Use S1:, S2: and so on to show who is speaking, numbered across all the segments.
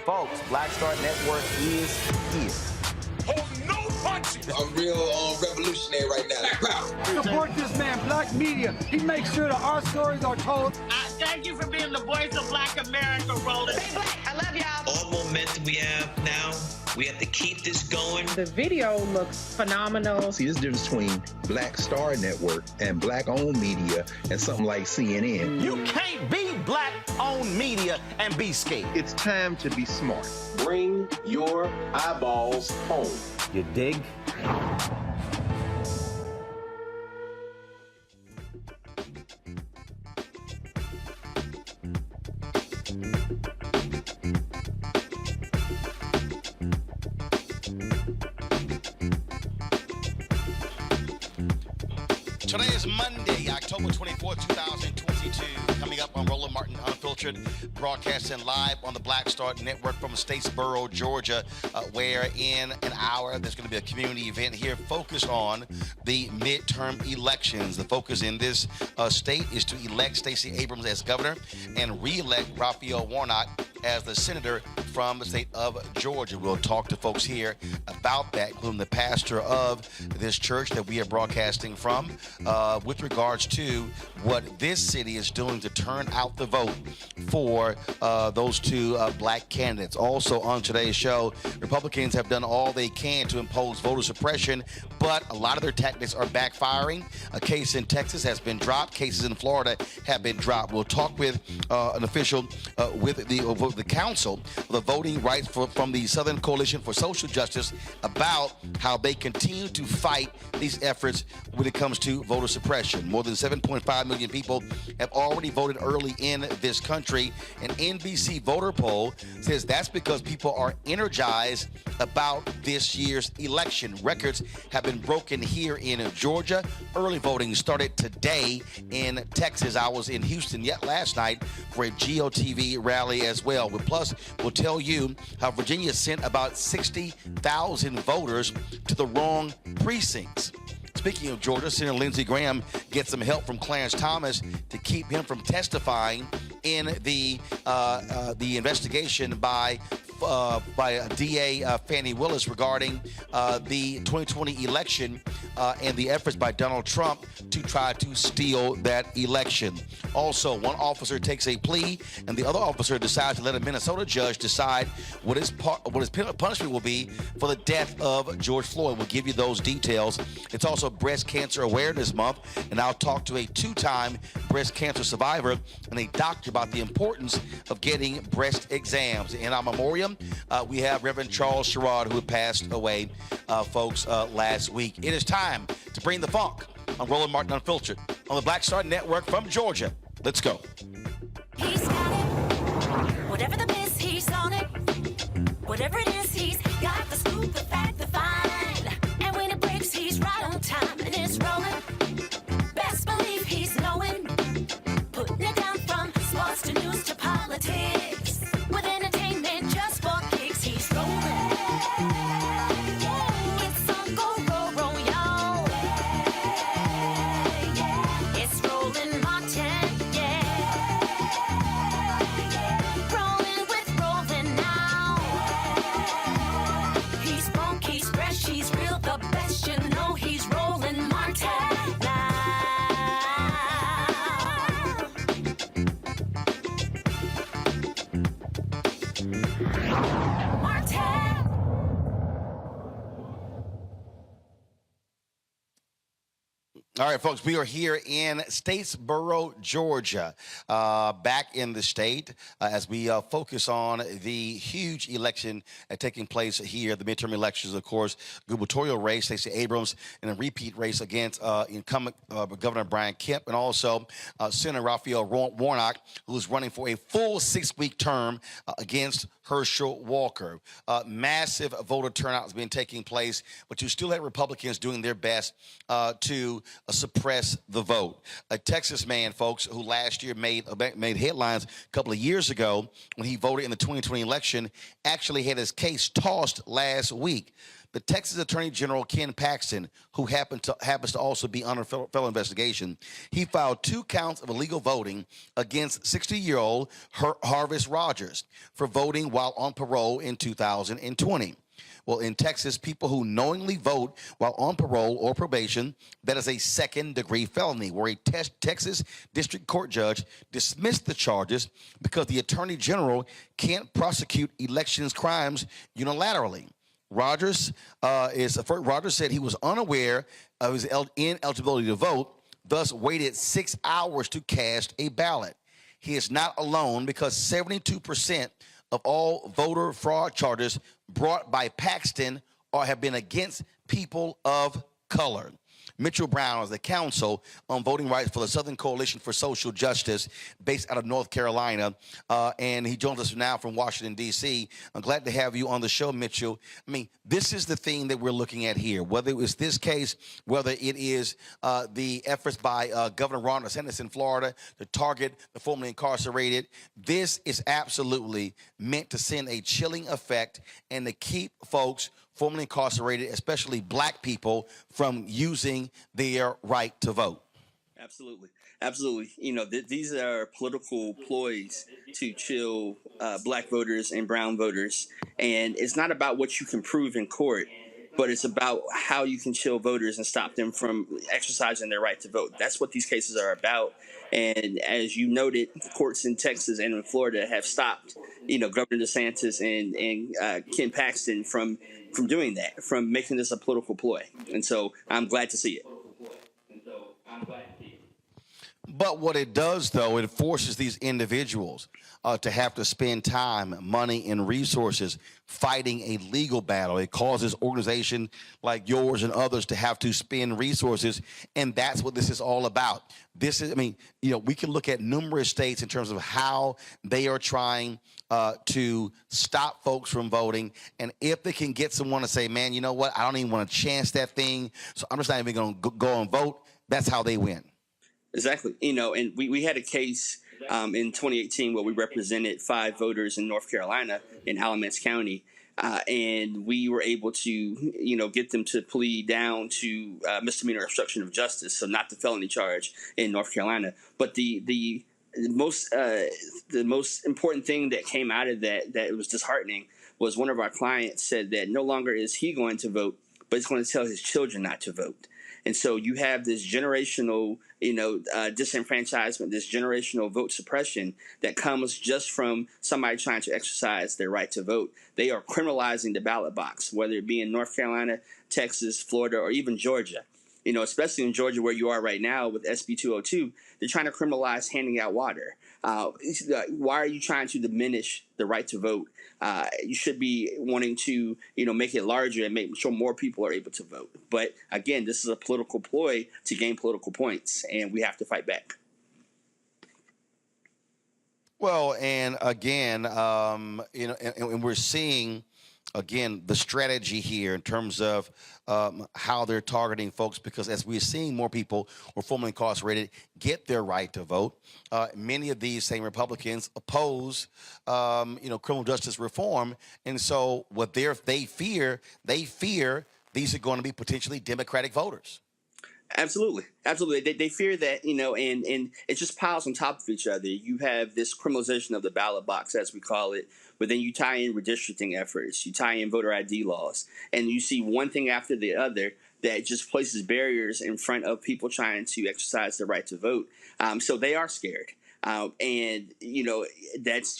S1: Folks, Black Star Network is here.
S2: Oh, no punches!
S3: I'm real revolutionary right now.
S4: Support this man, Black Media. He makes sure that our stories are told.
S5: Thank you for being the voice of Black America, Roland.
S6: Stay black. I love y'all.
S7: All momentum we have now, we have to keep this going.
S8: The video looks phenomenal.
S9: See, there's a difference between Black Star Network and Black-owned media and something like CNN.
S1: You can't be Black-owned media and be scared.
S9: It's time to be smart.
S2: Bring your eyeballs home.
S1: You dig?
S10: Today is Monday, October 24th, 2022. Coming up on Roland Martin Unfiltered, broadcasting live on the Black Star Network from Statesboro, Georgia, where in an hour there's going to be a community event here focused on the midterm elections. The focus in this state is to elect Stacey Abrams as governor and re-elect Raphael Warnock as the senator from the state of Georgia. We'll talk to folks here about that, including the pastor of this church that we are broadcasting from, with regards to what this city is doing to turn out the vote for those two black candidates. Also on today's show, Republicans have done all they can to impose voter suppression, but a lot of their tactics are backfiring. A case in Texas has been dropped. Cases in Florida have been dropped. We'll talk with an official with the Counsel of the Voting Rights from the Southern Coalition for Social Justice about how they continue to fight these efforts when it comes to voter suppression. More than 7.5 million people have already voted early in this country. An NBC voter poll says that's because people are energized about this year's election. Records have been broken here in Georgia. Early voting started today in Texas. I was in Houston yet last night for a GOTV rally as well. Plus, we'll tell you how Virginia sent about 60,000 voters to the wrong precincts. Speaking of Georgia, Senator Lindsey Graham gets some help from Clarence Thomas to keep him from testifying in the investigation by DA Fannie Willis regarding the 2020 election and the efforts by Donald Trump to try to steal that election. Also, one officer takes a plea, and the other officer decides to let a Minnesota judge decide what his punishment will be for the death of George Floyd. We'll give you those details. It's also Breast Cancer Awareness Month, and I'll talk to a two-time breast cancer survivor and a doctor about the importance of getting breast exams. In our memoriam, we have Reverend Charles Sherrod, who passed away, folks, last week. It is time to bring the funk on Roland Martin Unfiltered on the Black Star Network from Georgia. Let's go.
S6: He's got it. Whatever the miss, he's on it. Whatever it is, he's got the scoop, the fact, the find. And when it breaks, he's right on time and it's rolling. Best believe he's knowing. Putting it down from sports to news to politics. With entertainment just for kicks, he's rolling. It's on go, roll, y'all. It's Roland Martin, rolling with Roland now. He's funk, he's fresh, he's real, the best, you know he's Roland Martin now.
S10: All right, folks, we are here in Statesboro, Georgia, back in the state as we focus on the huge election taking place here, the midterm elections, of course, gubernatorial race, Stacey Abrams, and a repeat race against incumbent Governor Brian Kemp, and also Senator Raphael Warnock, who's running for a full 6-week term against Herschel Walker. Massive voter turnout has been taking place, but you still have Republicans doing their best to suppress the vote. A Texas man, folks, who last year made headlines a couple of years ago when he voted in the 2020 election, actually had his case tossed last week. The Texas Attorney General Ken Paxton, who happens to also be under federal investigation, he filed 2 counts of illegal voting against 60-year-old Harvest Rogers for voting while on parole in 2020. Well, in Texas, people who knowingly vote while on parole or probation, that is a second-degree felony, where a Texas district court judge dismissed the charges because the Attorney General can't prosecute elections crimes unilaterally. Rogers said he was unaware of his ineligibility to vote, thus waited 6 hours to cast a ballot. He is not alone because 72% of all voter fraud charges brought by Paxton have been against people of color. Mitchell Brown is the Counsel on Voting Rights for the Southern Coalition for Social Justice, based out of North Carolina, and he joins us now from Washington, D.C. I'm glad to have you on the show, Mitchell. I mean, this is the thing that we're looking at here, whether it was this case, whether it is the efforts by Governor Ron DeSantis in Florida to target the formerly incarcerated. This is absolutely meant to send a chilling effect and to keep folks formerly incarcerated, especially black people, from using their right to vote.
S11: Absolutely. Absolutely. You know, these are political ploys to chill black voters and brown voters. And it's not about what you can prove in court, but it's about how you can chill voters and stop them from exercising their right to vote. That's what these cases are about. And as you noted, courts in Texas and in Florida have stopped, you know, Governor DeSantis and Ken Paxton from doing that, from making this a political ploy. And so I'm glad to see it.
S10: But what it does, though, it forces these individuals to have to spend time, money, and resources fighting a legal battle. It causes organizations like yours and others to have to spend resources, and that's what this is all about. This is, I mean, we can look at numerous states in terms of how they are trying to stop folks from voting, and if they can get someone to say, man, you know what, I don't even want to chance that thing, so I'm just not even going to go and vote, that's how they win.
S11: Exactly. And we had a case in 2018 where we represented 5 voters in North Carolina in Alamance County. And we were able to, get them to plead down to misdemeanor obstruction of justice, so not the felony charge in North Carolina. But the most important thing that came out of that was disheartening was one of our clients said that no longer is he going to vote, but he's going to tell his children not to vote. And so you have this generational, disenfranchisement, this generational vote suppression that comes just from somebody trying to exercise their right to vote. They are criminalizing the ballot box, whether it be in North Carolina, Texas, Florida, or even Georgia. Especially in Georgia where you are right now with SB 202, they're trying to criminalize handing out water. Why are you trying to diminish the right to vote? You should be wanting to, make it larger and make sure more people are able to vote. But again, this is a political ploy to gain political points, and we have to fight back.
S10: Well, and again, and we're seeing, again, the strategy here in terms of how they're targeting folks, because as we're seeing more people who are formerly incarcerated get their right to vote, many of these same Republicans oppose, criminal justice reform. And so what they fear these are going to be potentially Democratic voters.
S11: Absolutely. They fear that, and it just piles on top of each other. You have this criminalization of the ballot box, as we call it, but then you tie in redistricting efforts, you tie in voter ID laws, and you see one thing after the other that just places barriers in front of people trying to exercise their right to vote. So they are scared. And that's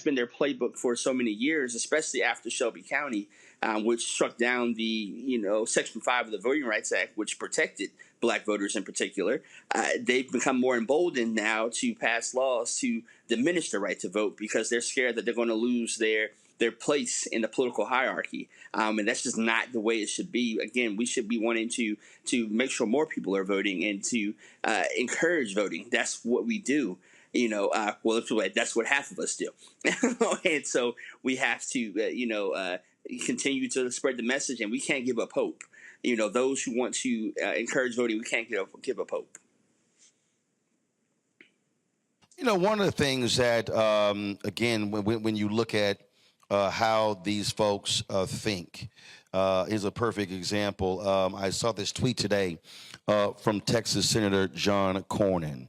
S11: been their playbook for so many years, especially after Shelby County, which struck down the Section 5 of the Voting Rights Act, which protected Black voters in particular. They've become more emboldened now to pass laws to diminish the right to vote because they're scared that they're going to lose their place in the political hierarchy. And that's just not the way it should be. Again, we should be wanting to make sure more people are voting and to encourage voting. That's what we do. That's what half of us do. And so we have to, continue to spread the message, and we can't give up hope. Those who want to encourage voting, we can't give up hope.
S10: One of the things that, again, when you look at how these folks think, is a perfect example. I saw this tweet today from Texas Senator John Cornyn.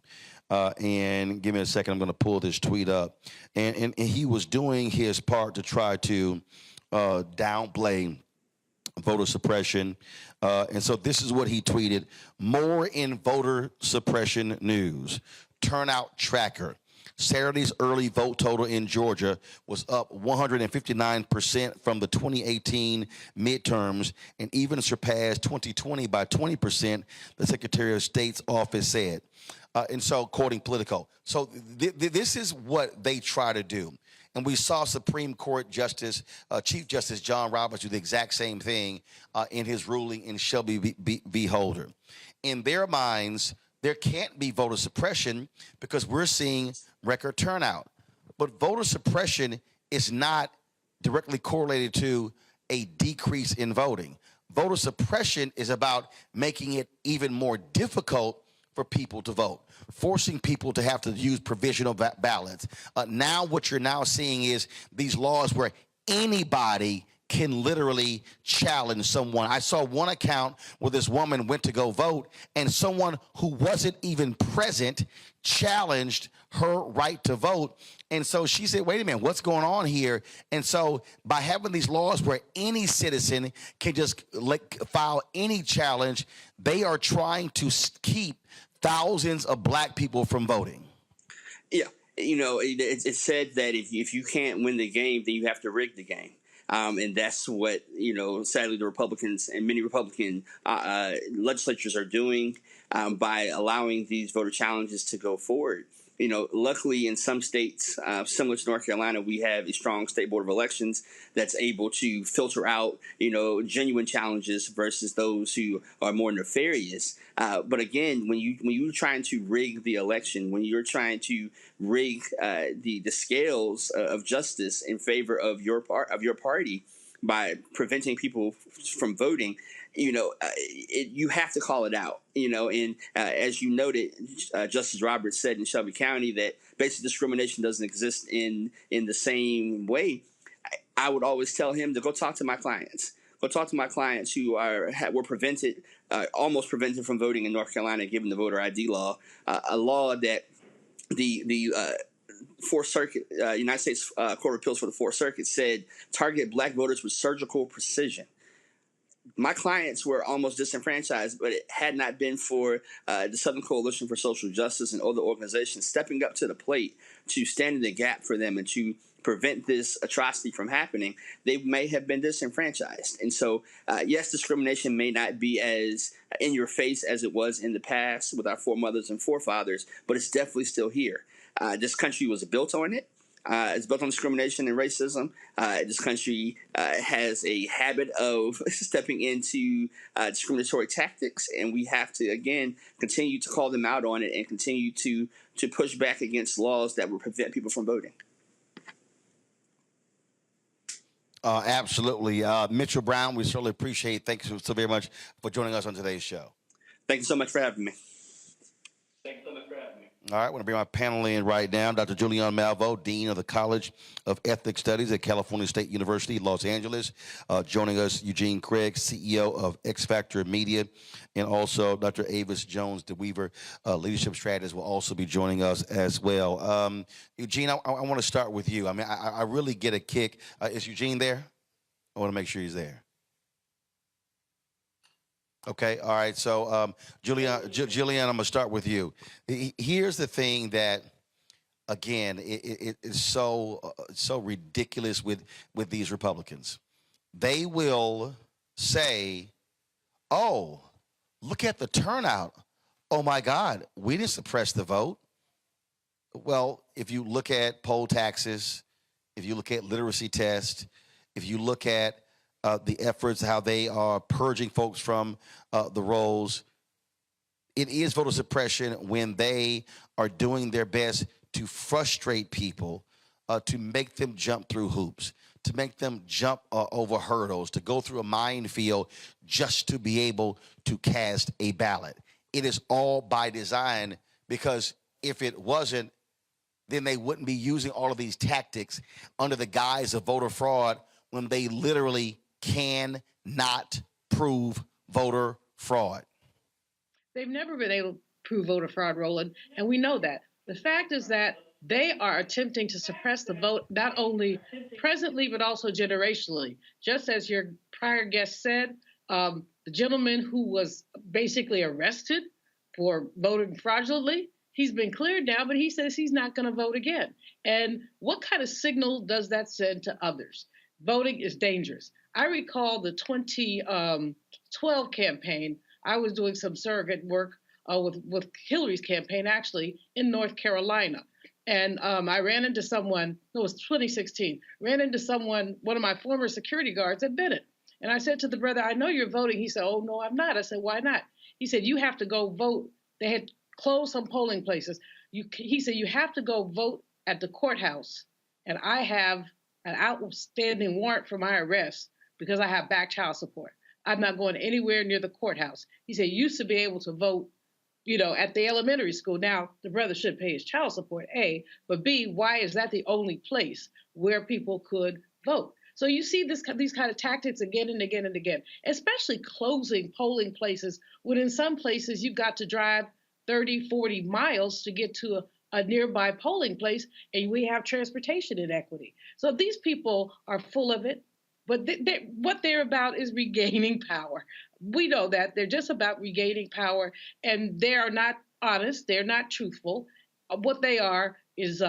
S10: And give me a second, I'm going to pull this tweet up. And he was doing his part to try to downplay voter suppression. And so this is what he tweeted: more in voter suppression news. Turnout tracker. Saturday's early vote total in Georgia was up 159% from the 2018 midterms and even surpassed 2020 by 20%, the Secretary of State's office said. And so, quoting Politico. So this is what they try to do. And we saw Supreme Court Justice, Chief Justice John Roberts do the exact same thing in his ruling in Shelby v. Holder. In their minds, there can't be voter suppression because we're seeing record turnout. But voter suppression is not directly correlated to a decrease in voting. Voter suppression is about making it even more difficult for people to vote, forcing people to have to use provisional ballots. Now what you're now seeing is these laws where anybody can literally challenge someone. I saw one account where this woman went to go vote and someone who wasn't even present challenged her right to vote. And so she said, wait a minute, what's going on here? And so by having these laws where any citizen can just file any challenge, they are trying to keep thousands of Black people from voting.
S11: Yeah, it's said that if you can't win the game, then you have to rig the game. And that's what, sadly, the Republicans and many Republican legislatures are doing. by allowing these voter challenges to go forward. You know, luckily in some states, similar to North Carolina, we have a strong state board of elections that's able to filter out, you know, genuine challenges versus those who are more nefarious. But again, when you're trying to rig the election, when you're trying to rig the scales of justice in favor of your party by preventing people from voting, you know, you have to call it out, you know, and as you noted, Justice Roberts said in Shelby County that basic discrimination doesn't exist in the same way. I would always tell him to go talk to my clients. Go talk to my clients who were prevented, almost prevented from voting in North Carolina, given the voter ID law, a law that the Fourth Circuit, United States Court of Appeals for the Fourth Circuit said target black voters with surgical precision. My clients were almost disenfranchised, but it had not been for the Southern Coalition for Social Justice and other organizations stepping up to the plate to stand in the gap for them and to prevent this atrocity from happening, they may have been disenfranchised. And so, yes, discrimination may not be as in your face as it was in the past with our foremothers and forefathers, but it's definitely still here. This country was built on it. It's built on discrimination and racism. This country has a habit of stepping into discriminatory tactics, and we have to, again, continue to call them out on it and continue to push back against laws that will prevent people from voting.
S10: Absolutely. Mitchell Brown, we certainly appreciate. Thank you so very much for joining us on today's show.
S11: Thank you so much for having me.
S10: All right, I want to bring my panel in right now. Dr. Julian Malvo, Dean of the College of Ethnic Studies at California State University, Los Angeles. Joining us, Eugene Craig, CEO of X Factor Media, and also Dr. Avis Jones DeWeaver, leadership strategist, will also be joining us as well. Eugene, I want to start with you. I mean, I really get a kick. Is Eugene there? I want to make sure he's there. Okay, all right. So, Julian, I'm going to start with you. Here's the thing that, again, it is so ridiculous with these Republicans. They will say, "Oh, look at the turnout. Oh my God, we didn't suppress the vote." Well, if you look at poll taxes, if you look at literacy tests, if you look at the efforts, how they are purging folks from the rolls. It is voter suppression when they are doing their best to frustrate people, to make them jump through hoops, to make them jump over hurdles, to go through a minefield just to be able to cast a ballot. It is all by design, because if it wasn't, then they wouldn't be using all of these tactics under the guise of voter fraud when they literally cannot prove voter fraud.
S8: They've never been able to prove voter fraud, Roland, and we know that. The fact is that they are attempting to suppress the vote, not only presently, but also generationally. Just as your prior guest said, the gentleman who was basically arrested for voting fraudulently, he's been cleared now, but he says he's not going to vote again. And what kind of signal does that send to others? Voting is dangerous. I recall the 2012 campaign. I was doing some surrogate work with Hillary's campaign, actually, in North Carolina. And I ran into someone, it was 2016, ran into someone, one of my former security guards at Bennett. And I said to the brother, "I know you're voting." He said, "Oh, no, I'm not." I said, "Why not?" He said, "You have to go vote." They had closed some polling places. He said, "You have to go vote at the courthouse. And I have an outstanding warrant for my arrest because I have back child support. I'm not going anywhere near the courthouse." He said, "You used to be able to vote, you know, at the elementary school. Now, the brother should pay his child support, A, but B, why is that the only place where people could vote?" So you see these kind of tactics again and again and again, especially closing polling places when in some places you've got to drive 30, 40 miles to get to a nearby polling place, and we have transportation inequity. So these people are full of it, but what they're about is regaining power. We know that. They're just about regaining power, and they are not honest. They're not truthful. What they are is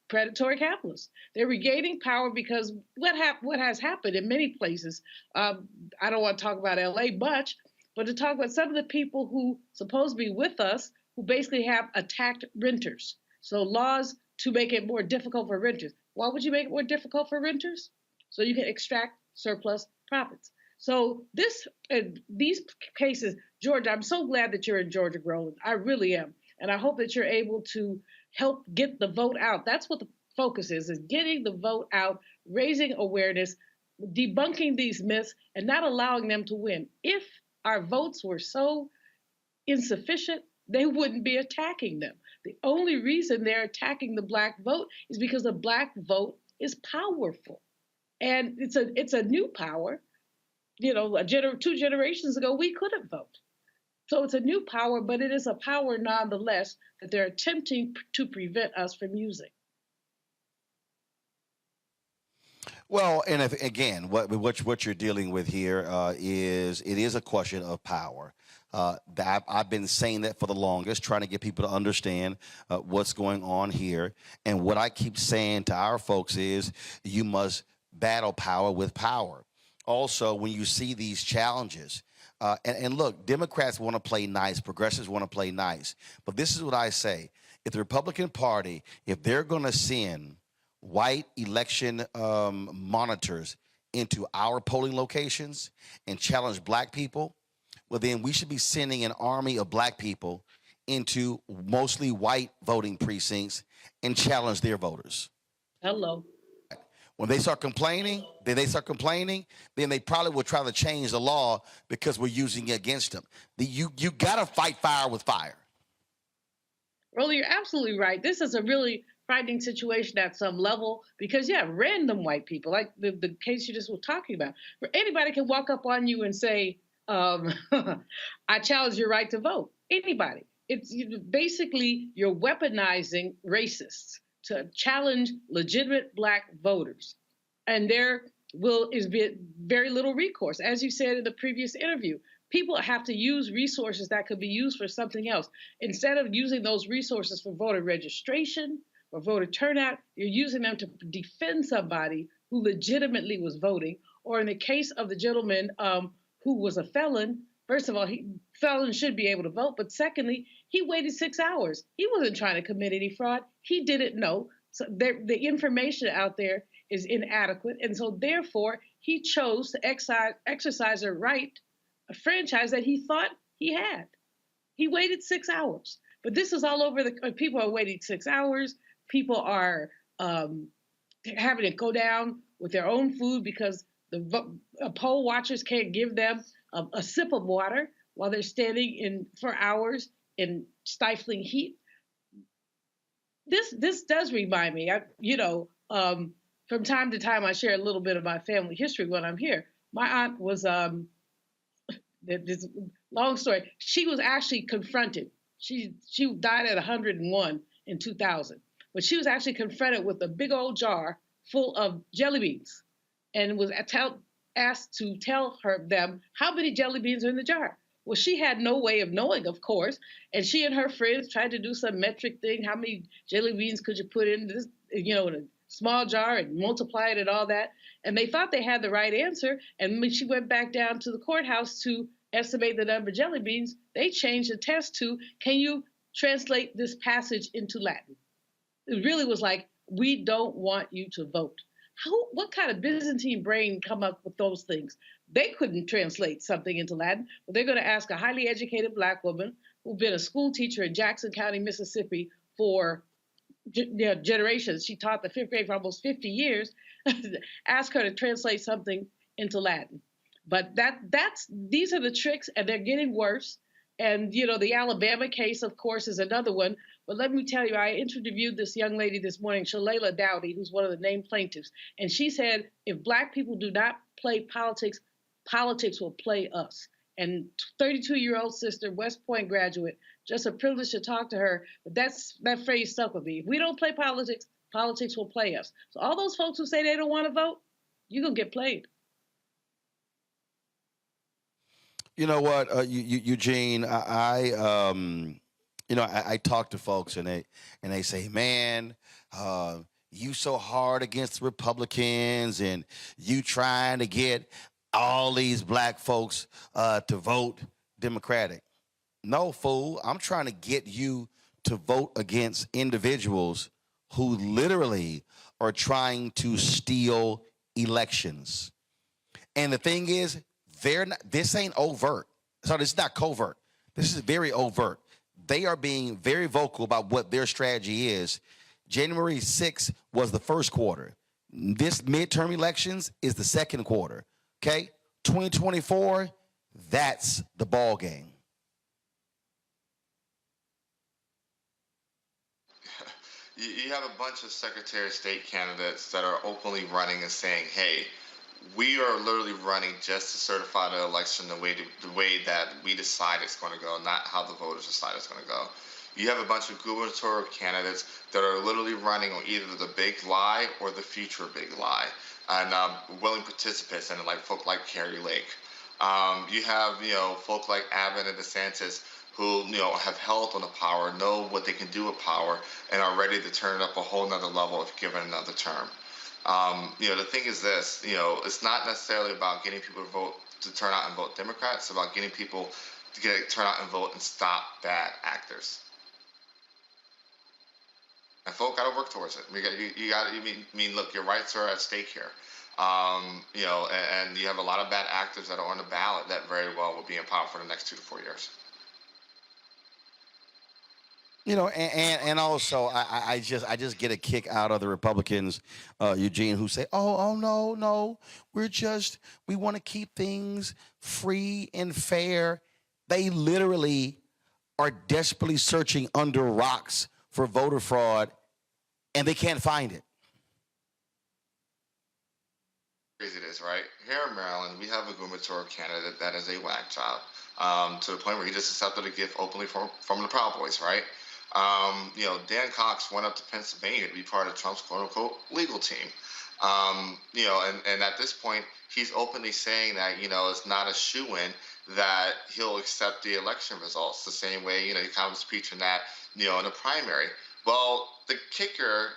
S8: predatory capitalists. They're regaining power because what has happened in many places, I don't want to talk about LA much, but to talk about some of the people who supposed to be with us who basically have attacked renters. So laws to make it more difficult for renters. Why would you make it more difficult for renters? So you can extract surplus profits. So these cases, Georgia, I'm so glad that you're in Georgia, Roland. I really am. And I hope that you're able to help get the vote out. That's what the focus is getting the vote out, raising awareness, debunking these myths, and not allowing them to win. If our votes were so insufficient, they wouldn't be attacking them. The only reason they're attacking the Black vote is because the Black vote is powerful. And it's a new power. You know, 2 generations ago, we couldn't vote. So it's a new power, but it is a power nonetheless that they're attempting to prevent us from using.
S10: Well, and if, again, what you're dealing with here is it is a question of power. I've been saying that for the longest, trying to get people to understand what's going on here. And what I keep saying to our folks is you must battle power with power. Also, when you see these challenges, and look, Democrats want to play nice, progressives want to play nice. But this is what I say. If the Republican Party, if they're going to send white election monitors into our polling locations and challenge Black people, well, then we should be sending an army of Black people into mostly white voting precincts and challenge their voters.
S8: Hello.
S10: When they start complaining, then they probably will try to change the law because we're using it against them. You got to fight fire with fire.
S8: Roland, you're absolutely right. This is a really frightening situation at some level because, yeah, random white people, like the case you just were talking about, where anybody can walk up on you and say, I challenge your right to vote. Anybody. It's basically you're weaponizing racists to challenge legitimate Black voters. And there is very little recourse. As you said in the previous interview, people have to use resources that could be used for something else. Instead of using those resources for voter registration or voter turnout, you're using them to defend somebody who legitimately was voting. Or in the case of the gentleman who was a felon, first of all, felons should be able to vote. But secondly, he waited 6 hours. He wasn't trying to commit any fraud. He didn't know. So the information out there is inadequate. And so therefore, he chose to exercise a right, a franchise that he thought he had. He waited 6 hours. But this is all over people are waiting 6 hours. People are having to go down with their own food because the poll watchers can't give them a sip of water while they're standing for hours in stifling heat. This does remind me, from time to time I share a little bit of my family history when I'm here. My aunt was, this long story, she was actually confronted. She died at 101 in 2000, but she was actually confronted with a big old jar full of jelly beans and was asked to tell them how many jelly beans are in the jar. Well, she had no way of knowing, of course, and she and her friends tried to do some metric thing. How many jelly beans could you put in this, in a small jar and multiply it and all that? And they thought they had the right answer. And when she went back down to the courthouse to estimate the number of jelly beans, they changed the test to, can you translate this passage into Latin? It really was like, we don't want you to vote. What kind of Byzantine brain come up with those things? They couldn't translate something into Latin, but they're going to ask a highly educated Black woman who's been a school teacher in Jackson County, Mississippi for generations. She taught the 5th grade for almost 50 years. Ask her to translate something into Latin. But these are the tricks, and they're getting worse. And, the Alabama case, of course, is another one. But let me tell you, I interviewed this young lady this morning, Shalala Dowdy, who's one of the named plaintiffs. And she said, if Black people do not play politics, politics will play us. And 32-year-old sister, West Point graduate, just a privilege to talk to her. But that phrase stuck with me. If we don't play politics, politics will play us. So all those folks who say they don't want to vote, you're going to get played.
S10: You know what, Eugene, I talk to folks and they say, man, you so hard against the Republicans and you trying to get all these Black folks to vote. Democratic. No, fool. I'm trying to get you to vote against individuals who literally are trying to steal elections. And the thing is, this ain't overt. So this is not covert. This is very overt. They are being very vocal about what their strategy is. January 6th was the first quarter. This midterm elections is the second quarter. Okay? 2024, that's the ball game.
S12: You have a bunch of Secretary of State candidates that are openly running and saying, hey, we are literally running just to certify the election the way that we decide it's going to go, not how the voters decide it's going to go. You have a bunch of gubernatorial candidates that are literally running on either the big lie or the future big lie, and willing participants in it, like folk like Carrie Lake. You have, folk like Abbott and DeSantis who, have held on the power, know what they can do with power, and are ready to turn it up a whole nother level if given another term. The thing is this, it's not necessarily about getting people to turn out and vote Democrat. It's about getting people to turn out and vote and stop bad actors. And folk got to work towards it. Look, your rights are at stake here. And you have a lot of bad actors that are on the ballot that very well will be in power for the next 2 to 4 years.
S10: And also I just get a kick out of the Republicans, Eugene, who say, oh no, we want to keep things free and fair. They literally are desperately searching under rocks for voter fraud, and they can't find it.
S12: Crazy it is, right? Here in Maryland, we have a gubernatorial candidate that is a whack job, to the point where he just accepted a gift openly from the Proud Boys, right? Dan Cox went up to Pennsylvania to be part of Trump's quote-unquote legal team. And at this point, he's openly saying that, it's not a shoo-in that he'll accept the election results the same way, he kind of was preaching that, in the primary. Well, the kicker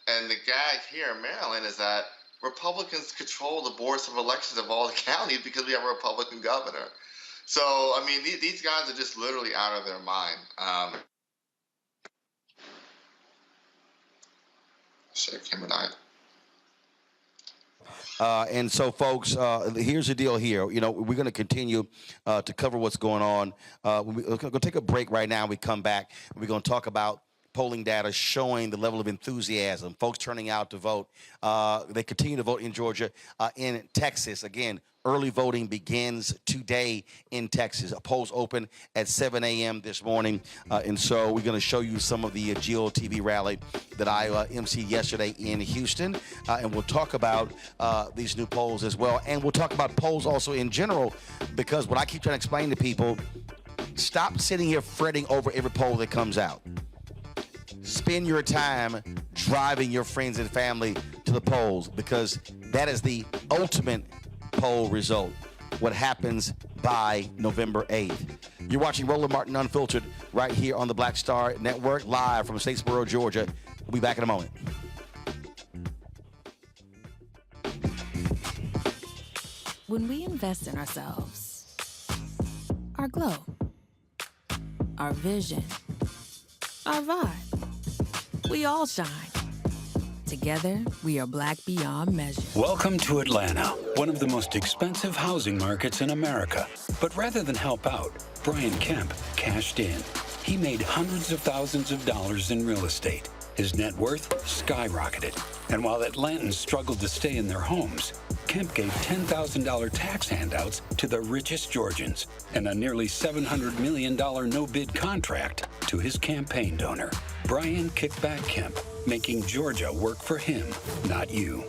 S12: and the gag here in Maryland is that Republicans control the boards of elections of all the counties because we have a Republican governor. So, these guys are just literally out of their mind. Shit, camera died.
S10: And so, folks, here's the deal here. We're going to continue to cover what's going on. We're going to take a break right now. We come back. We're going to talk about polling data showing the level of enthusiasm, folks turning out to vote. They continue to vote in Georgia. In Texas, again, early voting begins today in Texas. Polls open at 7 a.m. this morning. And so we're going to show you some of the GOTV rally that I emceed yesterday in Houston. And we'll talk about these new polls as well. And we'll talk about polls also in general, because what I keep trying to explain to people, stop sitting here fretting over every poll that comes out. Spend your time driving your friends and family to the polls, because that is the ultimate poll result, what happens by November 8th. You're watching Roland Martin Unfiltered right here on the Black Star Network, live from Statesboro, Georgia. We'll be back in a moment.
S13: When we invest in ourselves, our glow, our vision, our vibe, we all shine. Together, we are black beyond measure.
S14: Welcome to Atlanta, one of the most expensive housing markets in America. But rather than help out, Brian Kemp cashed in. He made hundreds of thousands of dollars in real estate. His net worth skyrocketed. And while Atlantans struggled to stay in their homes, Kemp gave $10,000 tax handouts to the richest Georgians and a nearly $700 million no-bid contract to his campaign donor. Brian Kickback Kemp, making Georgia work for him, not you.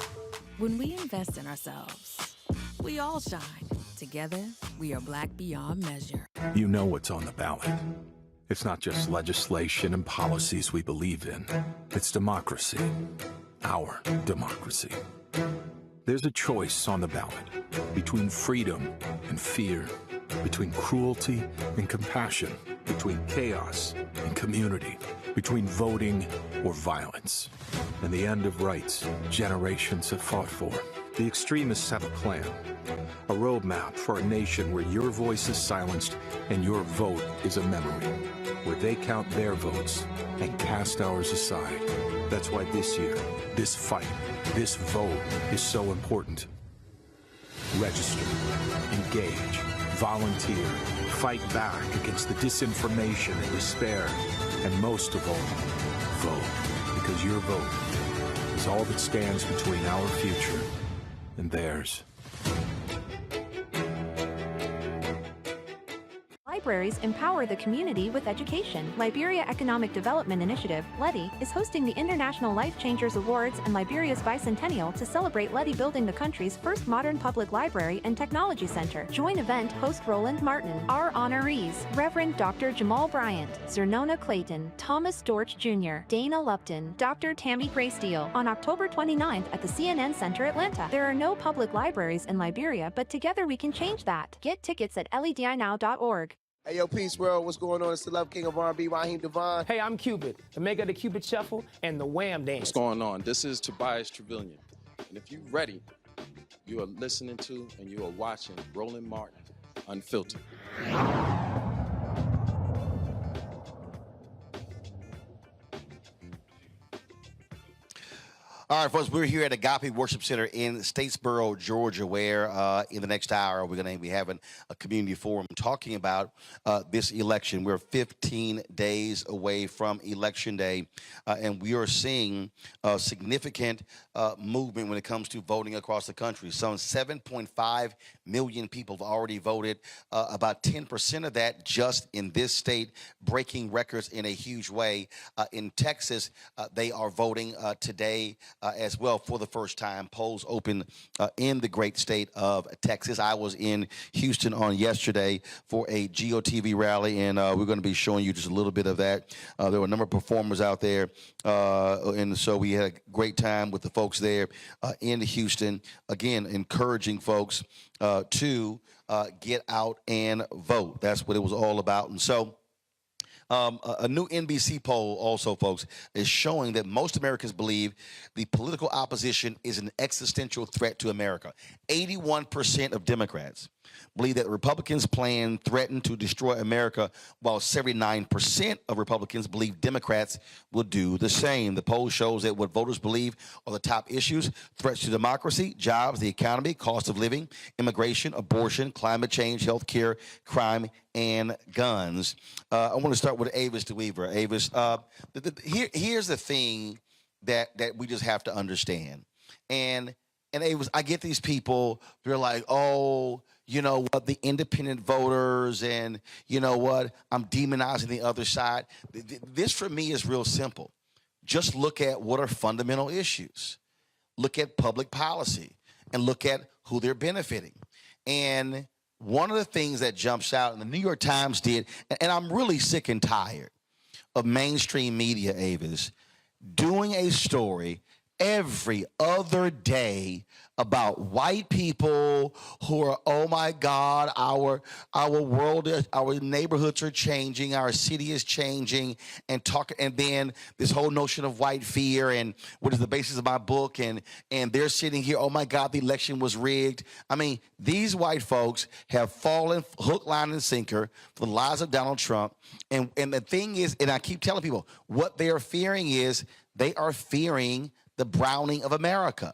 S13: When we invest in ourselves, we all shine. Together, we are black beyond measure.
S15: You know what's on the ballot. It's not just legislation and policies we believe in. It's democracy. Our democracy. There's a choice on the ballot between freedom and fear, between cruelty and compassion, between chaos and community, between voting or violence, and the end of rights generations have fought for. The extremists have a plan, a roadmap for a nation where your voice is silenced and your vote is a memory, where they count their votes and cast ours aside. That's why this year, this fight, this vote is so important. Register, engage, volunteer, fight back against the disinformation and despair, and most of all, vote, because your vote is all that stands between our future and theirs.
S16: Libraries empower the community with education. Liberia Economic Development Initiative, LEDI, is hosting the International Life Changers Awards and Liberia's bicentennial to celebrate LEDI building the country's first modern public library and technology center. Join event host Roland Martin. Our honorees, Reverend Dr. Jamal Bryant, Zernona Clayton, Thomas Dorch Jr., Dana Lupton, Dr. Tammy Graysteele, on October 29th at the CNN Center, Atlanta. There are no public libraries in Liberia, but together we can change that. Get tickets at ledinow.org.
S17: Hey, yo, Peace World, what's going on? It's the Love King of R&B, Raheem Devon.
S18: Hey, I'm Cupid, the maker of the Cupid Shuffle and the Wham Dance.
S19: What's going on? This is Tobias Trevelyan. And if you're ready, you are listening to and you are watching Roland Martin Unfiltered.
S10: All right, folks, we're here at Agape Worship Center in Statesboro, Georgia, where in the next hour we're going to be having a community forum talking about this election. We're 15 days away from Election Day, and we are seeing a significant movement when it comes to voting across the country. Some 7.5 million people have already voted, about 10% of that just in this state, breaking records in a huge way. In Texas, they are voting today as well for the first time. Polls open in the great state of Texas. I was in Houston on yesterday for a GOTV rally, and we're going to be showing you just a little bit of that. There were a number of performers out there, and so we had a great time with the folks there in Houston. Again, encouraging folks to get out and vote. That's what it was all about. And so a new NBC poll also, folks, is showing that most Americans believe the political opposition is an existential threat to America. 81% of Democrats believe that Republicans' plan threaten to destroy America, while 79% of Republicans believe Democrats will do the same. The poll shows that what voters believe are the top issues: threats to democracy, jobs, the economy, cost of living, immigration, abortion, climate change, health care, crime, and guns. I want to start with Avis DeWeaver. Avis, here's the thing that we just have to understand. And Avis, I get these people, they're like, oh, you know what, the independent voters, and you know what, I'm demonizing the other side. This for me is real simple. Just look at what are fundamental issues. Look at public policy and look at who they're benefiting. And one of the things that jumps out, and the New York Times did, and I'm really sick and tired of mainstream media, Avis, doing a story every other day about white people who are, oh my God, our world, our neighborhoods are changing, our city is changing, and then this whole notion of white fear, and what is the basis of my book, and they're sitting here, oh my God, the election was rigged. I mean, these white folks have fallen hook, line, and sinker for the lies of Donald Trump, and the thing is, and I keep telling people, what they are fearing is they are fearing the browning of America.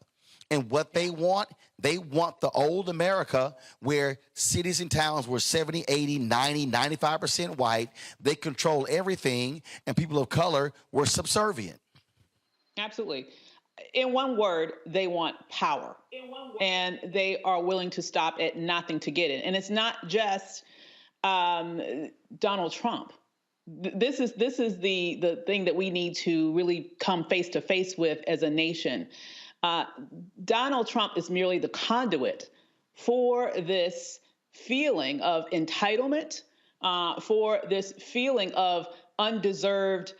S10: And what they want the old America where cities and towns were 70, 80, 90, 95% white. They control everything, and people of color were subservient.
S20: Absolutely. In one word, they want power. And they are willing to stop at nothing to get it. And it's not just Donald Trump. This is the thing that we need to really come face to face with as a nation. Donald Trump is merely the conduit for this feeling of entitlement, for this feeling of undeserved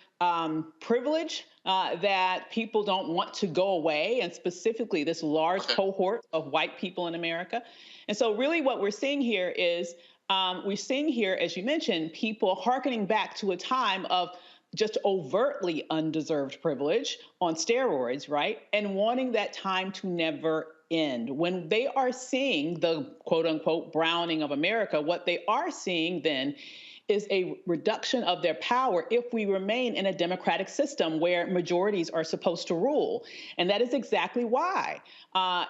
S20: privilege that people don't want to go away, and specifically this large cohort of white people in America. And so really what we're seeing here is, as you mentioned, people hearkening back to a time of just overtly undeserved privilege on steroids, right? And wanting that time to never end. When they are seeing the quote unquote browning of America, what they are seeing then is a reduction of their power if we remain in a democratic system where majorities are supposed to rule. And that is exactly why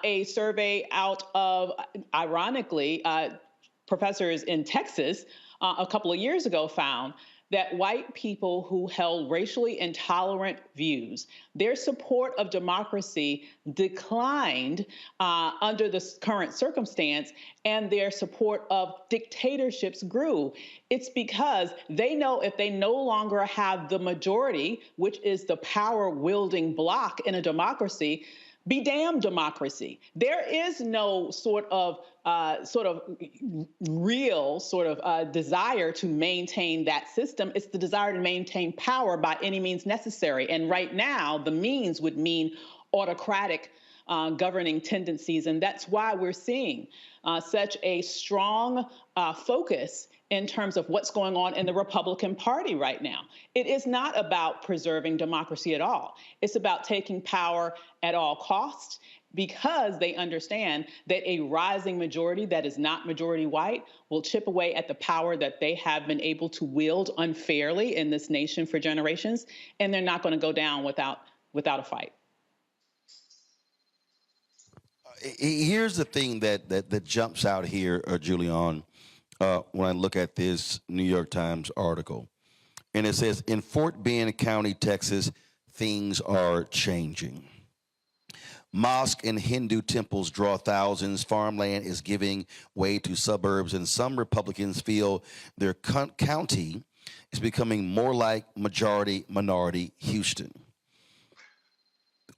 S20: a survey out of, ironically, professors in Texas a couple of years ago found that white people who held racially intolerant views, their support of democracy declined under the current circumstance, and their support of dictatorships grew. It's because they know if they no longer have the majority, which is the power-wielding bloc in a democracy, be damned democracy. There is no sort of real desire to maintain that system. It's the desire to maintain power by any means necessary. And right now, the means would mean autocratic governing tendencies. And that's why we're seeing such a strong focus in terms of what's going on in the Republican Party right now. It is not about preserving democracy at all. It's about taking power at all costs, because they understand that a rising majority that is not majority white will chip away at the power that they have been able to wield unfairly in this nation for generations, and they're not going to go down without a fight.
S10: Here's the thing that jumps out here, Julian, when I look at this New York Times article. And it says, in Fort Bend County, Texas, things are changing. Mosque and Hindu temples draw thousands. Farmland is giving way to suburbs, and some Republicans feel their county is becoming more like majority-minority Houston.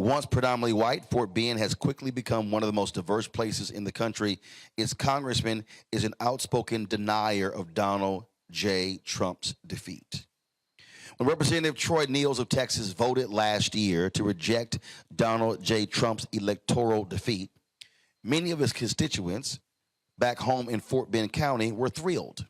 S10: Once predominantly white, Fort Bend has quickly become one of the most diverse places in the country. Its congressman is an outspoken denier of Donald J. Trump's defeat. When Representative Troy Niels of Texas voted last year to reject Donald J. Trump's electoral defeat, many of his constituents back home in Fort Bend County were thrilled.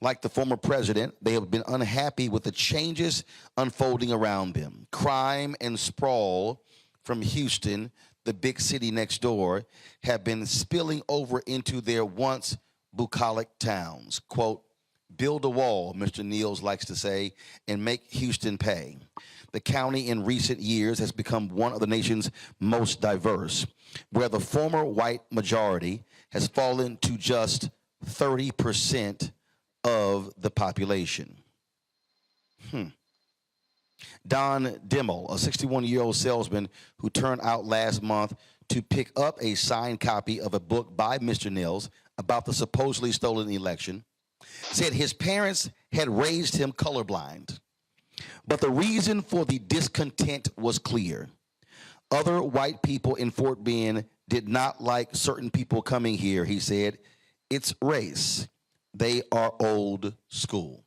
S10: Like the former president, they have been unhappy with the changes unfolding around them. Crime and sprawl from Houston, the big city next door, have been spilling over into their once bucolic towns. Quote, build a wall, Mr. Niels likes to say, and make Houston pay. The county in recent years has become one of the nation's most diverse, where the former white majority has fallen to just 30% of the population. Don Dimmel, a 61-year-old salesman who turned out last month to pick up a signed copy of a book by Mr. Niels about the supposedly stolen election, said his parents had raised him colorblind. But the reason for the discontent was clear. Other white people in Fort Bend did not like certain people coming here, he said. It's race. They are old school.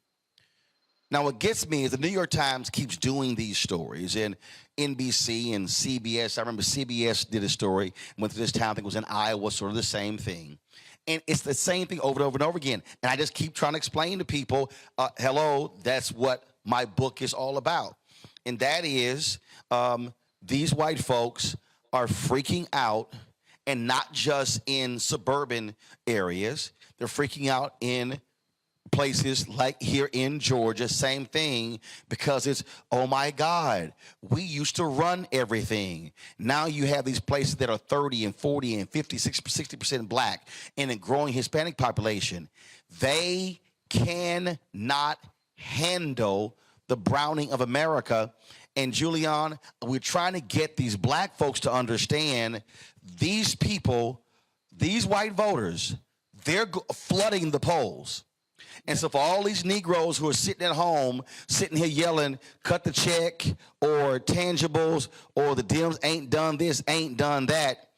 S10: Now, what gets me is the New York Times keeps doing these stories, and NBC and CBS. I remember CBS did a story, went to this town, I think it was in Iowa, sort of the same thing. And it's the same thing over and over and over again. And I just keep trying to explain to people, hello, that's what my book is all about. And that is these white folks are freaking out, and not just in suburban areas. They're freaking out in places like here in Georgia, same thing, because it's, oh my God, we used to run everything. Now you have these places that are 30 and 40 and 50, 60% black and a growing Hispanic population. They cannot handle the browning of America. And Julian, we're trying to get these black folks to understand these people, these white voters, they're flooding the polls. And so for all these Negroes who are sitting at home, sitting here yelling, cut the check, or tangibles, or the Dems ain't done this, ain't done that,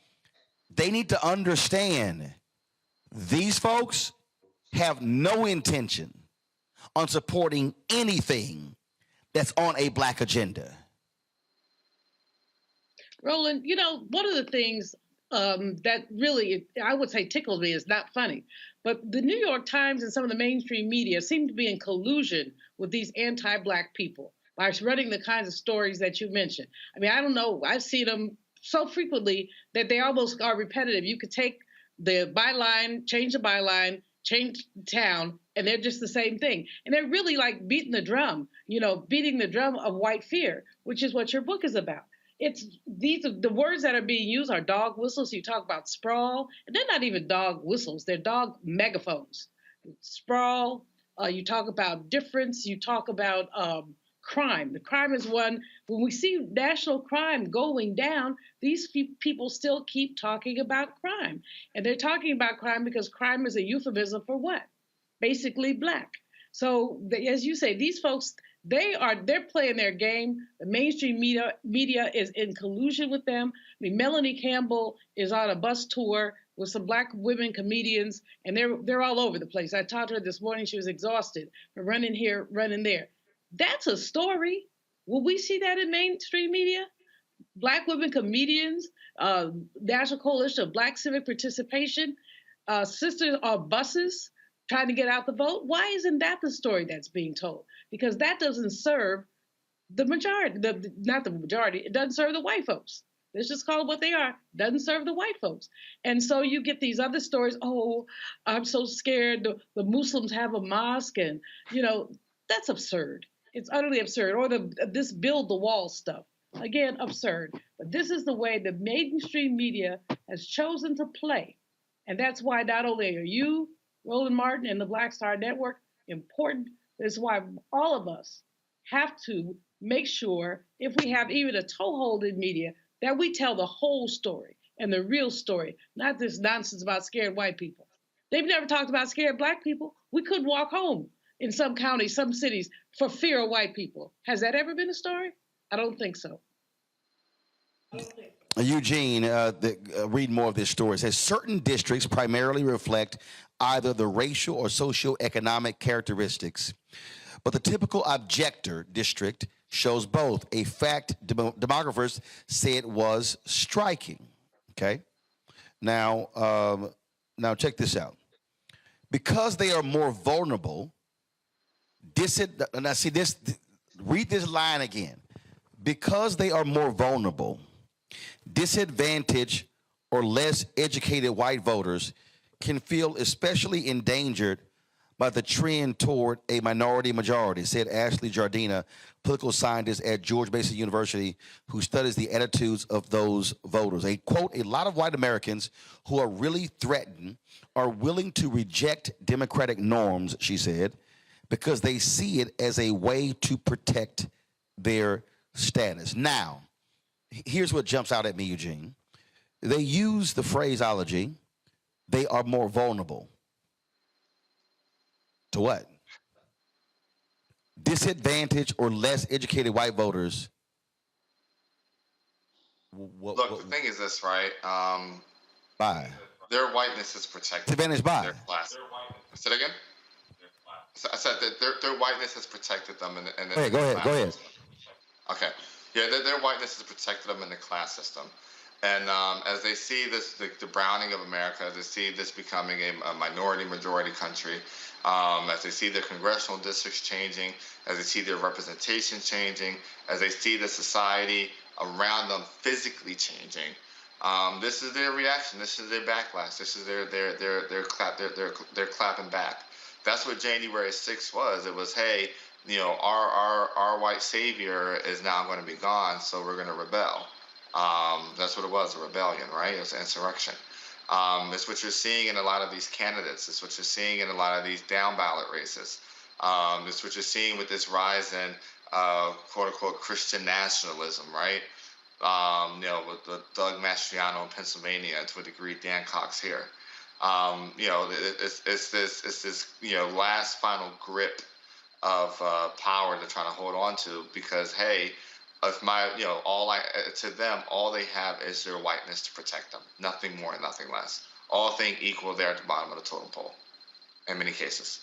S10: they need to understand these folks have no intention on supporting anything that's on a black agenda.
S8: Roland, you know, one of the things that really, I would say, tickled me is not funny, but the New York Times and some of the mainstream media seem to be in collusion with these anti-black people. by running the kinds of stories that you mentioned. I mean, I don't know. I've seen them so frequently that they almost are repetitive. You could take the byline, change the byline, change the town, and they're just the same thing. And they're really like beating the drum, beating the drum of white fear, which is what your book is about. The words that are being used are dog whistles. You talk about sprawl, and they're not even dog whistles. They're dog megaphones. Sprawl. You talk about difference. You talk about crime. The crime is one. When we see national crime going down, these people still keep talking about crime, and they're talking about crime because crime is a euphemism for what? Basically, black. So as you say, these folks. They're playing their game. The mainstream media is in collusion with them. I mean, Melanie Campbell is on a bus tour with some black women comedians, and they're all over the place. I talked to her this morning. She was exhausted from running here, running there. That's a story. Will we see that in mainstream media? Black women comedians, National Coalition of Black Civic Participation, sisters on buses trying to get out the vote. Why isn't that the story that's being told? Because that doesn't serve the majority, not the majority, it doesn't serve the white folks. Let's just call it what they are. Doesn't serve the white folks. And so you get these other stories, oh, I'm so scared, the Muslims have a mosque, and, that's absurd. It's utterly absurd. Or this build the wall stuff. Again, absurd. But this is the way the mainstream media has chosen to play. And that's why not only are you, Roland Martin, and the Black Star Network important, that's why all of us have to make sure, if we have even a toehold in media, that we tell the whole story and the real story, not this nonsense about scared white people. They've never talked about scared black people. We couldn't walk home in some counties, some cities, for fear of white people. Has that ever been a story? I don't think so.
S10: Eugene, read more of this story. It says certain districts primarily reflect either the racial or socioeconomic characteristics, but the typical objector district shows both, a fact demographers said was striking. Okay, now check this out. Because they are more vulnerable, read this line again. Because they are more vulnerable, disadvantaged or less educated white voters can feel especially endangered by the trend toward a minority majority, said Ashley Jardina, political scientist at George Mason University, who studies the attitudes of those voters. A quote, a lot of white Americans who are really threatened are willing to reject democratic norms, she said, because they see it as a way to protect their status. Now, here's what jumps out at me, Eugene. They use the phraseology, they are more vulnerable. To what? Disadvantaged or less educated white voters.
S12: Look, the thing is this, right?
S10: By?
S12: Their whiteness is protected.
S10: Disadvantaged by?
S12: Their class. Say it again? I said that their whiteness has protected them in the
S10: Go ahead.
S12: Okay. Yeah, their whiteness has protected them in the class system. And as they see this, the browning of America, as they see this becoming a minority-majority country, as they see their congressional districts changing, as they see their representation changing, as they see the society around them physically changing, this is their reaction. This is their backlash. This is their clapping back. That's what January 6th was. It was, hey, our white savior is now going to be gone, so we're going to rebel. That's what it was, a rebellion, right? It was an insurrection. It's what you're seeing in a lot of these candidates. It's what you're seeing in a lot of these down ballot races. It's what you're seeing with this rise in quote unquote Christian nationalism, right? With the Doug Mastriano in Pennsylvania, and to a degree Dan Cox here. It's this last final grip of power they're trying to hold on to, because hey, if to them, all they have is their whiteness to protect them. Nothing more and nothing less. All things equal there at the bottom of the totem pole, in many cases.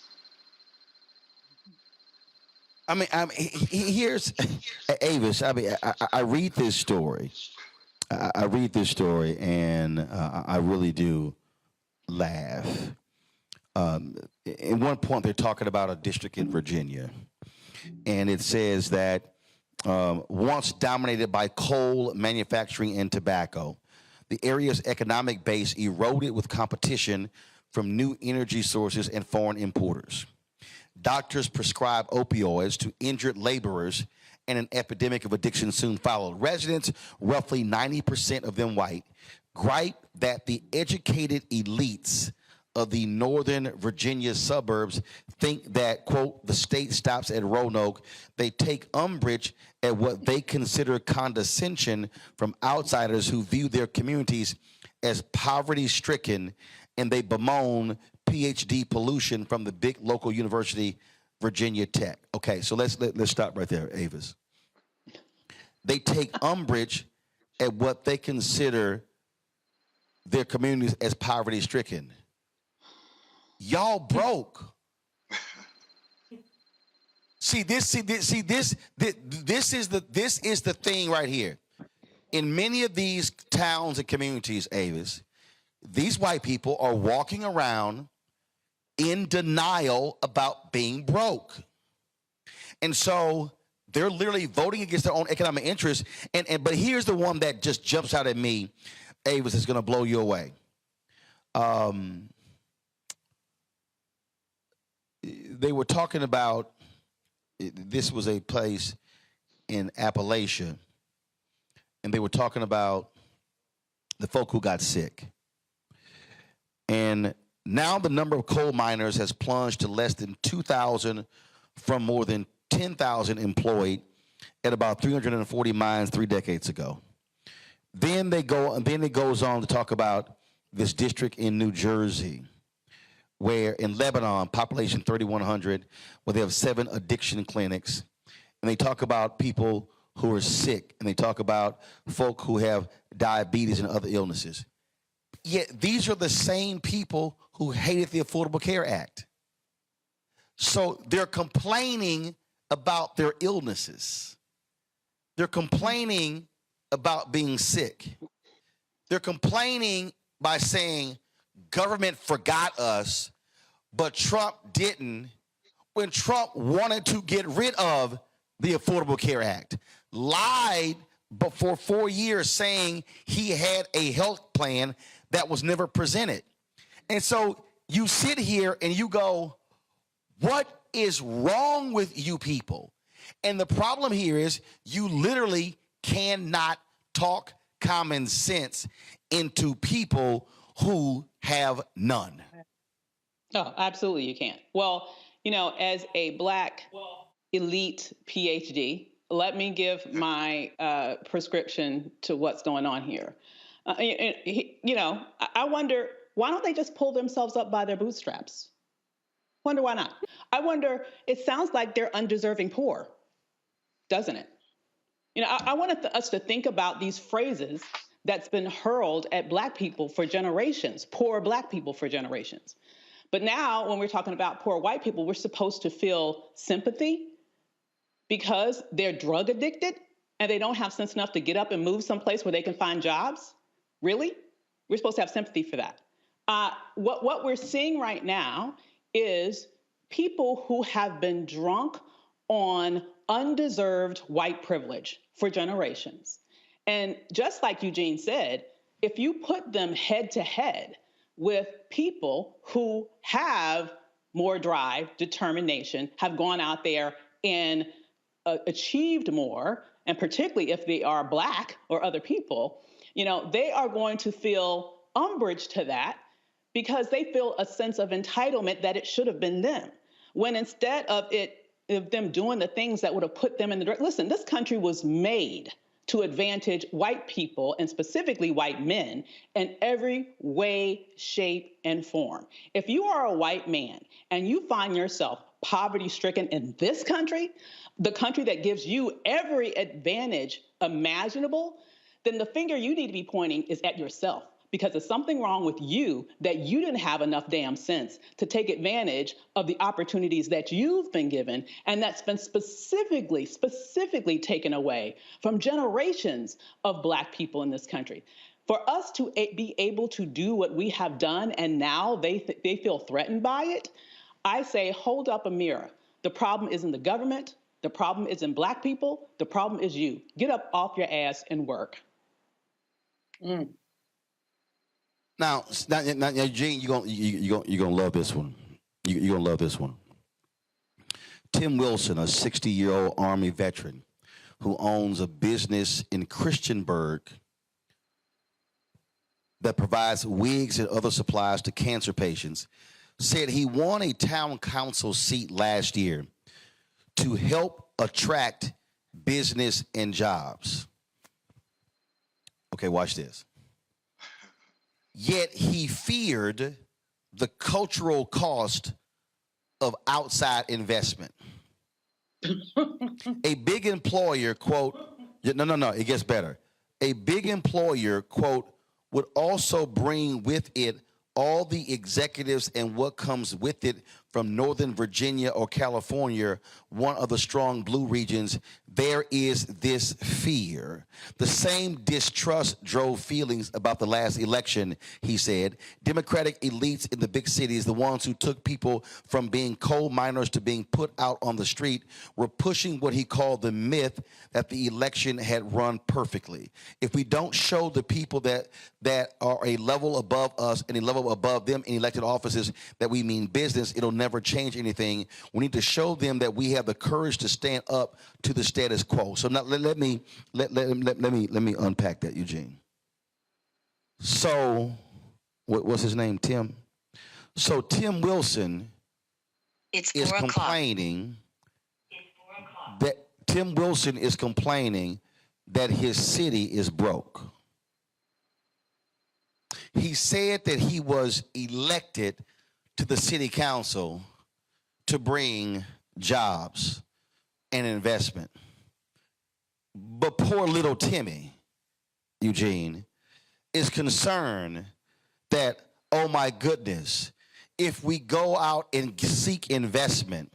S10: I mean, here's Avis. I mean, I read this story. I read this story, and I really do laugh. At one point, they're talking about a district in Virginia, and it says that once dominated by coal, manufacturing, and tobacco. The area's economic base eroded with competition from new energy sources and foreign importers. Doctors prescribed opioids to injured laborers, and an epidemic of addiction soon followed. Residents, roughly 90% of them white, gripe that the educated elites of the Northern Virginia suburbs think that, quote, the state stops at Roanoke. They take umbrage at what they consider condescension from outsiders who view their communities as poverty-stricken, and they bemoan PhD pollution from the big local university, Virginia Tech. Okay, so let's stop right there, Avis. They take umbrage at what they consider their communities as poverty-stricken. Y'all broke. This is the thing right here. In many of these towns and communities, Avis, these white people are walking around in denial about being broke. And so they're literally voting against their own economic interests. But here's the one that just jumps out at me, Avis, is going to blow you away. They were talking about, this was a place in Appalachia, and they were talking about the folk who got sick. And now the number of coal miners has plunged to less than 2,000 from more than 10,000 employed at about 340 mines 3 decades ago. Then it goes on to talk about this district in New Jersey, where in Lebanon, population 3,100, where they have 7 addiction clinics. And they talk about people who are sick, and they talk about folk who have diabetes and other illnesses. Yet these are the same people who hated the Affordable Care Act. So they're complaining about their illnesses. They're complaining about being sick. They're complaining by saying, government forgot us, but Trump didn't, when Trump wanted to get rid of the Affordable Care Act, lied for 4 years saying he had a health plan that was never presented. And so you sit here and you go, what is wrong with you people? And the problem here is you literally cannot talk common sense into people who have none.
S20: Oh, absolutely you can't. Well, as a Black elite PhD, let me give my prescription to what's going on here. I wonder, why don't they just pull themselves up by their bootstraps? Wonder why not? I wonder, it sounds like they're undeserving poor, doesn't it? I want us to think about these phrases that's been hurled at Black people for generations, poor Black people for generations. But now when we're talking about poor white people, we're supposed to feel sympathy because they're drug addicted and they don't have sense enough to get up and move someplace where they can find jobs? Really? We're supposed to have sympathy for that. What we're seeing right now is people who have been drunk on undeserved white privilege for generations. And just like Eugene said, if you put them head to head with people who have more drive, determination, have gone out there and achieved more, and particularly if they are Black or other people, they are going to feel umbrage to that because they feel a sense of entitlement that it should have been them. When instead of them doing the things that would have put them in the listen, this country was made to advantage white people, and specifically white men, in every way, shape, and form. If you are a white man and you find yourself poverty-stricken in this country, the country that gives you every advantage imaginable, then the finger you need to be pointing is at yourself, because there's something wrong with you that you didn't have enough damn sense to take advantage of the opportunities that you've been given, and that's been specifically taken away from generations of Black people in this country. For us to be able to do what we have done, and now they feel threatened by it, I say hold up a mirror. The problem isn't the government. The problem isn't black people. The problem is you. Get up off your ass and work.
S10: Now, Eugene, you're gonna love this one. You're gonna love this one. Tim Wilson, a 60-year-old Army veteran who owns a business in Christiansburg that provides wigs and other supplies to cancer patients, said he won a town council seat last year to help attract business and jobs. Okay, watch this. Yet he feared the cultural cost of outside investment. A big employer, quote, no, it gets better. A big employer, quote, would also bring with it all the executives and what comes with it from Northern Virginia or California, one of the strong blue regions. There is this fear. The same distrust drove feelings about the last election, he said. Democratic elites in the big cities, the ones who took people from being coal miners to being put out on the street, were pushing what he called the myth that the election had run perfectly. If we don't show the people that are a level above us and a level above them in elected offices that we mean business, it'll never change anything. We need to show them that we have the courage to stand up to the status quo. So now let me unpack that, Eugene. So what's his name? Tim. So Tim Wilson is complaining that Tim Wilson is complaining that his city is broke. He said that he was elected to the city council to bring jobs and investment. But poor little Timmy, Eugene, is concerned that, oh my goodness, if we go out and seek investment,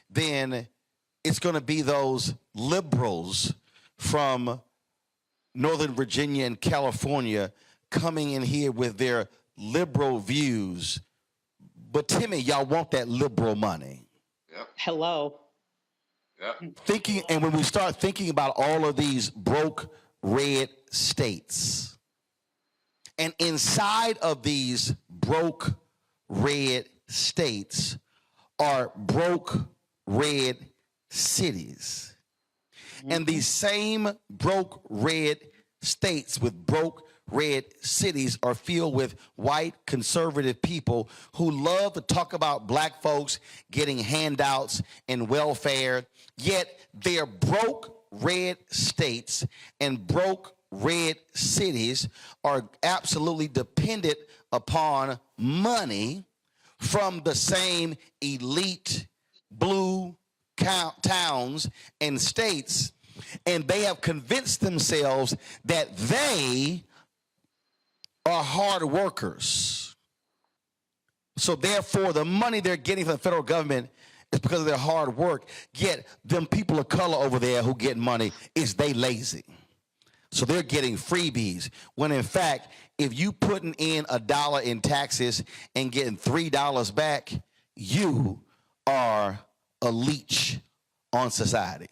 S10: then it's going to be those liberals from Northern Virginia and California coming in here with their liberal views. But Timmy, y'all want that liberal money.
S12: Yep.
S20: Hello.
S12: Yep.
S10: And when we start thinking about all of these broke red states, and inside of these broke red states are broke red cities. And these same broke red states with broke red cities are filled with white conservative people who love to talk about black folks getting handouts and welfare, yet they're broke red states and broke red cities are absolutely dependent upon money from the same elite blue towns and states, and they have convinced themselves that they are hard workers. So therefore, the money they're getting from the federal government is because of their hard work. Yet them people of color over there who get money, is they lazy. So they're getting freebies. When in fact, if you putting in $1 in taxes and getting $3 back, you are a leech on society.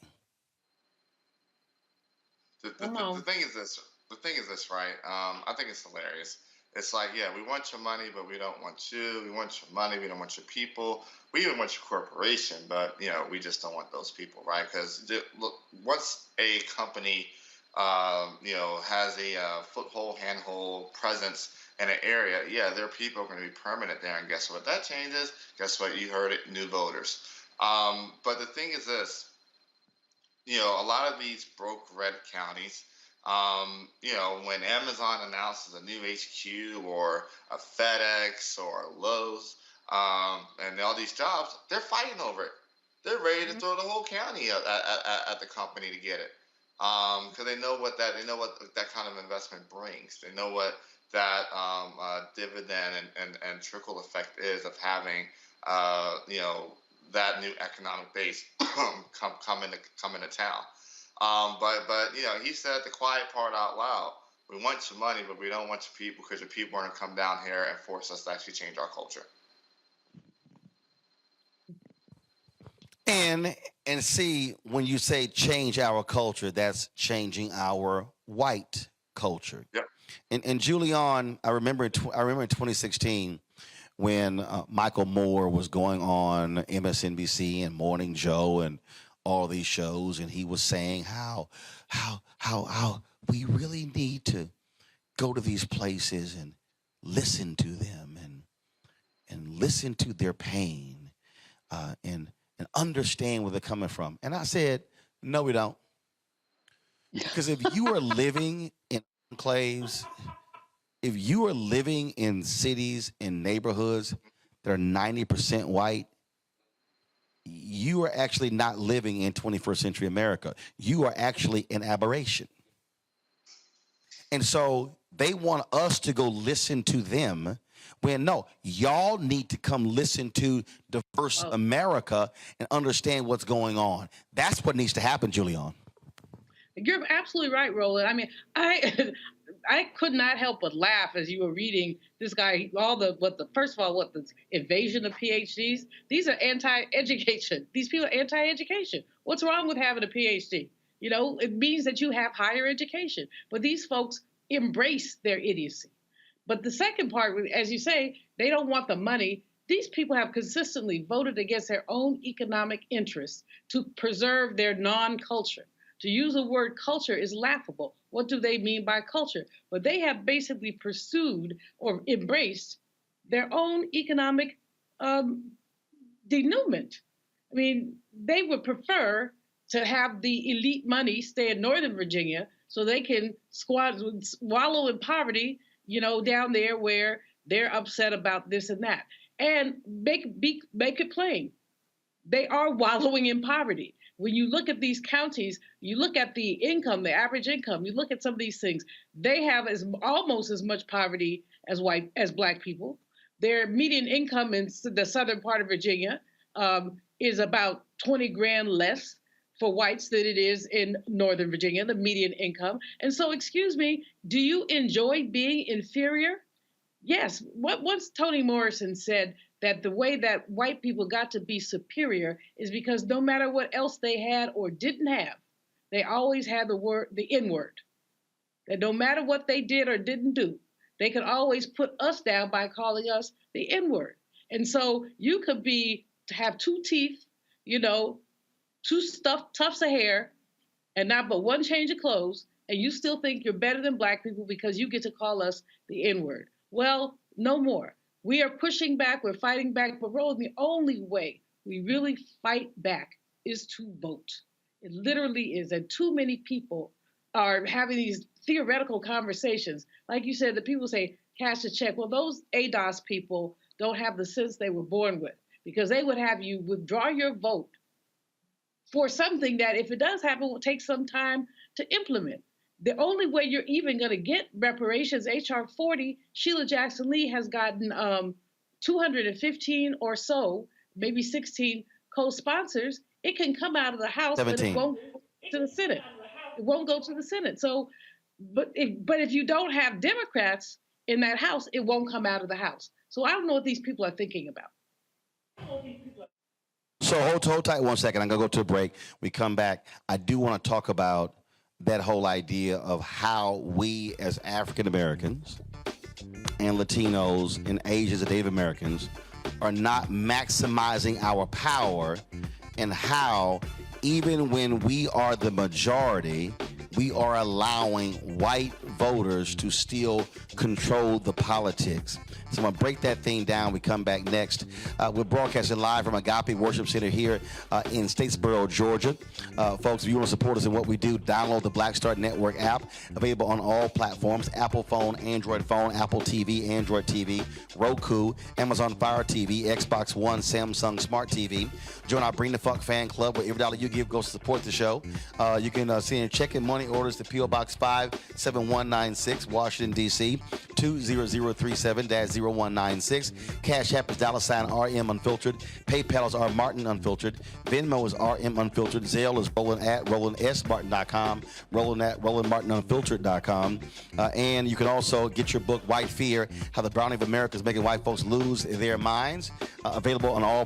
S12: The thing is this. The thing is this, right? I think it's hilarious. It's like, yeah, we want your money, but we don't want you. We want your money, we don't want your people. We even want your corporation, but we just don't want those people, right? Because look, once a company, has a foothold, handhold presence in an area, yeah, their people are going to be permanent there. And guess what? That changes. Guess what? You heard it. New voters. But the thing is this. A lot of these broke red counties. When Amazon announces a new HQ or a FedEx or a Lowe's, and all these jobs, they're fighting over it. They're ready to throw the whole county at the company to get it, because they know what that kind of investment brings. They know what that dividend and trickle effect is of having that new economic base come into town. But he said the quiet part out loud. We want your money, but we don't want your people, because your people are going to come down here and force us to actually change our culture.
S10: And And see, when you say change our culture, that's changing our white culture.
S12: Yep.
S10: And Julian, I remember in 2016 when Michael Moore was going on MSNBC and Morning Joe and all these shows, and he was saying how we really need to go to these places and listen to them and listen to their pain and understand where they're coming from. And I said, no, we don't. Because if you are living in enclaves, if you are living in cities and neighborhoods that are 90% white, you are actually not living in 21st century America. You are actually an aberration. And so they want us to go listen to them when no, y'all need to come listen to diverse America and understand what's going on. That's what needs to happen, Julian.
S8: You're absolutely right, Roland. I mean, I could not help but laugh as you were reading this guy, first of all, the invasion of PhDs. These are anti-education. These people are anti-education. What's wrong with having a PhD? You know, it means that you have higher education. But these folks embrace their idiocy. But the second part, as you say, they don't want the money. These people have consistently voted against their own economic interests to preserve their non-culture. To use the word culture is laughable. What do they mean by culture? But they have basically pursued or embraced their own economic denouement. I mean, they would prefer to have the elite money stay in Northern Virginia so they can wallow in poverty, you know, down there where they're upset about this and that. And make it plain. They are wallowing in poverty. When you look at these counties, you look at the income, the average income, you look at some of these things, they have almost as much poverty as Black people. Their median income in the southern part of Virginia is about 20 grand less for whites than it is in Northern Virginia, the median income. And so, excuse me, do you enjoy being inferior? Yes. Once Toni Morrison said that the way that white people got to be superior is because no matter what else they had or didn't have, they always had the N-word. That no matter what they did or didn't do, they could always put us down by calling us the N-word. And so you could have two teeth, you know, two tufts of hair, and not but one change of clothes, and you still think you're better than Black people because you get to call us the N-word. Well, no more. We are pushing back, we're fighting back, but Roland, the only way we really fight back is to vote. It literally is, and too many people are having these theoretical conversations. Like you said, the people say, cash a check. Well, those ADOS people don't have the sense they were born with, because they would have you withdraw your vote for something that, if it does happen, will take some time to implement. The only way you're even going to get reparations, H.R. 40, Sheila Jackson Lee has gotten 215 or so, maybe 16 co-sponsors. It can come out of the House, 17. But it won't go to the Senate. It won't go to the Senate. So, but if you don't have Democrats in that House, it won't come out of the House. So I don't know what these people are thinking about.
S10: So hold tight 1 second. I'm going to go to a break. We come back. I do want to talk about that whole idea of how we as African Americans and Latinos and Asians and Native Americans are not maximizing our power, and how even when we are the majority, we are allowing white voters to still control the politics. So I'm going to break that thing down. We come back next. We're broadcasting live from Agape Worship Center here in Statesboro, Georgia. Folks, if you want to support us in what we do, download the Black Star Network app, available on all platforms: Apple phone, Android phone, Apple TV, Android TV, Roku, Amazon Fire TV, Xbox One, Samsung Smart TV. Join our Bring the Fuck fan club, where every dollar you give goes to support the show. You can send your check and money orders to P.O. Box 57196, Washington, D.C. 20037-0196. Cash App is $RM Unfiltered. PayPal is R Martin Unfiltered. Venmo is RM Unfiltered. Zelle is Roland at RolandSMartin.com. Roland at RolandMartinUnfiltered.com. And you can also get your book, White Fear, How the Browning of America is Making White Folks Lose Their Minds. Available on all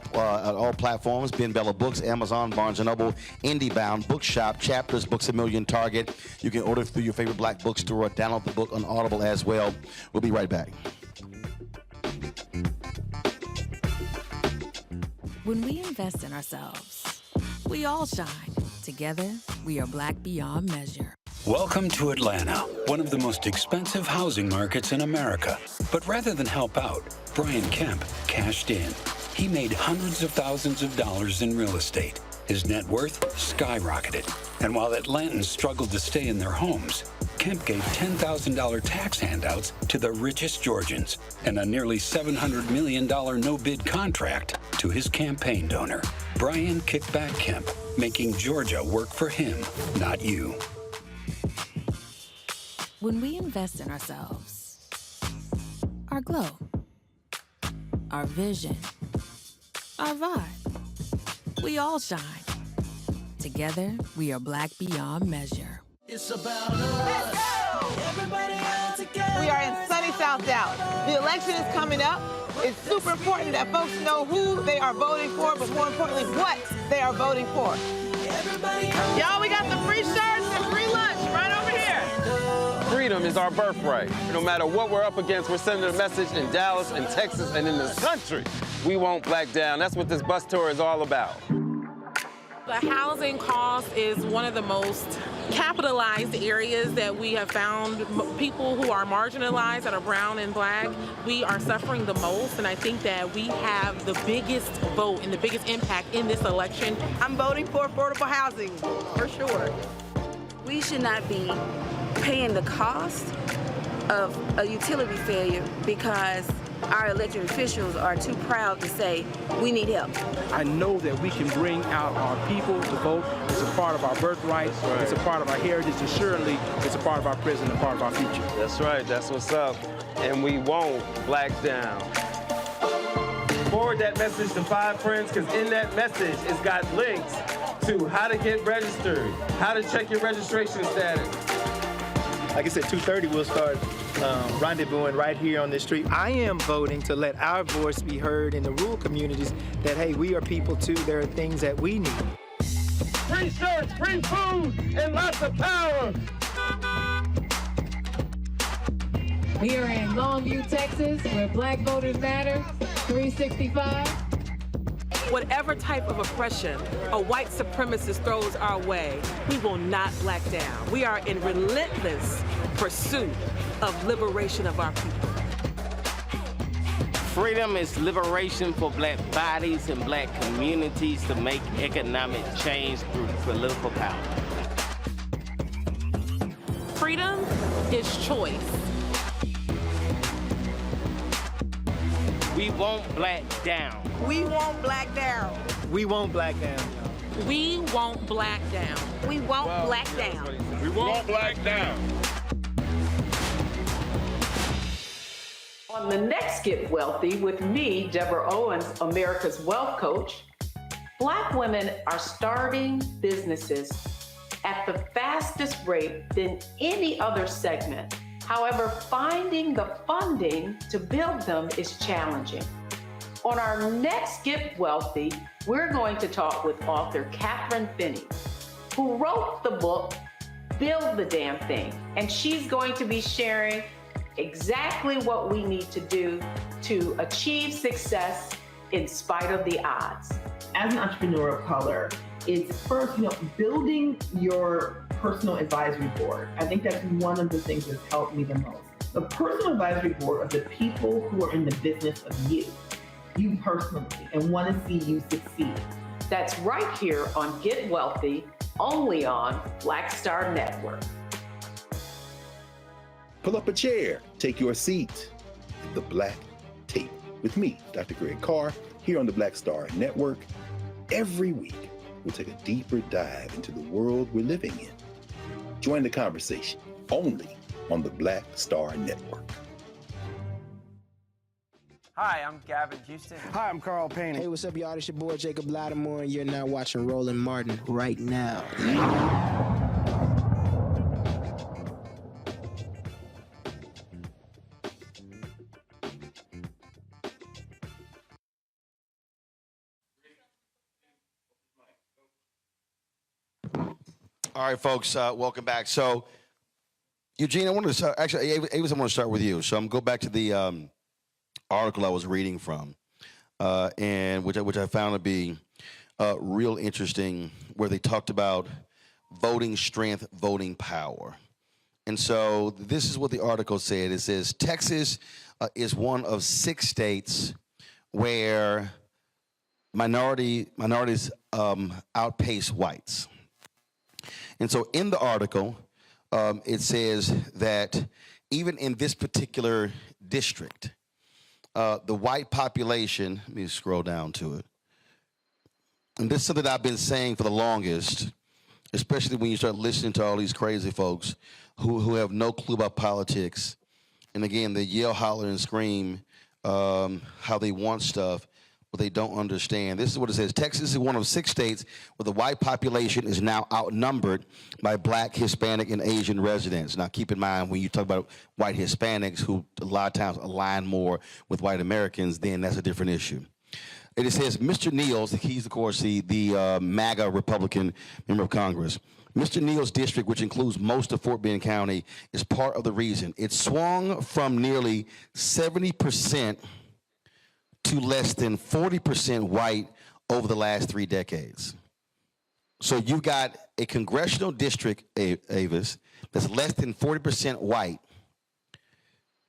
S10: platforms. Ben Bella Books, Amazon, Barnes & Noble, IndieBound, Bookshop, Chapters, Books A Million, Target. You can order through your favorite black bookstore or download the book on Audible as well. We'll be right back.
S13: When we invest in ourselves, we all shine. Together, we are black beyond measure.
S14: Welcome to Atlanta, one of the most expensive housing markets in America. But rather than help out, Brian Kemp cashed in. He made hundreds of thousands of dollars in real estate. His net worth skyrocketed. And while Atlantans struggled to stay in their homes, Kemp gave $10,000 tax handouts to the richest Georgians and a nearly $700 million no-bid contract to his campaign donor, Brian Kickback Kemp, making Georgia work for him, not you.
S13: When we invest in ourselves, our glow, our vision, our vibe, we all shine. Together, we are black beyond measure.
S21: It's about us. Everybody out together. We are in sunny South Dallas. The election is coming up. It's super important that folks know who they are voting for, but more importantly, what they are voting for. Y'all, we got the free shirts and free lunch right over here.
S19: Freedom is our birthright. No matter what we're up against, we're sending a message in Dallas and Texas and in this country. We won't black down. That's what this bus tour is all about.
S22: The housing cost is one of the most capitalized areas that we have found. People who are marginalized, that are brown and black, we are suffering the most, and I think that we have the biggest vote and the biggest impact in this election.
S21: I'm voting for affordable housing, for sure.
S23: We should not be paying the cost of a utility failure because our elected officials are too proud to say, we need help.
S4: I know that we can bring out our people to vote. It's a part of our birthright. Right. It's a part of our heritage, and surely it's a part of our present and part of our future.
S19: That's right. That's what's up. And we won't black down. Forward that message to 5 friends, because in that message, it's got links to how to get registered, how to check your registration status.
S24: Like I said, 2:30 we'll start rendezvousing right here on this street. I am voting to let our voice be heard in the rural communities that, hey, we are people too. There are things that we need.
S21: Free shirts, free food, and lots of power.
S25: We are in Longview, Texas, where Black Voters Matter, 365.
S22: Whatever type of oppression a white supremacist throws our way, we will not black down. We are in relentless pursuit of liberation of our people.
S26: Freedom is liberation for black bodies and black communities to make economic change through political power.
S22: Freedom is choice.
S26: We won't black down.
S21: We won't black down.
S24: We won't black down.
S22: We won't black down.
S23: We won't black down.
S21: We won't black down.
S20: On the next Get Wealthy with me, Deborah Owens, America's Wealth Coach, Black women are starting businesses at the fastest rate than any other segment. However, finding the funding to build them is challenging. On our next Get Wealthy, we're going to talk with author Catherine Finney, who wrote the book, Build the Damn Thing. And she's going to be sharing exactly what we need to do to achieve success in spite of the odds.
S27: As an entrepreneur of color, it's first, building your personal advisory board. I think that's one of the things that's helped me the most. The personal advisory board are the people who are in the business of you personally, and want to see you succeed.
S20: That's right here on Get Wealthy, only on Black Star Network.
S9: Pull up a chair, take your seat. The Black Tape with me, Dr. Greg Carr, here on the Black Star Network. Every week, we'll take a deeper dive into the world we're living in. Join the conversation only on the Black Star Network.
S1: Hi, I'm Gavin Houston.
S21: Hi, I'm Carl Payne. Hey, what's up, y'all? It's your boy Jacob Lattimore, and you're now watching Roland Martin right now.
S10: All right, folks, welcome back. So, Eugene, I wanted to start, actually, Avis, I want to start with you. So I'm going to go back to the article I was reading from, and which I found to be real interesting, where they talked about voting strength, voting power. And so this is what the article said. It says, Texas is one of 6 states where minorities outpace whites. And so in the article, it says that even in this particular district, the white population, let me scroll down to it. And this is something I've been saying for the longest, especially when you start listening to all these crazy folks who have no clue about politics. And again, they yell, holler, and scream how they want stuff, but they don't understand. This is what it says. Texas is one of 6 states where the white population is now outnumbered by Black, Hispanic, and Asian residents. Now, keep in mind, when you talk about white Hispanics, who a lot of times align more with white Americans, then that's a different issue. And it says, Mr. Neal's, he's, of course, the MAGA Republican member of Congress. Mr. Neal's district, which includes most of Fort Bend County, is part of the reason. It swung from nearly 70% to less than 40% white over the last 3 decades. So you got a congressional district, Avis, that's less than 40% white.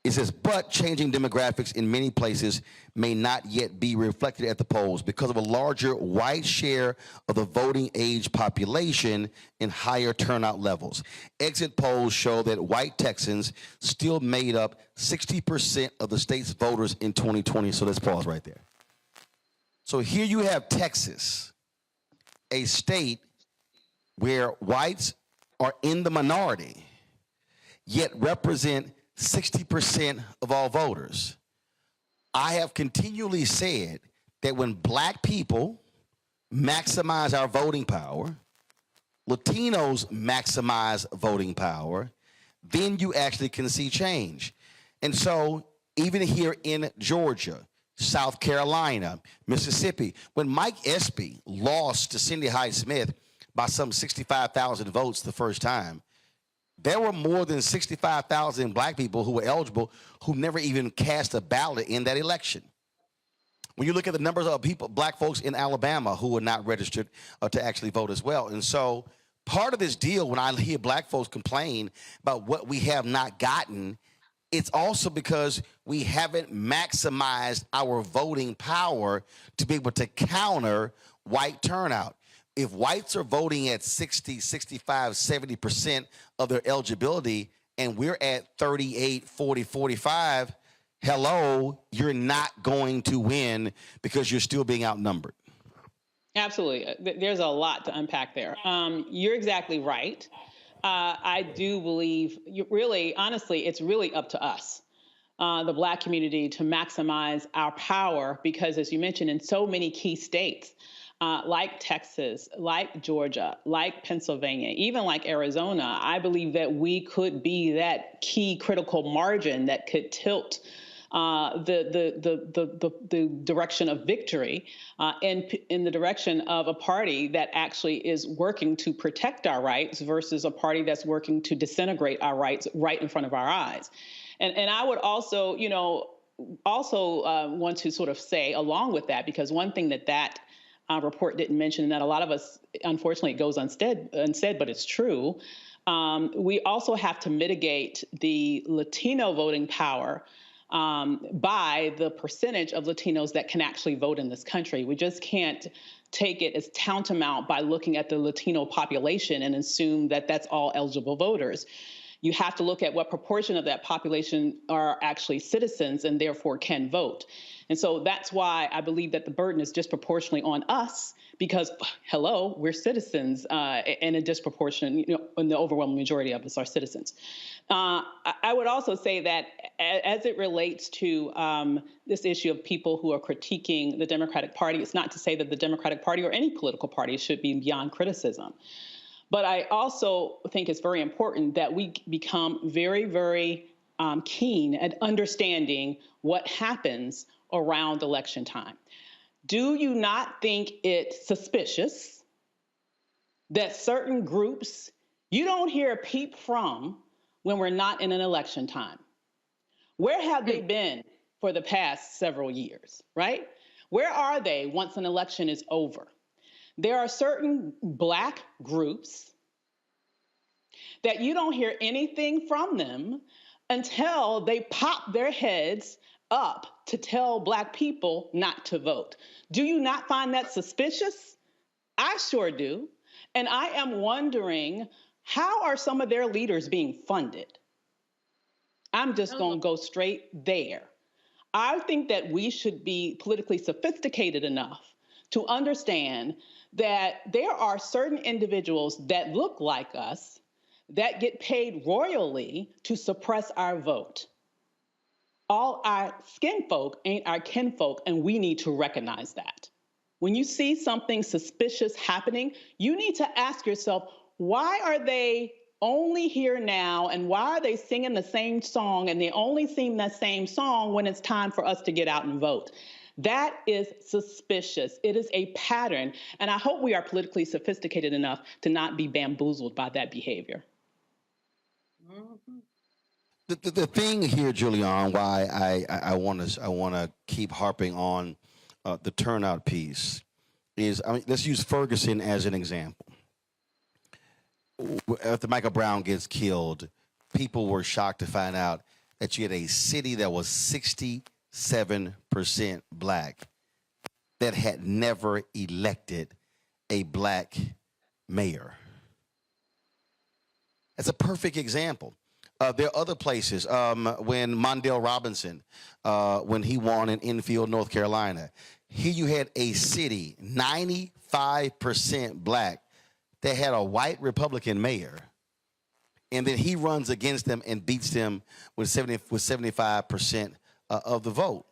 S10: It says, but changing demographics in many places may not yet be reflected at the polls because of a larger white share of the voting age population and higher turnout levels. Exit polls show that white Texans still made up 60% of the state's voters in 2020. So let's pause right there. So here you have Texas, a state where whites are in the minority, yet represent 60% of all voters. I have continually said that when Black people maximize our voting power, Latinos maximize voting power, then you actually can see change. And so even here in Georgia, South Carolina, Mississippi, when Mike Espy lost to Cindy Hyde-Smith by some 65,000 votes the first time, there were more than 65,000 Black people who were eligible who never even cast a ballot in that election. When you look at the numbers of people, Black folks in Alabama who were not registered to actually vote as well. And so part of this deal, when I hear Black folks complain about what we have not gotten, it's also because we haven't maximized our voting power to be able to counter white turnout. If whites are voting at 60, 65, 70% of their eligibility, and we're at 38, 40, 45, hello, you're not going to win because you're still being outnumbered.
S20: Absolutely. There's a lot to unpack there. You're exactly right. I do believe, honestly, it's really up to us, the Black community, to maximize our power because, as you mentioned, in so many key states, like Texas, like Georgia, like Pennsylvania, even like Arizona, I believe that we could be that key critical margin that could tilt the direction of victory in the direction of a party that actually is working to protect our rights versus a party that's working to disintegrate our rights right in front of our eyes. And I would also, want to sort of say along with that, because one thing that report didn't mention, and that a lot of us, unfortunately, it goes unsaid, but it's true. We also have to mitigate the Latino voting power by the percentage of Latinos that can actually vote in this country. We just can't take it as tantamount by looking at the Latino population and assume that that's all eligible voters. You have to look at what proportion of that population are actually citizens and therefore can vote. And so that's why I believe that the burden is disproportionately on us because, hello, we're citizens and a disproportionate, and the overwhelming majority of us are citizens. I would also say that as it relates to this issue of people who are critiquing the Democratic Party, it's not to say that the Democratic Party or any political party should be beyond criticism. But I also think it's very important that we become very, very keen at understanding what happens around election time. Do you not think it suspicious that certain groups you don't hear a peep from when we're not in an election time? Where have they been for the past several years, right? Where are they once an election is over? There are certain Black groups that you don't hear anything from them until they pop their heads up to tell Black people not to vote. Do you not find that suspicious? I sure do. And I am wondering, how are some of their leaders being funded? I'm just going to go straight there. I think that we should be politically sophisticated enough to understand that there are certain individuals that look like us that get paid royally to suppress our vote. All our skin folk ain't our kinfolk, and we need to recognize that. When you see something suspicious happening, you need to ask yourself, why are they only here now, and why are they singing the same song, and they only sing that same song when it's time for us to get out and vote? That is suspicious. It is a pattern, and I hope we are politically sophisticated enough to not be bamboozled by that behavior.
S10: The thing here, Julian, why I want to keep harping on the turnout piece is, I mean, let's use Ferguson as an example. After Michael Brown gets killed, people were shocked to find out that you had a city that was 67% Black that had never elected a Black mayor. That's a perfect example. There are other places. When Mondale Robinson, when he won in Enfield, North Carolina, here you had a city 95% Black that had a white Republican mayor, and then he runs against them and beats them with 75% of the vote.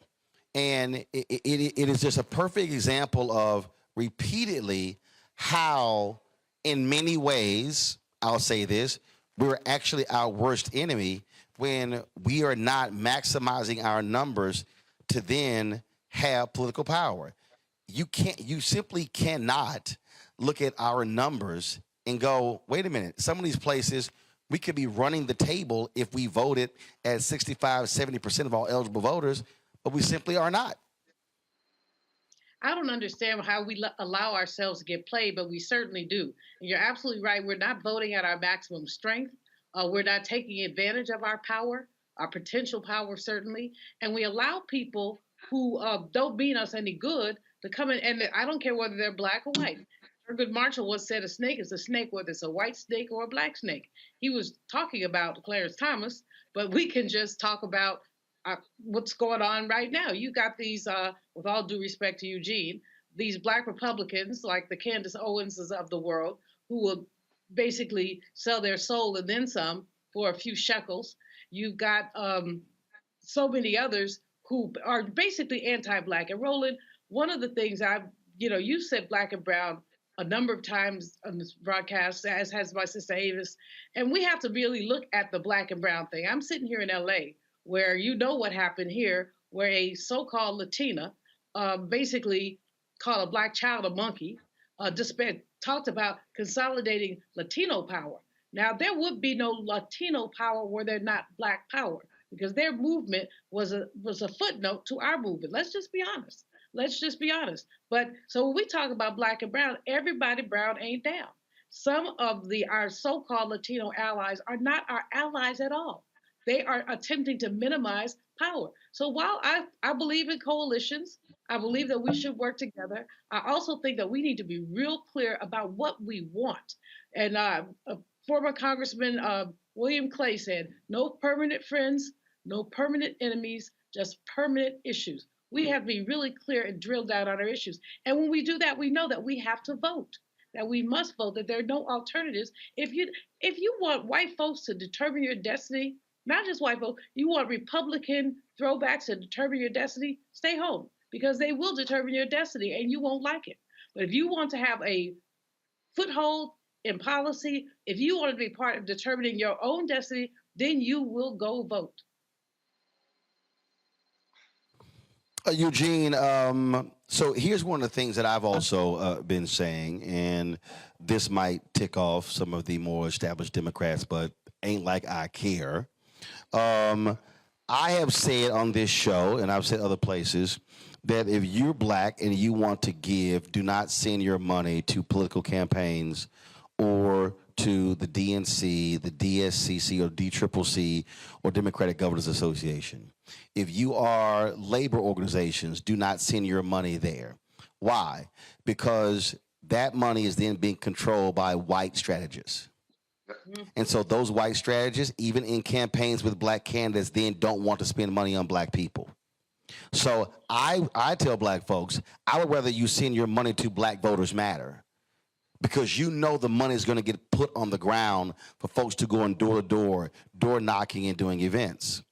S10: And it is just a perfect example of repeatedly how, in many ways, I'll say this, we're actually our worst enemy when we are not maximizing our numbers to then have political power. You simply cannot look at our numbers and go, wait a minute, some of these places we could be running the table if we voted at 65, 70% of all eligible voters, but we simply are not.
S8: I don't understand how we allow ourselves to get played, but we certainly do. And you're absolutely right. We're not voting at our maximum strength. We're not taking advantage of our power, our potential power, certainly. And we allow people who don't mean us any good to come in, and I don't care whether they're Black or white. Thurgood Marshall once said a snake is a snake, whether it's a white snake or a Black snake. He was talking about Clarence Thomas, but we can just talk about what's going on right now. You got these, with all due respect to Eugene, these Black Republicans like the Candace Owenses of the world who will basically sell their soul and then some for a few shekels. You've got so many others who are basically anti-Black. And Roland, one of the things you said Black and brown a number of times on this broadcast, as has my sister Avis, and we have to really look at the Black and brown thing. I'm sitting here in LA, where you know what happened here, where a so-called Latina basically called a Black child a monkey, talked about consolidating Latino power. Now, there would be no Latino power were there not Black power, because their movement was a footnote to our movement. Let's just be honest. But so when we talk about Black and brown, everybody brown ain't down. Some of our so-called Latino allies are not our allies at all. They are attempting to minimize power. So while I believe in coalitions, I believe that we should work together, I also think that we need to be real clear about what we want. And former Congressman William Clay said, no permanent friends, no permanent enemies, just permanent issues. We have to be really clear and drill down on our issues. And when we do that, we know that we have to vote, that we must vote, that there are no alternatives. If you want white folks to determine your destiny, not just white folks. You want Republican throwbacks to determine your destiny? Stay home, because they will determine your destiny and you won't like it. But if you want to have a foothold in policy, if you want to be part of determining your own destiny, then you will go vote.
S10: Eugene, so here's one of the things that I've also been saying, and this might tick off some of the more established Democrats, but ain't like I care. I have said on this show, and I've said other places, that if you're black and you want to give, do not send your money to political campaigns or to the DNC, the DSCC, or DCCC, or Democratic Governors Association. If you are labor organizations, do not send your money there. Why? Because that money is then being controlled by white strategists. And so those white strategists, even in campaigns with black candidates, then don't want to spend money on black people. So I tell black folks, I would rather you send your money to Black Voters Matter, because you know the money is going to get put on the ground for folks to go on door to door, door knocking and doing events.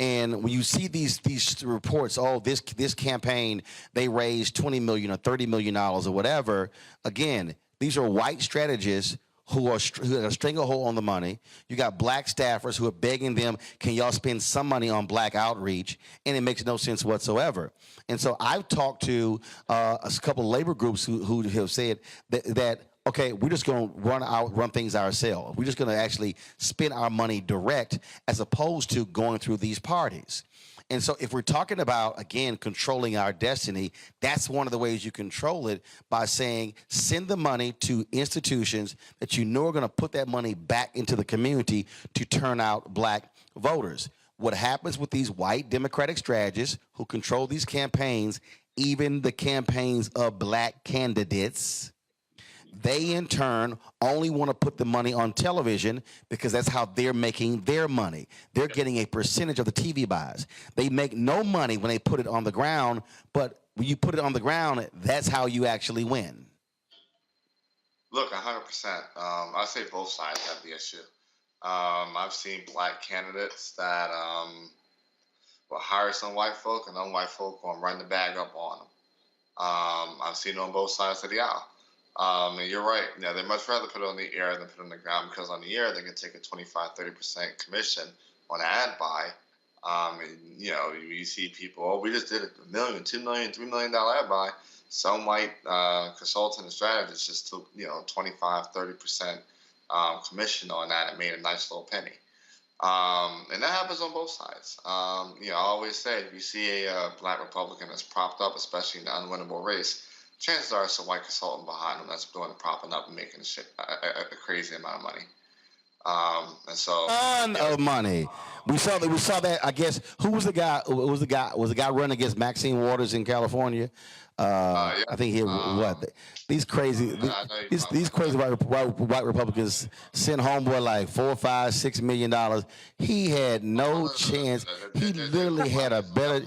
S10: And when you see these reports, oh, this campaign, they raised $20 million or $30 million or whatever, again, these are white strategists who have a stranglehold on the money. You got black staffers who are begging them, can y'all spend some money on black outreach? And it makes no sense whatsoever. And so I've talked to a couple of labor groups who have said that okay, we're just going to run things ourselves. We're just going to actually spend our money direct as opposed to going through these parties. And so if we're talking about, again, controlling our destiny, that's one of the ways you control it, by saying send the money to institutions that you know are going to put that money back into the community to turn out black voters. What happens with these white Democratic strategists who control these campaigns, even the campaigns of black candidates, they in turn only want to put the money on television because that's how they're making their money. They're getting a percentage of the TV buys. They make no money when they put it on the ground, but when you put it on the ground, that's how you actually win.
S12: Look, 100%. I say both sides have the issue. I've seen black candidates that will hire some white folk, and them white folk will run the bag up on them. I've seen it on both sides of the aisle. And you're right. You know, they much rather put it on the air than put it on the ground, because on the air they can take a 25-30% commission on ad buy. And you know, you see people, oh, we just did $1 million, $2 million, $3 million ad buy. Some white consultant and strategist just took 25-30% commission on that and made a nice little penny. And that happens on both sides. I always say, if you see a black Republican that's propped up, especially in the unwinnable race, chances are some white consultant behind them that's doing the propping up and making a crazy amount of money. And so
S10: ton of money. We saw that. I guess who was the guy? Was the guy running against Maxine Waters in California? Yeah. I think he these crazy white Republicans sent homeboy like $4, $5, $6 million. He had no chance. He literally had a better.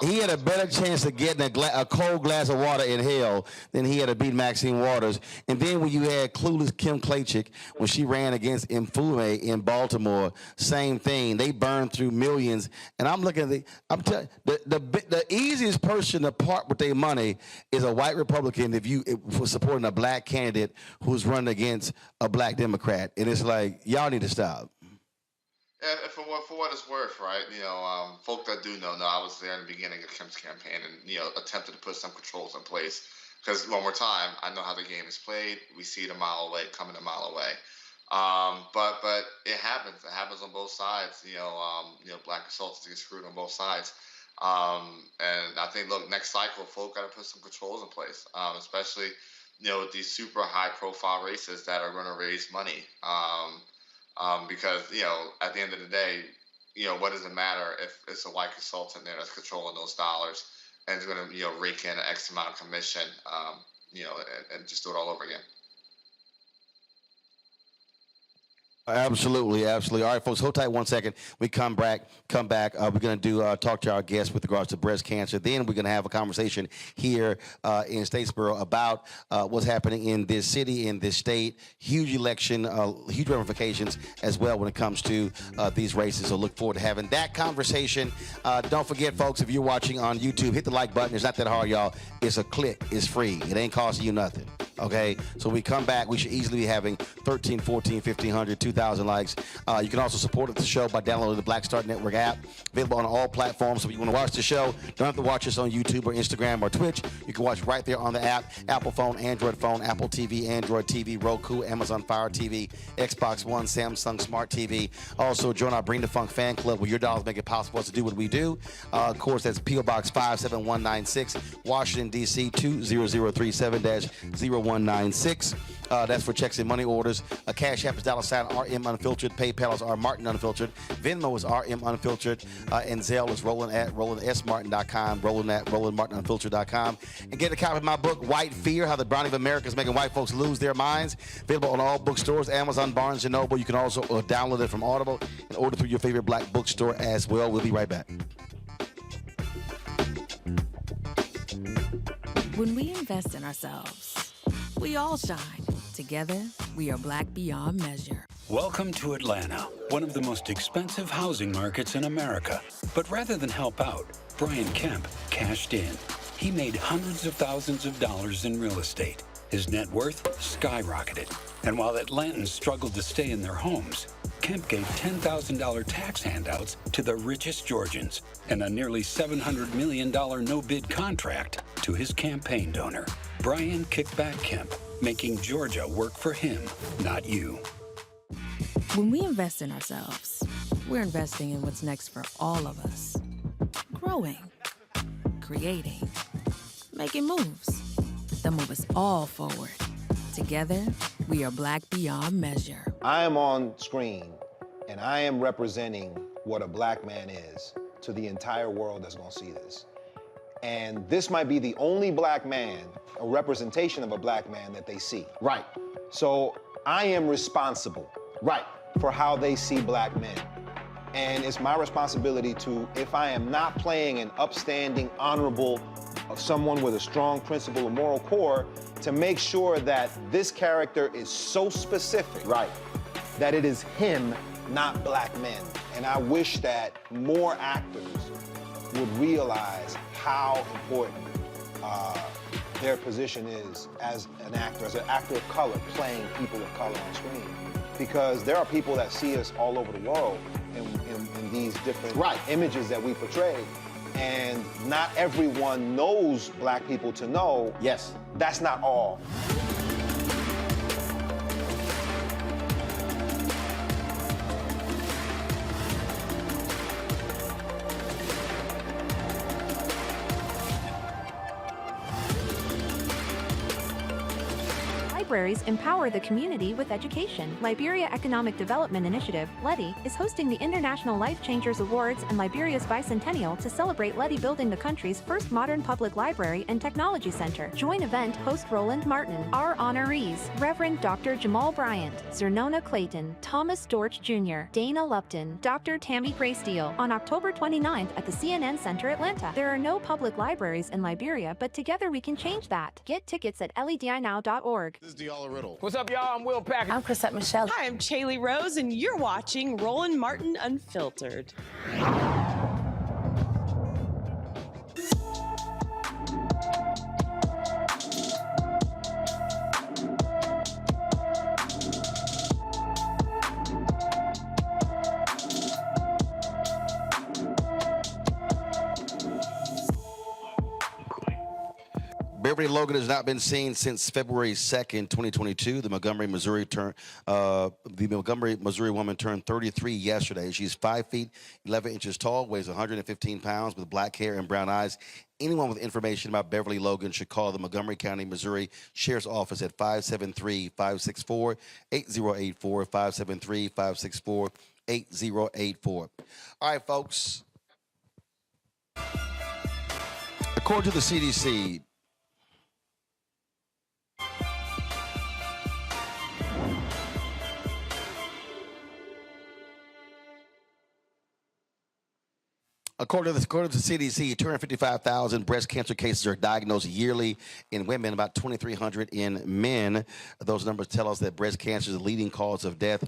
S10: He had a better chance of getting a cold glass of water in hell than he had to beat Maxine Waters. And then when you had clueless Kim Klachik, when she ran against Mfume in Baltimore, same thing. They burned through millions. And I'm looking at the easiest person to part with their money is a white Republican for supporting a black candidate who's running against a black Democrat. And it's like, y'all need to stop.
S12: Yeah, for what it's worth, right? Folk that do know, I was there in the beginning of Kim's campaign and, attempted to put some controls in place. Because one more time, I know how the game is played. We see it a mile away, coming a mile away. But it happens. It happens on both sides. Black consultants get screwed on both sides. And I think, look, next cycle, folk got to put some controls in place, especially, with these super high-profile races that are going to raise money. Because, at the end of the day, what does it matter if it's a white consultant there that's controlling those dollars and is going to, rake in an X amount of commission, and just do it all over again.
S10: Absolutely, absolutely. All right, folks, hold tight 1 second. We come back. We're going to talk to our guests with regards to breast cancer. Then we're going to have a conversation here in Statesboro about what's happening in this city, in this state. Huge election, huge ramifications as well when it comes to these races. So look forward to having that conversation. Don't forget, folks, if you're watching on YouTube, hit the like button. It's not that hard, y'all. It's a click. It's free. It ain't costing you nothing. Okay? So when we come back, we should easily be having 13, 14, 1,500, 2,000 likes. You can also support the show by downloading the Black Star Network app, available on all platforms. So if you want to watch the show, don't have to watch us on YouTube or Instagram or Twitch. You can watch right there on the app. Apple phone, Android phone, Apple TV, Android TV, Roku, Amazon Fire TV, Xbox One, Samsung Smart TV. Also, join our Bring the Funk fan club where your dollars make it possible for us to do what we do. Of course, that's P.O. Box 57196, Washington, D.C. 20037-0196. That's for checks and money orders. Cash App is $RM Unfiltered. PayPal is R Martin Unfiltered. Venmo is RM Unfiltered. And Zelle is Roland at RolandSMartin.com. Roland at RolandMartinUnfiltered.com. And get a copy of my book, White Fear, How the Browning of America is Making White Folks Lose Their Minds. Available on all bookstores, Amazon, Barnes & Noble. You can also download it from Audible and order through your favorite black bookstore as well. We'll be right back.
S13: When we invest in ourselves, we all shine. Together, we are black beyond measure.
S14: Welcome to Atlanta, one of the most expensive housing markets in America. But rather than help out, Brian Kemp cashed in. He made hundreds of thousands of dollars in real estate. His net worth skyrocketed. And while Atlantans struggled to stay in their homes, Kemp gave $10,000 tax handouts to the richest Georgians and a nearly $700 million no-bid contract to his campaign donor, Brian Kickback Kemp, making Georgia work for him, not you.
S13: When we invest in ourselves, we're investing in what's next for all of us. Growing, creating, making moves that move us all forward. Together, we are black beyond measure.
S1: I am on screen, and I am representing what a black man is to the entire world that's gonna see this. And this might be the only black man, a representation of a black man that they see.
S10: Right.
S1: So I am responsible.
S10: Right.
S1: For how they see black men. And it's my responsibility to, if I am not playing an upstanding, honorable, someone with a strong principle and moral core, to make sure that this character is so specific.
S10: Right.
S1: That it is him, not black men. And I wish that more actors would realize how important their position is as an actor of color, playing people of color on screen. Because there are people that see us all over the world in these different images that we portray. And not everyone knows black people to know.
S10: Yes.
S1: That's not all.
S16: Libraries empower the community with education. Liberia Economic Development Initiative, LEDI, is hosting the International Life Changers Awards and Liberia's bicentennial to celebrate LEDI building the country's first modern public library and technology center. Join event host Roland Martin. Our honorees, Reverend Dr. Jamal Bryant, Zernona Clayton, Thomas Dortch Jr., Dana Lupton, Dr. Tammy Graysteele, on October 29th at the CNN Center, Atlanta. There are no public libraries in Liberia, but together we can change that. Get tickets at ledinow.org.
S18: What's up, y'all? I'm Will Packer.
S2: I'm Chrisette Michelle. Hi, I'm Chaley Rose, and you're watching Roland Martin Unfiltered.
S10: Beverly Logan has not been seen since February 2nd, 2022. The Montgomery, Missouri woman turned 33 yesterday. She's 5 feet, 11 inches tall, weighs 115 pounds, with black hair and brown eyes. Anyone with information about Beverly Logan should call the Montgomery County, Missouri Sheriff's Office at 573-564-8084, 573-564-8084. All right, folks. According to the CDC, According to the CDC, 255,000 breast cancer cases are diagnosed yearly in women, about 2,300 in men. Those numbers tell us that breast cancer is the leading cause of death,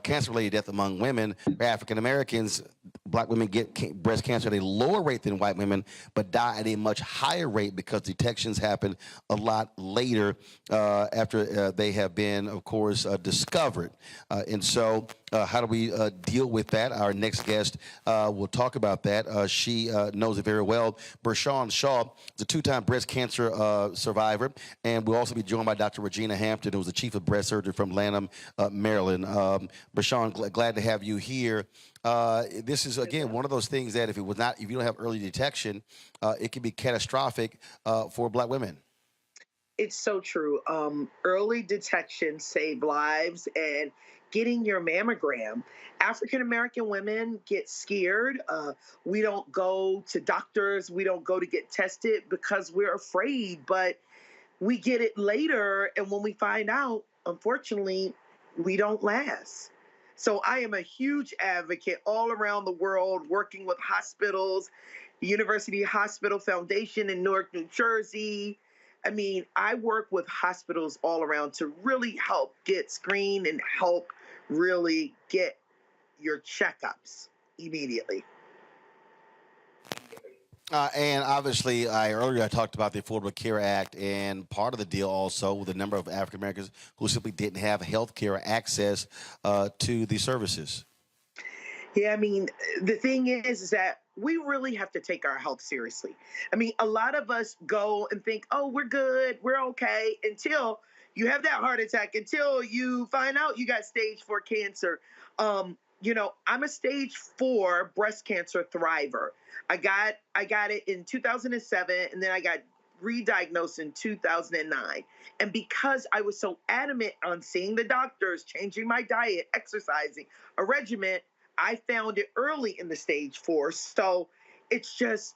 S10: cancer-related death among women. For African Americans, black women get breast cancer at a lower rate than white women, but die at a much higher rate because detections happen a lot later after they have been, of course, discovered. And so how do we deal with that? Our next guest will talk about that. She knows it very well. Bershawn Shaw is a two-time breast cancer survivor, and we'll also be joined by Dr. Regina Hampton, who was the chief of breast surgery from Lanham, Maryland. Bershawn, glad to have you here. This is, again, one of those things that if you don't have early detection, it can be catastrophic for black women.
S3: It's so true. Early detection saved lives, and getting your mammogram. African-American women get scared. We don't go to doctors. We don't go to get tested because we're afraid, but we get it later. And when we find out, unfortunately, we don't last. So I am a huge advocate all around the world, working with hospitals, the University Hospital Foundation in Newark, New Jersey. I mean, I work with hospitals all around to really help get screened and help really get your checkups immediately.
S10: And obviously, earlier I talked about the Affordable Care Act, and part of the deal also with the number of African Americans who simply didn't have health care access to the services.
S3: Yeah, I mean, the thing is that we really have to take our health seriously. I mean, a lot of us go and think, oh, we're good, we're okay, until you have that heart attack, until you find out you got stage 4 cancer. You know, I'm a stage 4 breast cancer thriver. I got it in 2007, and then I got re-diagnosed in 2009. And because I was so adamant on seeing the doctors, changing my diet, exercising, a regimen, I found it early in the stage 4. So it's just,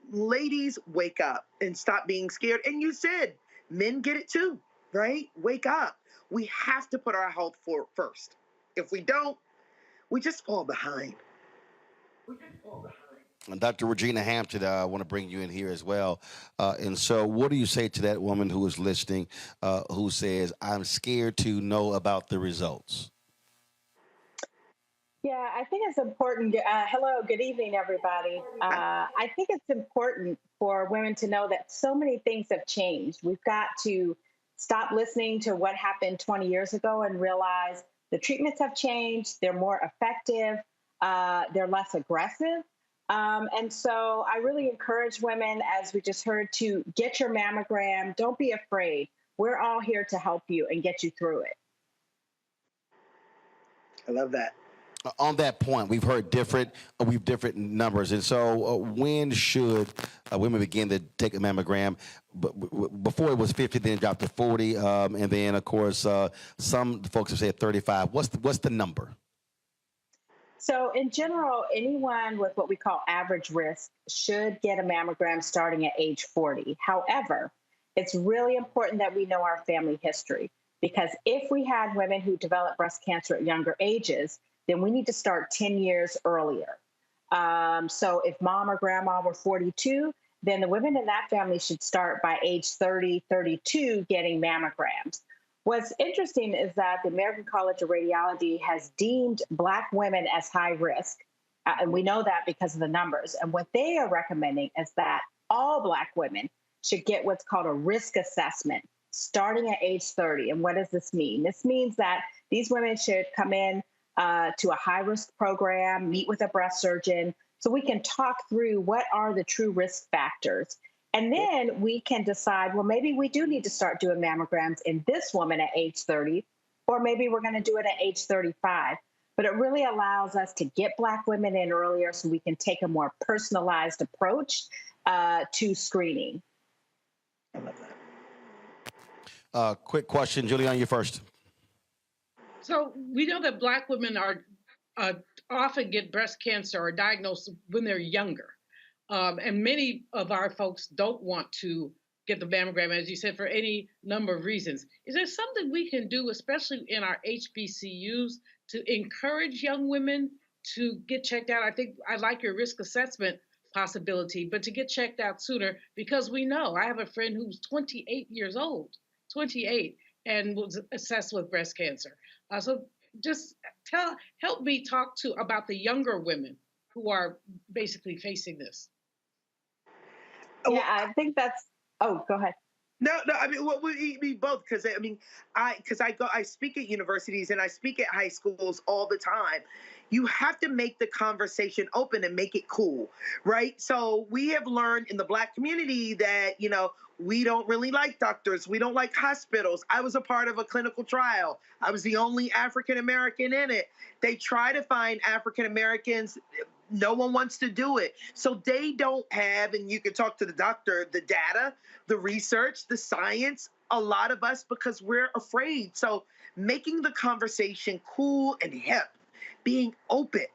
S3: ladies, wake up and stop being scared. And you said men get it too, right? Wake up. We have to put our health first. If we don't, we just fall behind.
S10: And Dr. Regina Hampton, I want to bring you in here as well. And so what do you say to that woman who is listening, who says, I'm scared to know about the results?
S5: Yeah, I think it's important. Hello, good evening, everybody. I think it's important for women to know that so many things have changed. We've got to stop listening to what happened 20 years ago and realize the treatments have changed. They're more effective. They're less aggressive. And so I really encourage women, as we just heard, to get your mammogram. Don't be afraid. We're all here to help you and get you through it.
S3: I love that.
S10: On that point, we've heard different numbers. And so when should women begin to take a mammogram? Before it was 50, then it dropped to 40. And then, of course, some folks have said 35. What's the number?
S5: So in general, anyone with what we call average risk should get a mammogram starting at age 40. However, it's really important that we know our family history, because if we had women who develop breast cancer at younger ages, then we need to start 10 years earlier. So if mom or grandma were 42, then the women in that family should start by age 30, 32 getting mammograms. What's interesting is that the American College of Radiology has deemed Black women as high risk, and we know that because of the numbers. And what they are recommending is that all Black women should get what's called a risk assessment starting at age 30. And what does this mean? This means that these women should come in to a high-risk program, meet with a breast surgeon, so we can talk through what are the true risk factors. And then we can decide, well, maybe we do need to start doing mammograms in this woman at age 30, or maybe we're going to do it at age 35. But it really allows us to get Black women in earlier so we can take a more personalized approach to screening.
S10: Quick question, Julian, you first.
S8: So we know that Black women are often get breast cancer or diagnosed when they're younger. And many of our folks don't want to get the mammogram, as you said, for any number of reasons. Is there something we can do, especially in our HBCUs, to encourage young women to get checked out. I think I like your risk assessment possibility, but to get checked out sooner, because we know, I have a friend who's 28 years old, 28, and was assessed with breast cancer. So just help me talk about the younger women who are basically facing this.
S5: Yeah, I think that's, oh, go ahead.
S3: No, I mean, well, we both, because I speak at universities and I speak at high schools all the time. You have to make the conversation open and make it cool, right? So we have learned in the Black community that, we don't really like doctors. We don't like hospitals. I was a part of a clinical trial. I was the only African American in it. They try to find African Americans. No one wants to do it. So they don't have, and you can talk to the doctor, the data, the research, the science, a lot of us, because we're afraid. So making the conversation cool and hip, being open.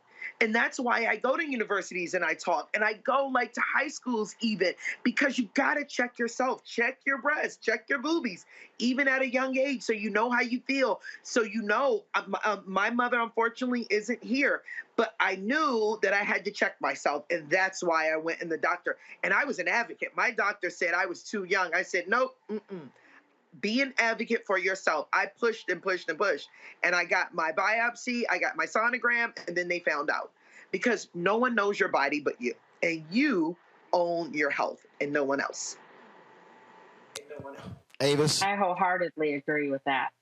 S3: And that's why I go to universities and I talk, and I go to high schools even, because you got to check yourself, check your breasts, check your boobies, even at a young age, so you know how you feel. So my mother unfortunately isn't here, but I knew that I had to check myself, and that's why I went in the doctor. And I was an advocate. My doctor said I was too young. I said, nope, be an advocate for yourself. I pushed and pushed and pushed. And I got my biopsy, I got my sonogram, and then they found out. Because no one knows your body but you. And you own your health and no one else.
S10: Avis?
S5: I wholeheartedly agree with that.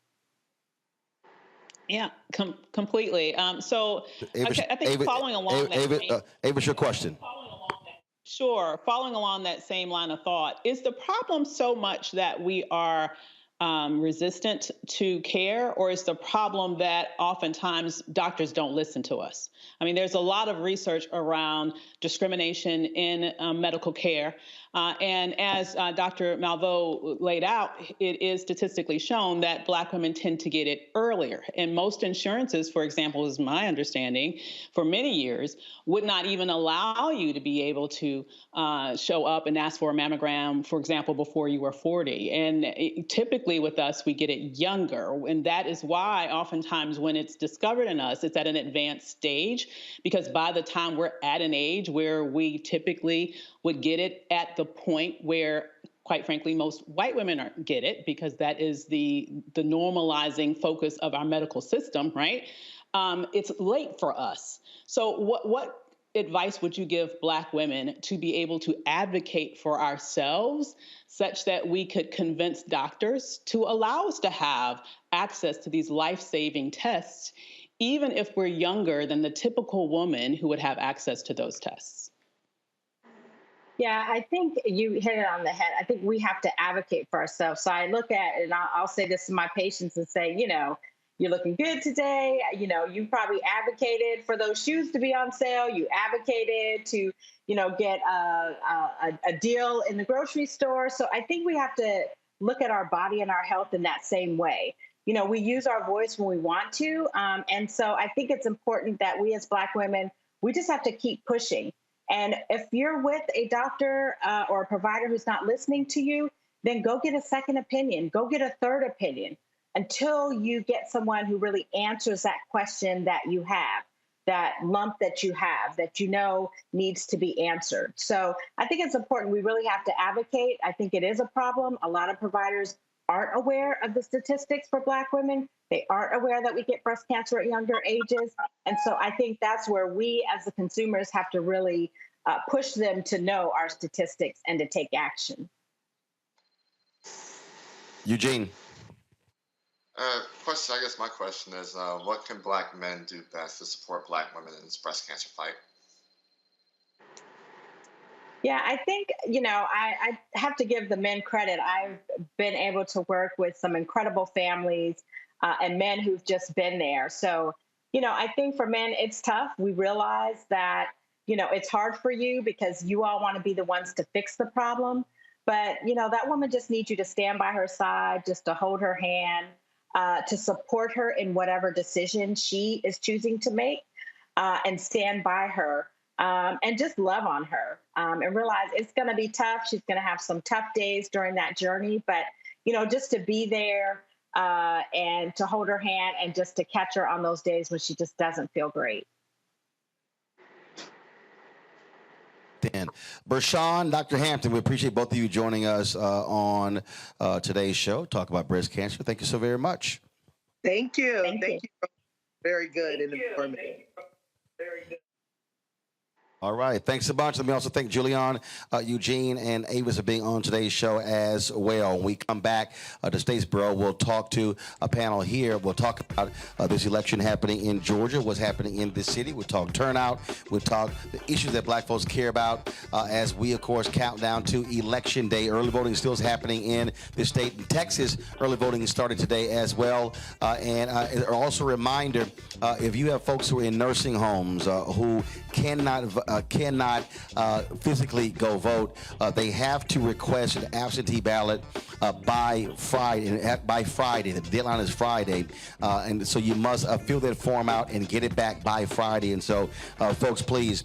S20: Yeah, completely. So
S10: Avis,
S20: I think following along
S10: Avis, your question.
S20: Sure. Following along that same line of thought, is the problem so much that we are resistant to care, or is the problem that oftentimes doctors don't listen to us? I mean, there's a lot of research around discrimination in medical care. And as Dr. Malveaux laid out, it is statistically shown that Black women tend to get it earlier. And most insurances, for example, is my understanding, for many years, would not even allow you to be able to show up and ask for a mammogram, for example, before you were 40. And typically with us, we get it younger. And that is why oftentimes when it's discovered in us, it's at an advanced stage, because by the time we're at an age where we typically would get it at the point where, quite frankly, most white women get it, because that is the normalizing focus of our medical system, right? It's late for us. So what advice would you give Black women to be able to advocate for ourselves such that we could convince doctors to allow us to have access to these life-saving tests, even if we're younger than the typical woman who would have access to those tests?
S5: Yeah, I think you hit it on the head. I think we have to advocate for ourselves. So I look at it, and I'll say this to my patients and say, you're looking good today. You probably advocated for those shoes to be on sale. You advocated to, get a deal in the grocery store. So I think we have to look at our body and our health in that same way. We use our voice when we want to. And so I think it's important that we as Black women, we just have to keep pushing. And if you're with a doctor or a provider who's not listening to you, then go get a second opinion, go get a third opinion, until you get someone who really answers that question that you have, that lump that you have, that needs to be answered. So I think it's important. We really have to advocate. I think it is a problem. A lot of providers aren't aware of the statistics for Black women. They aren't aware that we get breast cancer at younger ages. And so I think that's where we as the consumers have to really push them to know our statistics and to take action.
S10: Eugene.
S12: Question. I guess my question is, what can Black men do best to support Black women in this breast cancer fight?
S5: Yeah, I think, I have to give the men credit. I've been able to work with some incredible families and men who've just been there. So, I think for men, it's tough. We realize that, it's hard for you because you all want to be the ones to fix the problem. But, that woman just needs you to stand by her side, just to hold her hand, to support her in whatever decision she is choosing to make, and stand by her. And just love on her and realize it's going to be tough. She's going to have some tough days during that journey, but, just to be there and to hold her hand and just to catch her on those days when she just doesn't feel great.
S10: in. Bershawn, Dr. Hampton, we appreciate both of you joining us on today's show, talk about breast cancer. Thank you so very much.
S3: Thank you. Thank you. Very good and informative.
S10: All right, thanks a bunch. Let me also thank Julian, Eugene, and Avis for being on today's show as well. When we come back to Statesboro, we'll talk to a panel here. We'll talk about this election happening in Georgia, what's happening in this city. We'll talk turnout. We'll talk the issues that black folks care about as we, of course, count down to Election Day. Early voting still is happening in the state. In Texas, early voting started today as well. And also a reminder, if you have folks who are in nursing homes who cannot physically go vote, they have to request an absentee ballot by Friday. The deadline is Friday, and so you must fill that form out and get it back by Friday. And so, folks, please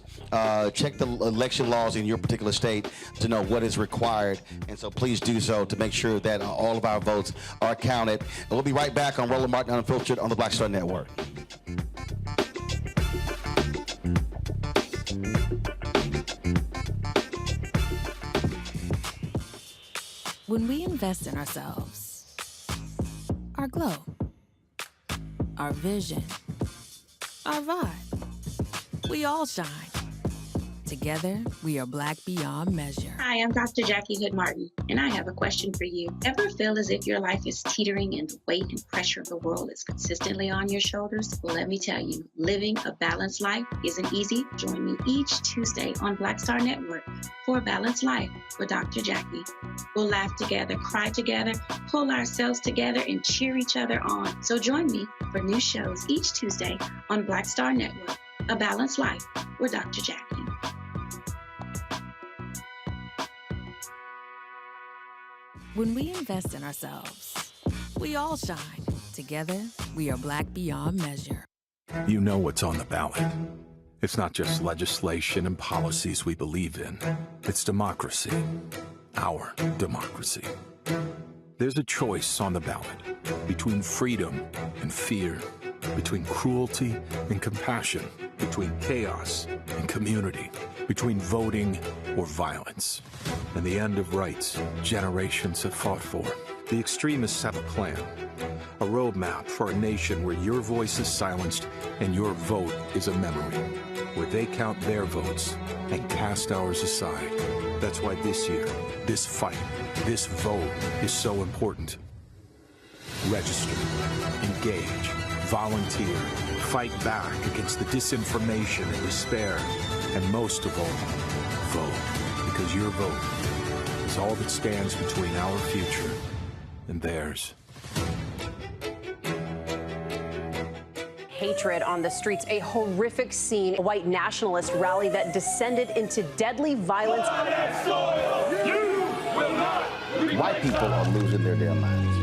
S10: check the election laws in your particular state to know what is required. And so, please do so to make sure that all of our votes are counted. And we'll be right back on Roland Martin Unfiltered on the Black Star Network.
S13: When we invest in ourselves, our glow, our vision, our vibe, we all shine. Together, we are black beyond measure.
S4: Hi, I'm Dr. Jackie Hood Martin, and I have a question for you. Ever feel as if your life is teetering and the weight and pressure of the world is consistently on your shoulders? Well, let me tell you, living a balanced life isn't easy. Join me each Tuesday on Black Star Network for A Balanced Life with Dr. Jackie. We'll laugh together, cry together, pull ourselves together, and cheer each other on. So join me for new shows each Tuesday on Black Star Network, A Balanced Life with Dr. Jackie.
S13: When we invest in ourselves, we all shine. Together, we are black beyond measure.
S6: You know what's on the ballot. It's not just legislation and policies we believe in. It's democracy. Our democracy. There's a choice on the ballot between freedom and fear, between cruelty and compassion, between chaos and community, between voting or violence, and the end of rights generations have fought for. The extremists have a plan, a roadmap for a nation where your voice is silenced and your vote is a memory, where they count their votes and cast ours aside. That's why this year, this fight, this vote is so important. Register, engage, volunteer, fight back against the disinformation and despair, and most of all, vote, because your vote is all that stands between our future and theirs.
S7: Hatred on the streets, a horrific scene, a white nationalist rally that descended into deadly violence.
S11: White people are losing their damn minds.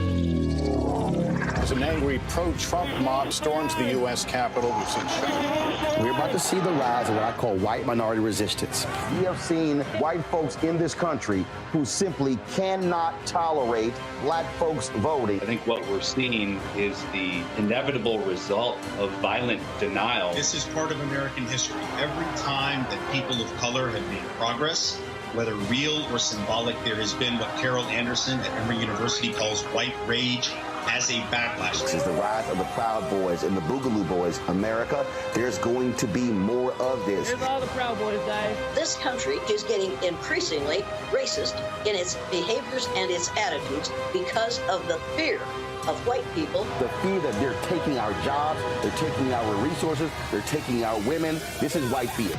S11: As an angry pro-Trump mob storms the U.S. Capitol, we've seen shooting. We're about to see the rise of what I call white minority resistance. We have seen white folks in this country who simply cannot tolerate black folks voting.
S15: I think what we're seeing is the inevitable result of violent denial.
S17: This is part of American history. Every time that people of color have made progress, whether real or symbolic, there has been what Carol Anderson at Emory University calls white rage as a backlash.
S11: This is the rise of the Proud Boys and the Boogaloo Boys. America, there's going to be more of this.
S19: Here's all the Proud Boys, Dave.
S28: This country is getting increasingly racist in its behaviors and its attitudes because of the fear of white people.
S11: The fear that they're taking our jobs, they're taking our resources, they're taking our women. This is white fear.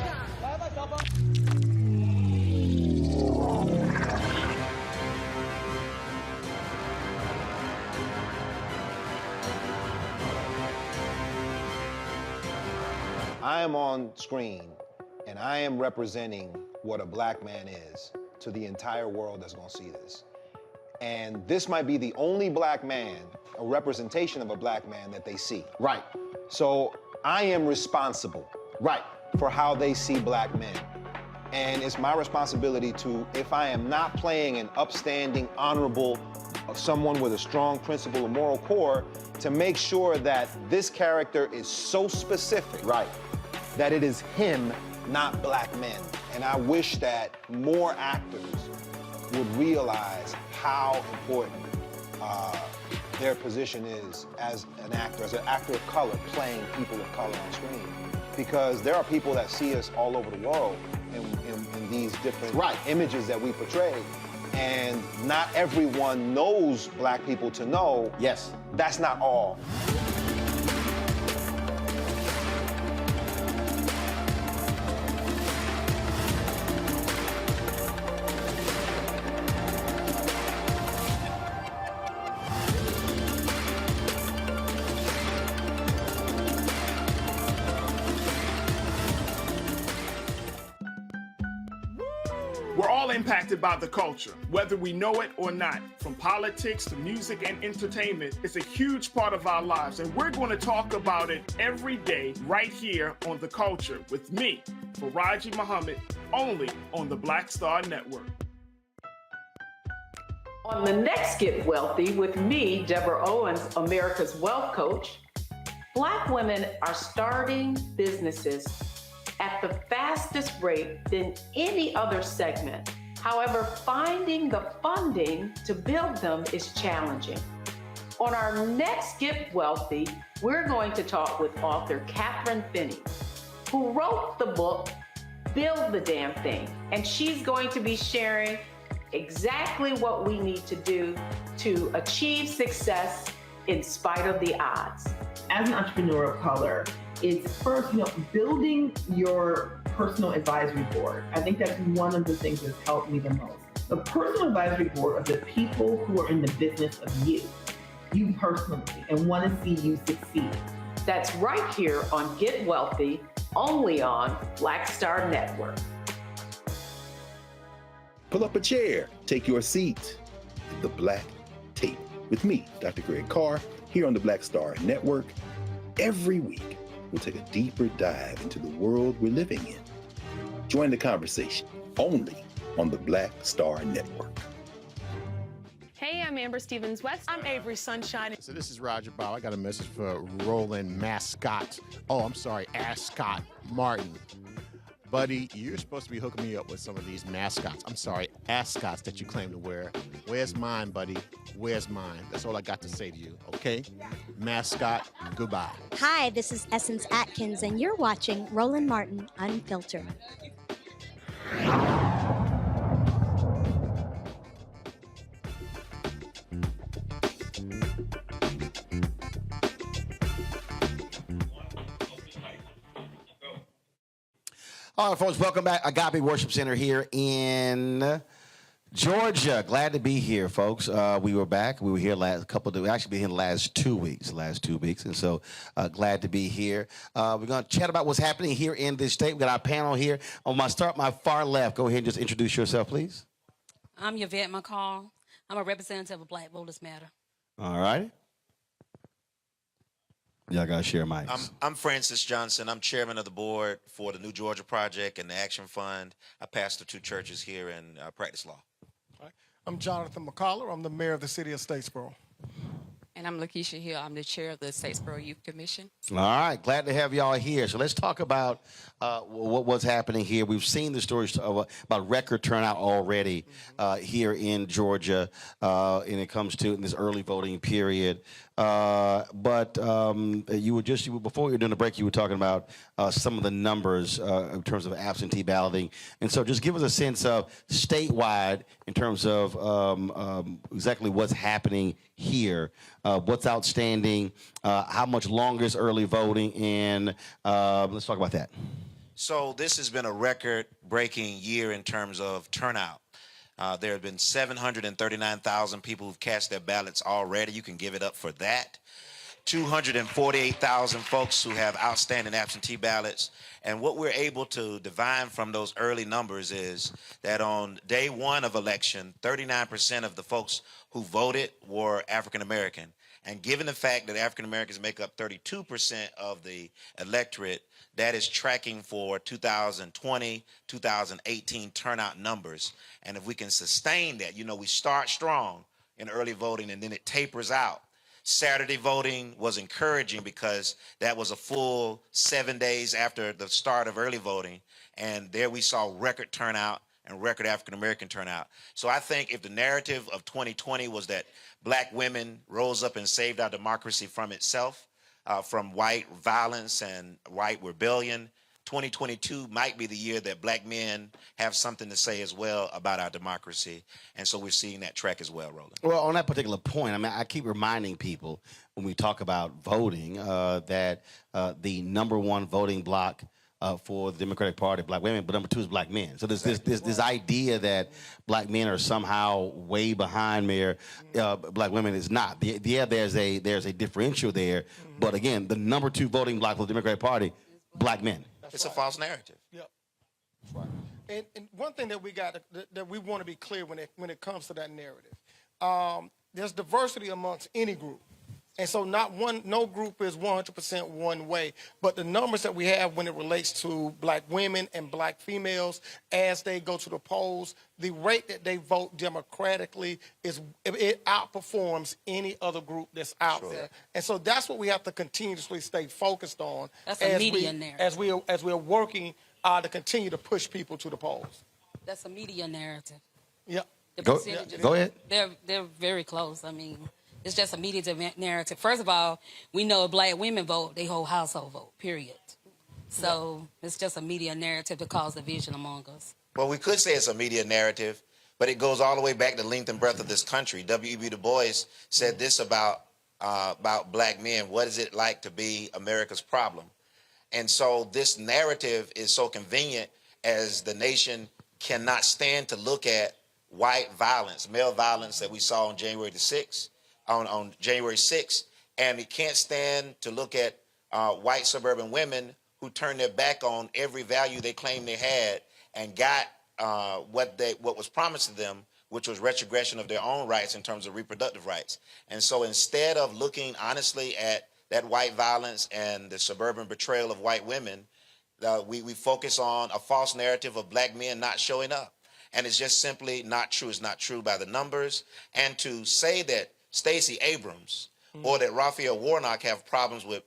S1: I am on screen, and I am representing what a black man is to the entire world that's gonna see this. And this might be the only black man, a representation of a black man that they see.
S11: Right.
S1: So I am responsible.
S11: Right.
S1: For how they see black men. And it's my responsibility to, if I am not playing an upstanding, honorable, someone with a strong principle or moral core, to make sure that this character is so specific.
S11: Right.
S1: That it is him, not black men. And I wish that more actors would realize how important their position is as an actor of color, playing people of color on screen. Because there are people that see us all over the world in these different images that we portray. And not everyone knows black people to know, yes, that's not all.
S18: We're all impacted by the culture, whether we know it or not. From politics to music and entertainment, it's a huge part of our lives, and we're going to talk about it every day right here on The Culture with me, Faraji Muhammad, only on the Black Star Network.
S9: On the next Get Wealthy with me, Deborah Owens, America's Wealth Coach, Black women are starting businesses at the fastest rate than any other segment. However, finding the funding to build them is challenging. On our next Get Wealthy, we're going to talk with author Catherine Finney, who wrote the book, Build the Damn Thing. And she's going to be sharing exactly what we need to do to achieve success in spite of the odds.
S19: As an entrepreneur of color, it's first, building your personal advisory board. I think that's one of the things that's helped me the most. The personal advisory board are the people who are in the business of you personally, and want to see you succeed.
S9: That's right here on Get Wealthy, only on Black Star Network.
S22: Pull up a chair, take your seat at the Black Tape with me, Dr. Greg Carr, here on the Black Star Network. Every week, we'll take a deeper dive into the world we're living in. Join the conversation only on the Black Star Network.
S2: Hey, I'm Amber Stevens-West. I'm Avery Sunshine.
S11: So this is Roger Bow. I got a message for Roland Ascott Martin. Buddy, you're supposed to be hooking me up with some of these ascots that you claim to wear. Where's mine, buddy? Where's mine? That's all I got to say to you, okay? Mascot, goodbye.
S23: Hi, this is Essence Atkins, and you're watching Roland Martin Unfiltered.
S10: All right, folks, welcome back. Agape Worship Center here in Georgia. Glad to be here, folks. We were back. We were here actually been here the last 2 weeks. And so glad to be here. We're going to chat about what's happening here in this state. We got our panel here. I'm going to start my far left. Go ahead and just introduce yourself, please.
S24: I'm Yvette McCall. I'm a representative of Black Voters Matter.
S10: All right. Y'all got to share mics.
S25: I'm Francis Johnson. I'm chairman of the board for the New Georgia Project and the Action Fund. I pastor 2 churches here and practice law.
S26: I'm Jonathan McCollar. I'm the mayor of the city of Statesboro.
S24: And I'm Lakeisha Hill. I'm the chair of the Statesboro Youth Commission.
S10: All right, glad to have y'all here. So let's talk about what's happening here. We've seen the stories about record turnout already here in Georgia, and it comes to in this early voting period. But you were before we were doing the break, you were talking about some of the numbers in terms of absentee balloting, and so just give us a sense of statewide in terms of exactly what's happening here, what's outstanding, how much longer is early voting, and let's talk about that.
S25: So this has been a record-breaking year in terms of turnout. There have been 739,000 people who've cast their ballots already. You can give it up for that. 248,000 folks who have outstanding absentee ballots. And what we're able to divine from those early numbers is that on day one of election, 39% of the folks who voted were African American. And given the fact that African Americans make up 32% of the electorate, that is tracking for 2020, 2018 turnout numbers. And if we can sustain that, we start strong in early voting and then it tapers out. Saturday voting was encouraging because that was a full 7 days after the start of early voting. And there we saw record turnout and record African-American turnout. So I think if the narrative of 2020 was that black women rose up and saved our democracy from itself, from white violence and white rebellion, 2022 might be the year that black men have something to say as well about our democracy. And so we're seeing that track as well, Roland.
S5: Well, on that particular point, I mean, I keep reminding people when we talk about voting that the #1 voting bloc for the Democratic Party, black women, but #2 is black men. So there's this idea that black men are somehow way behind black women is not. There's a differential there, but again, the #2 voting bloc for the Democratic Party, black men.
S25: It's a false narrative.
S26: Yep. That's right. And one thing that we want to be clear when it comes to that narrative, there's diversity amongst any group. And so no group is 100% one way, but the numbers that we have when it relates to black women and black females as they go to the polls, the rate that they vote democratically it outperforms any other group that's out there. And so that's what we have to continuously stay focused on.
S24: That's a media narrative.
S26: As we're working to continue to push people to the polls.
S24: That's a media narrative.
S26: Yep.
S5: Go ahead.
S24: They're very close. I mean, it's just a media narrative. First of all, we know if black women vote, they whole household vote, period. So it's just a media narrative to cause division among us.
S25: Well, we could say it's a media narrative, but it goes all the way back to the length and breadth of this country. W.E.B. Du Bois said this about black men. What is it like to be America's problem? And so this narrative is so convenient as the nation cannot stand to look at white violence, male violence that we saw on January the 6th. On January 6th, and it can't stand to look at white suburban women who turned their back on every value they claimed they had and got what was promised to them, which was retrogression of their own rights in terms of reproductive rights. And so instead of looking honestly at that white violence and the suburban betrayal of white women, we focus on a false narrative of black men not showing up. And it's just simply not true. It's not true by the numbers. And to say that Stacey Abrams or that Raphael Warnock have problems with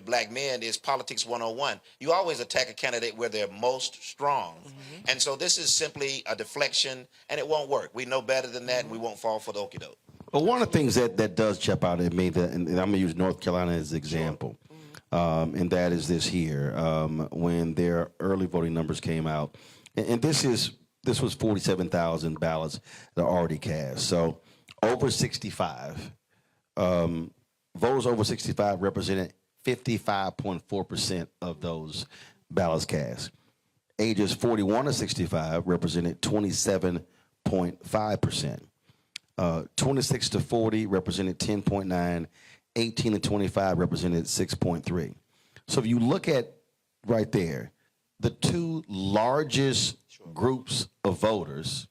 S25: black men is politics 101. You always attack a candidate where they're most strong. And so this is simply a deflection, and it won't work. We know better than that, and we won't fall for the okie doke.
S5: But one of the things that does jump out at me, and I'm going to use North Carolina as an example, and that is this here. When their early voting numbers came out, and this was 47,000 ballots that are already cast. So over 65, voters over 65 represented 55.4% of those ballots cast. Ages 41 to 65 represented 27.5%. 26 to 40 represented 10.9. 18 to 25 represented 6.3. So if you look at right there, the two largest groups of voters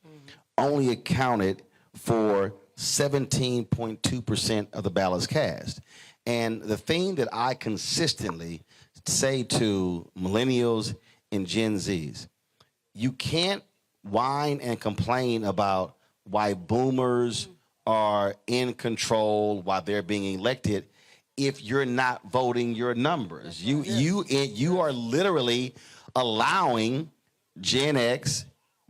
S5: only accounted for 17.2% of the ballots cast. And the thing that I consistently say to millennials and Gen Zs, you can't whine and complain about why boomers are in control while they're being elected if you're not voting your numbers. You are literally allowing Gen X,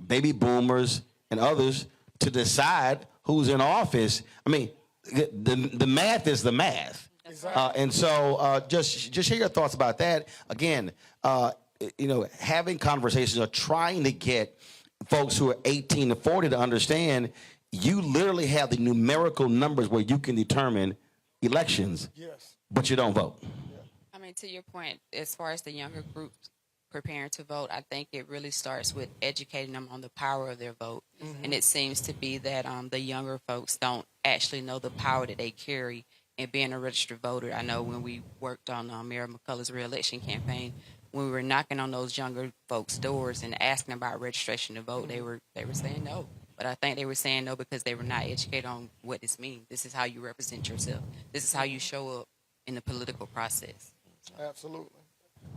S5: baby boomers, and others to decide who's in office. I mean, the math is the math. And so just share your thoughts about that. Again, having conversations or trying to get folks who are 18 to 40 to understand you literally have the numerical numbers where you can determine elections, but you don't vote.
S24: I mean, to your point, as far as the younger groups preparing to vote, I think it really starts with educating them on the power of their vote. And it seems to be that the younger folks don't actually know the power that they carry in being a registered voter. I know when we worked on Mayor McCullough's re-election campaign, when we were knocking on those younger folks' doors and asking about registration to vote, they were saying no. But I think they were saying no because they were not educated on what this means. This is how you represent yourself. This is how you show up in the political process.
S26: Absolutely.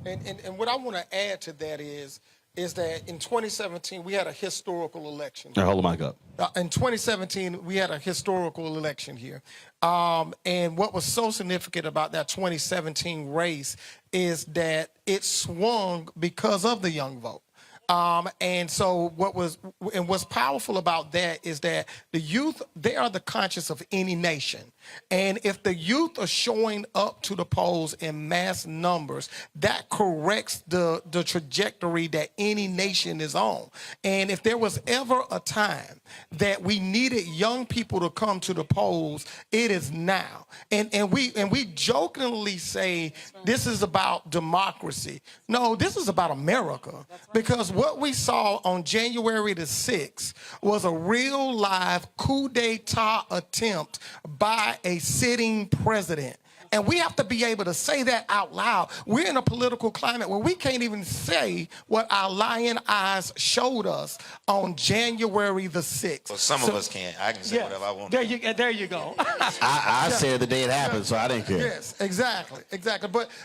S26: And what I want to add to that is is that in 2017, we had a historical election.
S5: Now, hold the mic up.
S26: In 2017, we had a historical election here. And what was so significant about that 2017 race is that it swung because of the young vote. And so what's powerful about that is that the youth, they are the conscience of any nation. And if the youth are showing up to the polls in mass numbers, that corrects the trajectory that any nation is on. And if there was ever a time that we needed young people to come to the polls, it is now. And we jokingly say this is about democracy. No, this is about America. Because what we saw on January the 6th was a real live coup d'etat attempt by a sitting president. And we have to be able to say that out loud. We're in a political climate where we can't even say what our lying eyes showed us on January the 6th.
S25: Well, some of us can't. I can say whatever I want.
S26: There you go.
S5: I said the day it happened, so I didn't care.
S26: Yes, exactly.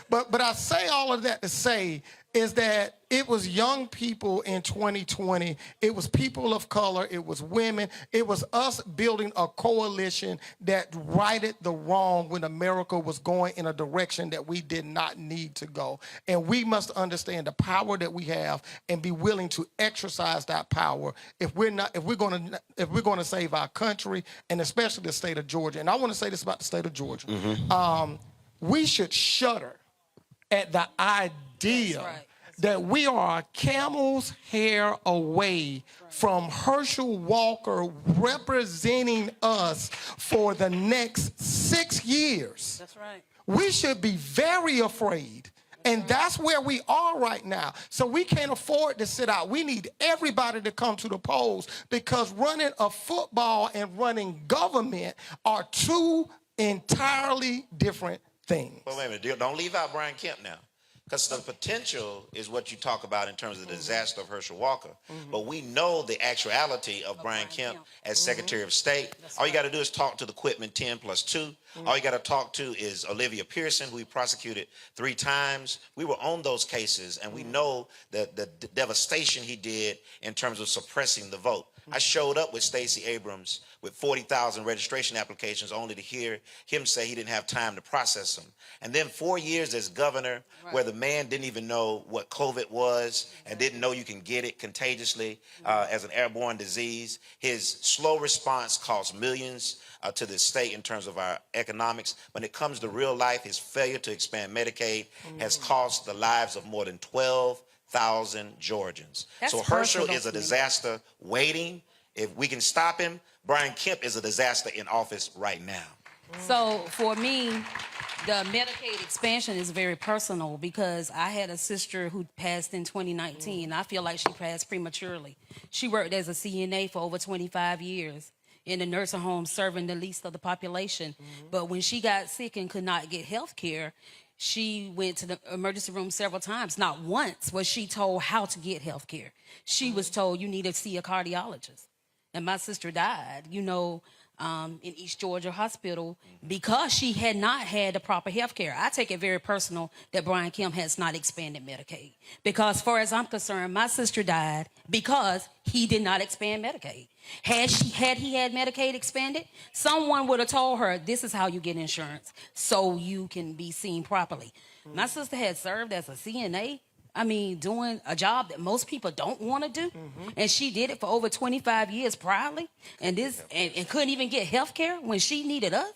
S26: But I say all of that to say is that it was young people in 2020. It was people of color. It was women. It was us building a coalition that righted the wrong when America was going in a direction that we did not need to go. And we must understand the power that we have and be willing to exercise that power if we're going to save our country and especially the state of Georgia. And I want to say this about the state of Georgia. We should shudder at the idea that we are a camel's hair away from Herschel Walker representing us for the next 6 years.
S3: That's right.
S26: We should be very afraid. And that's where we are right now. So we can't afford to sit out. We need everybody to come to the polls because running a football and running government are two entirely different things.
S25: Well, wait a minute. Don't leave out Brian Kemp now. Because the potential is what you talk about in terms of the disaster of Herschel Walker. But we know the actuality of Brian Kemp as Secretary of State. All you got to do is talk to the Quitman 10+2. All you got to talk to is Olivia Pearson, who we prosecuted 3 times. We were on those cases, and we know that the devastation he did in terms of suppressing the vote. I showed up with Stacey Abrams with 40,000 registration applications only to hear him say he didn't have time to process them. And then 4 years as governor, where the man didn't even know what COVID was and didn't know you can get it contagiously as an airborne disease. His slow response cost millions to the state in terms of our economics. When it comes to real life, his failure to expand Medicaid has cost the lives of more than 12,000 Georgians. So Herschel is a disaster waiting. If we can stop him, Brian Kemp is a disaster in office right now.
S3: So for me, the Medicaid expansion is very personal because I had a sister who passed in 2019. I feel like she passed prematurely. She worked as a CNA for over 25 years in the nursing home serving the least of the population. But when she got sick and could not get health care, she went to the emergency room several times. Not once was she told how to get health care. She was told you need to see a cardiologist. And my sister died, in East Georgia Hospital because she had not had the proper health care. I take it very personal that Brian Kemp has not expanded Medicaid. Because as far as I'm concerned, my sister died because he did not expand Medicaid. Had he had Medicaid expanded, someone would have told her, this is how you get insurance so you can be seen properly. My sister had served as a CNA, doing a job that most people don't want to do. And she did it for over 25 years proudly and couldn't even get health care when she needed us.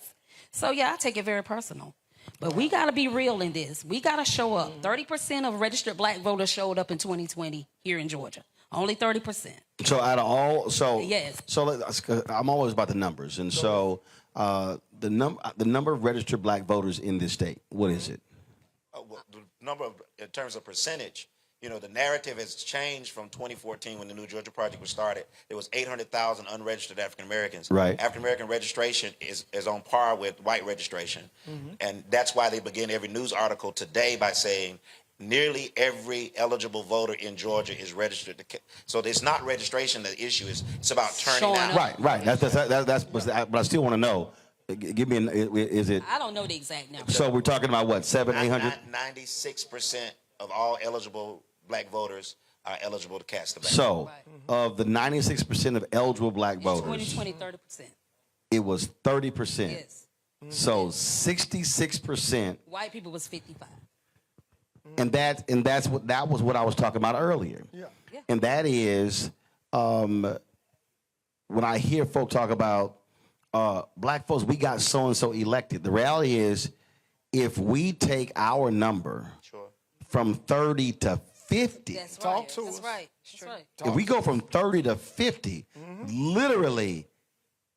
S3: So, yeah, I take it very personal. But we got to be real in this. We got to show up. 30% of registered black voters showed up in 2020 here in Georgia. Only 30%.
S5: So out of all,
S3: yes.
S5: So I'm always about the numbers. And so the number of registered black voters in this state, what is it?
S25: The number in terms of percentage, the narrative has changed from 2014 when the New Georgia Project was started. There was 800,000 unregistered African Americans.
S5: Right.
S25: African American registration is on par with white registration. And that's why they begin every news article today by saying nearly every eligible voter in Georgia is registered. So it's not registration the issue is. It's about turning out.
S5: Right. That's but I still want to know. Give me is it?
S3: I don't know the exact number.
S5: So we're talking about what, 700, 800?
S25: 96% of all eligible black voters are eligible to cast the ballot.
S5: So, of the 96% of eligible black voters,
S3: 30%.
S5: it was 30%.
S3: Yes.
S5: So 66%,
S3: White people was 55.
S5: and that was what I was talking about earlier.
S26: Yeah.
S5: And that is when I hear folk talk about black folks, we got so and so elected. The reality is, if we take our number from 30 to 50,
S3: That's right. That's right.
S5: if we go from 30 to 50, literally,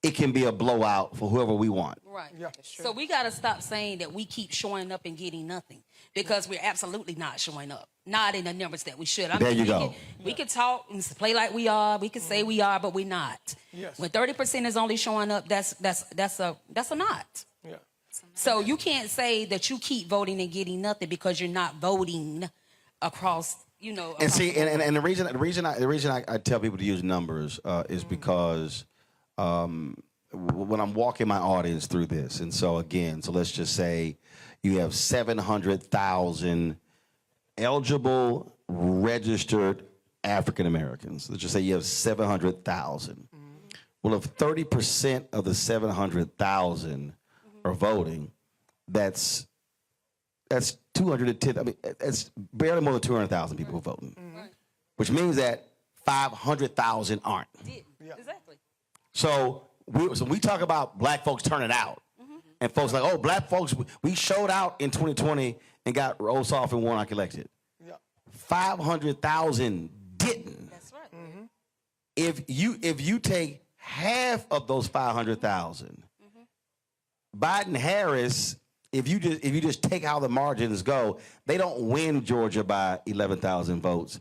S5: it can be a blowout for whoever we want.
S3: Right. Yeah. So we got to stop saying that we keep showing up and getting nothing, because we're absolutely not showing up, not in the numbers that we should.
S5: There you go.
S3: We can talk and play like we are. We can say we are, but we're not.
S26: Yes.
S3: When 30% is only showing up, that's a not.
S26: Yeah.
S3: So you can't say that you keep voting and getting nothing because you're not voting across.
S5: And see, and the reason I tell people to use numbers is because when I'm walking my audience through this, and so let's just say you have 700,000 eligible registered African Americans. Let's just say you have 700,000. Well, if 30% of the 700,000 are voting, that's 210. I mean, it's barely more than 200,000 people who are voting, which means that 500,000 aren't.
S3: Exactly.
S5: So we talk about black folks turning out, and folks like, oh, black folks, we showed out in 2020 and got Ossoff and Warnock elected. 500,000 didn't.
S3: That's right.
S5: If you take half of those 500,000, Biden Harris, if you just take how the margins go, they don't win Georgia by 11,000 votes.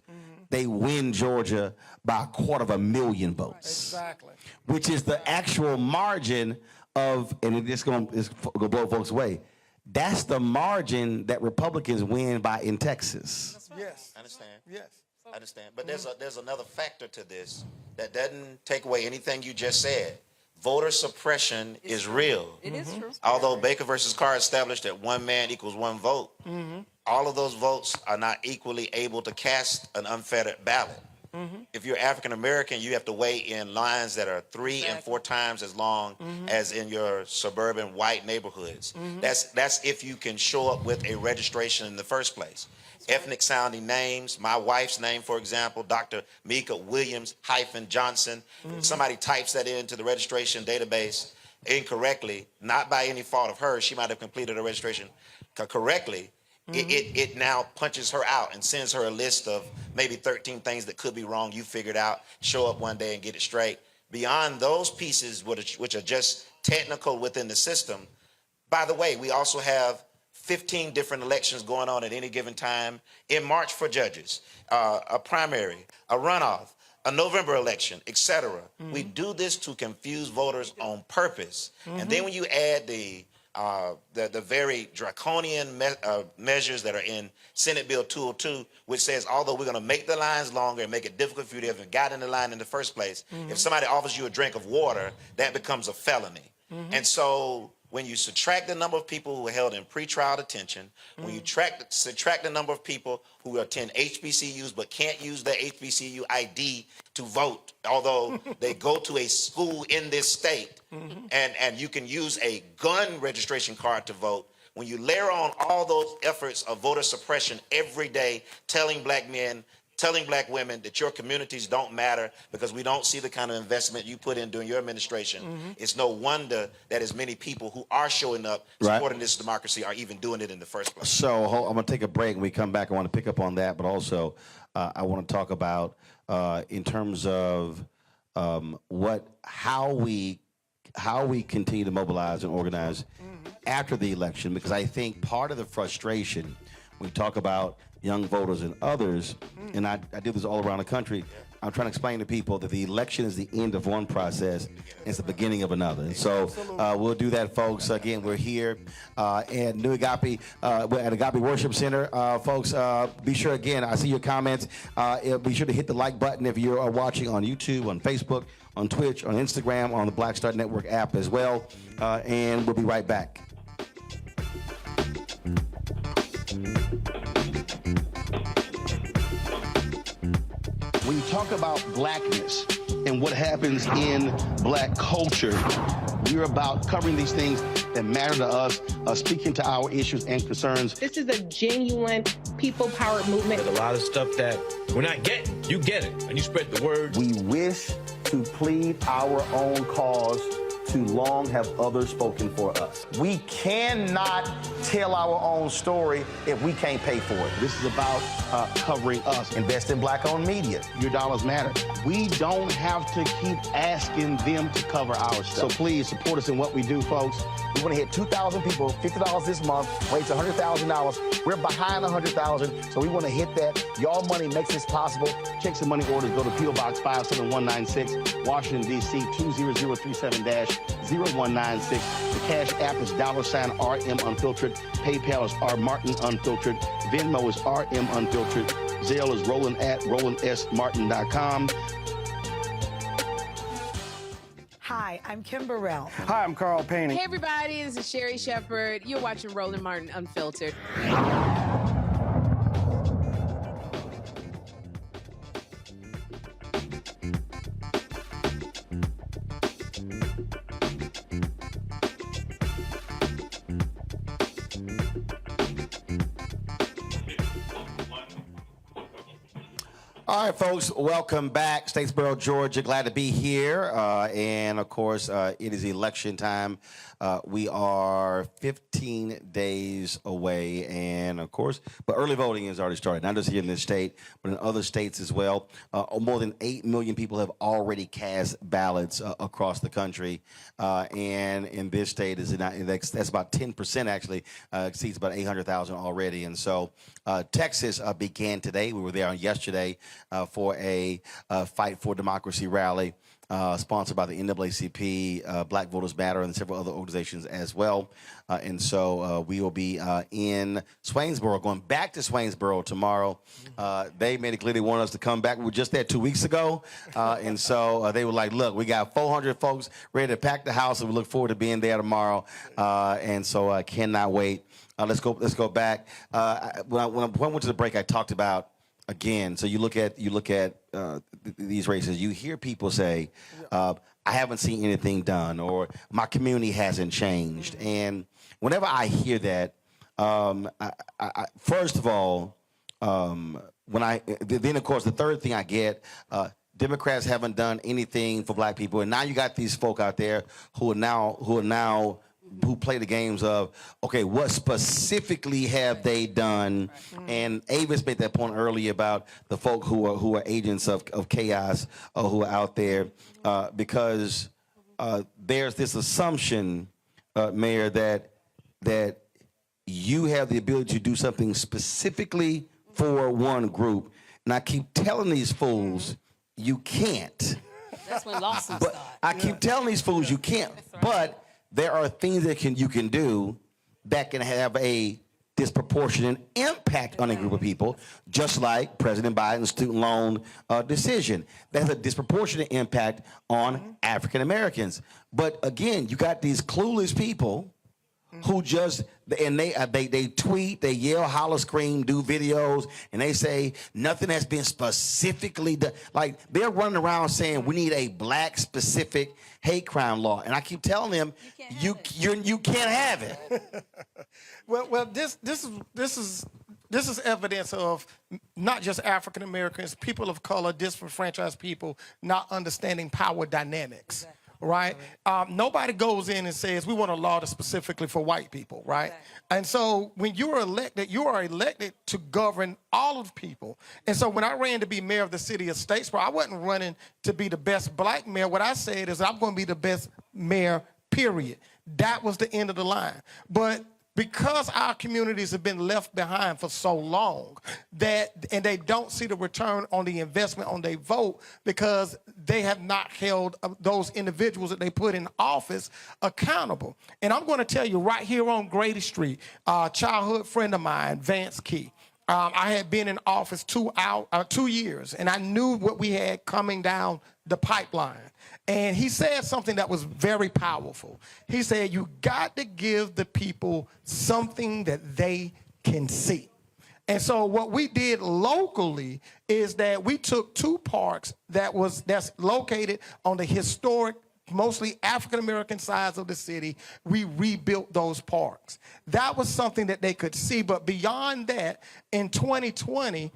S5: They win Georgia by 250,000 votes.
S26: Exactly.
S5: Which is the actual margin of, and it's going to blow folks away. That's the margin that Republicans win by in Texas.
S26: Yes.
S25: I understand.
S26: Yes.
S25: I understand. But there's another factor to this that doesn't take away anything you just said. Voter suppression is real.
S3: It is true.
S25: Although Baker versus Carr established that one man equals one vote, all of those votes are not equally able to cast an unfettered ballot. If you're African American, you have to wait in lines that are 3 and 4 times as long as in your suburban white neighborhoods. That's if you can show up with a registration in the first place. Ethnic sounding names, my wife's name, for example, Dr. Mika Williams-Johnson. If somebody types that into the registration database incorrectly, not by any fault of hers, she might have completed her registration correctly. It now punches her out and sends her a list of maybe 13 things that could be wrong. You figure it out, show up one day and get it straight. Beyond those pieces, which are just technical within the system, by the way, we also have 15 different elections going on at any given time in March for judges, a primary, a runoff, a November election, etc. We do this to confuse voters on purpose. And then when you add the very draconian measures that are in Senate Bill 202, which says, although we're going to make the lines longer and make it difficult for you to even get in the line in the first place, if somebody offers you a drink of water, that becomes a felony. And so when you subtract the number of people who are held in pretrial detention, when you subtract the number of people who attend HBCUs but can't use their HBCU ID to vote, although they go to a school in this state, and you can use a gun registration card to vote, when you layer on all those efforts of voter suppression every day, telling black men, telling black women that your communities don't matter because we don't see the kind of investment you put in during your administration, it's no wonder that as many people who are showing up supporting this democracy are even doing it in the first place.
S5: So I'm going to take a break. When we come back, I want to pick up on that, but also I want to talk about in terms of how we continue to mobilize and organize after the election, because I think part of the frustration when we talk about young voters and others, and I do this all around the country, I'm trying to explain to people that the election is the end of one process and it's the beginning of another. And so we'll do that, folks. Again, we're here at New Agape, at Agape Worship Center. Folks, be sure, again, I see your comments. Be sure to hit the like button if you're watching on YouTube, on Facebook, on Twitch, on Instagram, on the Black Star Network app as well. And we'll be right back. When you talk about blackness and what happens in black culture, we're about covering these things that matter to us, speaking to our issues and concerns.
S4: This is a genuine people-powered movement.
S8: There's a lot of stuff that we're not getting. You get it, and you spread the word.
S5: We wish to plead our own cause. Too long have others spoken for us. We cannot tell our own story if we can't pay for it. This is about covering us. Invest in black-owned media. Your dollars matter. We don't have to keep asking them to cover our stuff. So please support us in what we do, folks. We want to hit 2,000 people, $50 this month, raise $100,000. We're behind 100,000, so we want to hit that. Y'all money makes this possible. Checks and money orders go to P.O. Box 57196, Washington, D.C. 20037-0196. The Cash App is $RM Unfiltered. PayPal is R Martin Unfiltered. Venmo is RM Unfiltered. Zelle is Roland at RolandSMartin.com.
S12: Hi, I'm Kim Burrell.
S14: Hi, I'm Carl Payne.
S16: Hey, everybody, this is Sherry Shepherd. You're watching Roland Martin Unfiltered.
S5: All right, folks, welcome back. Statesboro, Georgia. Glad to be here. And, of course, it is election time. We are 15 days away. And, of course, but early voting has already started, not just here in this state, but in other states as well. More than 8 million people have already cast ballots across the country. And in this state, that's about 10%, actually, exceeds about 800,000 already. And so Texas began today. We were there on yesterday. For a Fight for Democracy rally sponsored by the NAACP, Black Voters Matter, and several other organizations as well. And so we will be in Swainsboro, going back to Swainsboro tomorrow. They made it clear they want us to come back. We were just there 2 weeks ago. And so they were like, look, we got 400 folks ready to pack the house, and we look forward to being there tomorrow. And so I cannot wait. Let's go back. When I went to the break, I talked about, again, so you look at these races, you hear people say, I haven't seen anything done, or my community hasn't changed. And whenever I hear that, I first of all, then of course the third thing I get, Democrats haven't done anything for black people, and now you got these folk out there who play the games of, okay, what specifically have they done? And Avis made that point earlier about the folk who are agents of chaos, who are out there, because there's this assumption, Mayor, that you have the ability to do something specifically for one group. And I keep telling these fools, you can't.
S3: That's when lawsuits start.
S5: I keep telling these fools you can't, but there are things that you can do that can have a disproportionate impact on a group of people, just like President Biden's student loan decision. That has a disproportionate impact on African Americans. But again, you got these clueless people who just, and they tweet, they yell, holler, scream, do videos, and they say nothing has been specifically done. Like, they're running around saying we need a black specific hate crime law, and I keep telling them you can't have it.
S26: Well, this is evidence of not just African Americans, people of color, disenfranchised people not understanding power dynamics. Exactly. Right? Nobody goes in and says, we want a law that's specifically for white people, right? And so when you are elected to govern all of people. And so when I ran to be mayor of the city of Statesboro, I wasn't running to be the best black mayor. What I said is I'm going to be the best mayor, period. That was the end of the line. But because our communities have been left behind for so long, and they don't see the return on the investment on their vote because they have not held those individuals that they put in office accountable. And I'm going to tell you right here on Grady Street, a childhood friend of mine, Vance Key, I had been in office 2 years, and I knew what we had coming down the pipeline. And he said something that was very powerful. He said, you got to give the people something that they can see. And so what we did locally is that we took 2 parks that's located on the historic, mostly African-American sides of the city. We rebuilt those parks. That was something that they could see. But beyond that, in 2020,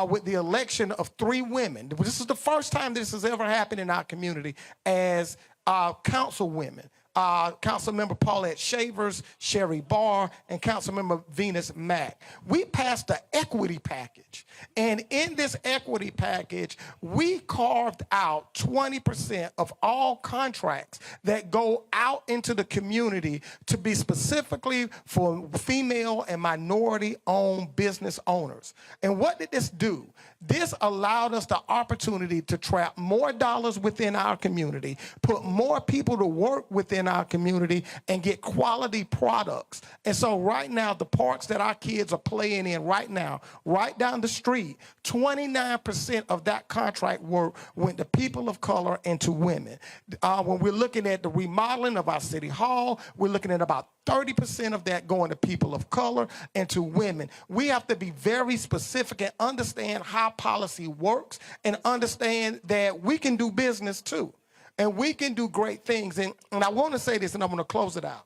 S26: with the election of 3 women, this is the first time this has ever happened in our community as councilwomen. Councilmember Paulette Shavers, Sherry Barr, and Councilmember Venus Mack. We passed the equity package. And in this equity package, we carved out 20% of all contracts that go out into the community to be specifically for female and minority-owned business owners. And what did this do? This allowed us the opportunity to trap more dollars within our community, put more people to work within our community, and get quality products. And so right now, the parks that our kids are playing in right now, right down the street, 29% of that contract work went to people of color and to women. When we're looking at the remodeling of our city hall, we're looking at about 30% of that going to people of color and to women. We have to be very specific and understand how policy works and understand that we can do business too. And we can do great things. And I want to say this, and I'm going to close it out.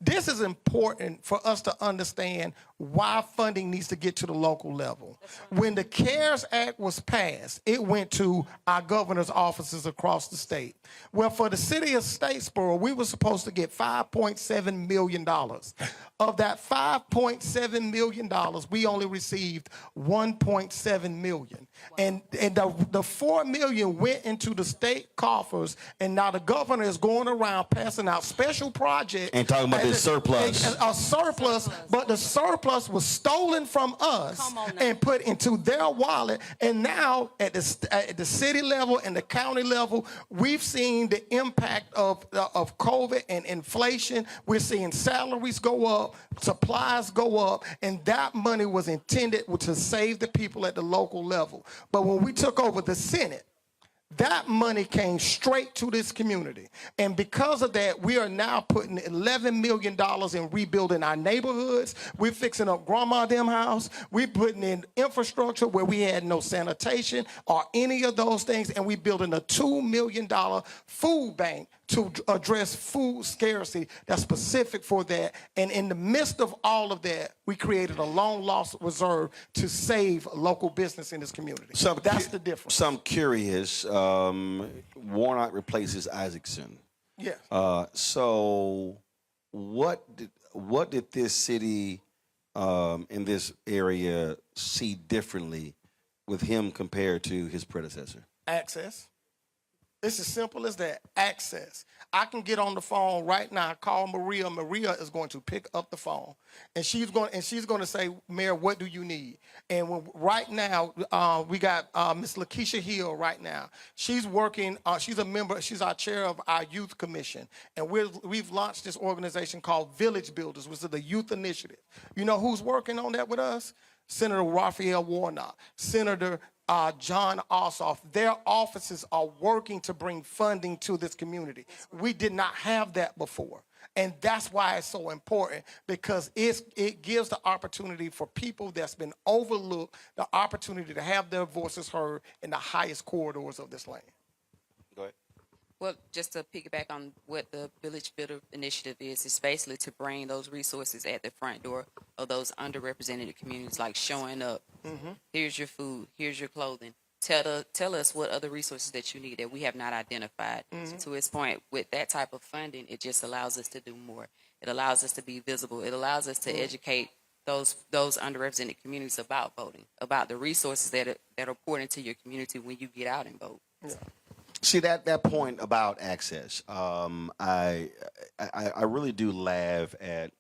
S26: This is important for us to understand why funding needs to get to the local level. When the CARES Act was passed, it went to our governor's offices across the state. Well, for the city of Statesboro, we were supposed to get $5.7 million. Of that $5.7 million, we only received $1.7 million. Wow. And the $4 million went into the state coffers, and now the governor is going around passing out special projects.
S5: And talking about this surplus.
S26: A surplus, but the surplus was stolen from us and put into their wallet. And now at the city level and the county level, we've seen the impact of COVID and inflation. We're seeing salaries go up, supplies go up, and that money was intended to save the people at the local level. But when we took over the Senate, that money came straight to this community. And because of that, we are now putting $11 million in rebuilding our neighborhoods. We're fixing up Grandma Dem house. We're putting in infrastructure where we had no sanitation or any of those things. And we're building a $2 million food bank to address food scarcity that's specific for that. And in the midst of all of that, we created a long lost reserve to save local business in this community. So that's the difference.
S5: So I'm curious, Warnock replaces Isaacson.
S26: Yes.
S5: So what did this city in this area see differently with him compared to his predecessor?
S26: Access. It's as simple as that. Access. I can get on the phone right now, call Maria. Maria is going to pick up the phone, and she's going to say, Mayor, what do you need? And right now, we got Miss Lakeisha Hill right now. She's working. She's a member. She's our chair of our youth commission, and we've launched this organization called Village Builders, which is the youth initiative. You know who's working on that with us? Senator Raphael Warnock, Senator John Ossoff. Their offices are working to bring funding to this community. We did not have that before. And that's why it's so important, because it gives the opportunity for people that's been overlooked the opportunity to have their voices heard in the highest corridors of this land.
S5: Go ahead.
S24: Well, just to piggyback on what the Village Builder Initiative is, it's basically to bring those resources at the front door of those underrepresented communities, like showing up. Mm-hmm. Here's your food. Here's your clothing. Tell us what other resources that you need that we have not identified. Mm-hmm. So to his point, with that type of funding, it just allows us to do more. It allows us to be visible. It allows us to educate those underrepresented communities about voting, about the resources that are poured into your community when you get out and vote.
S26: Yeah.
S5: See, that point about access, I really do laugh at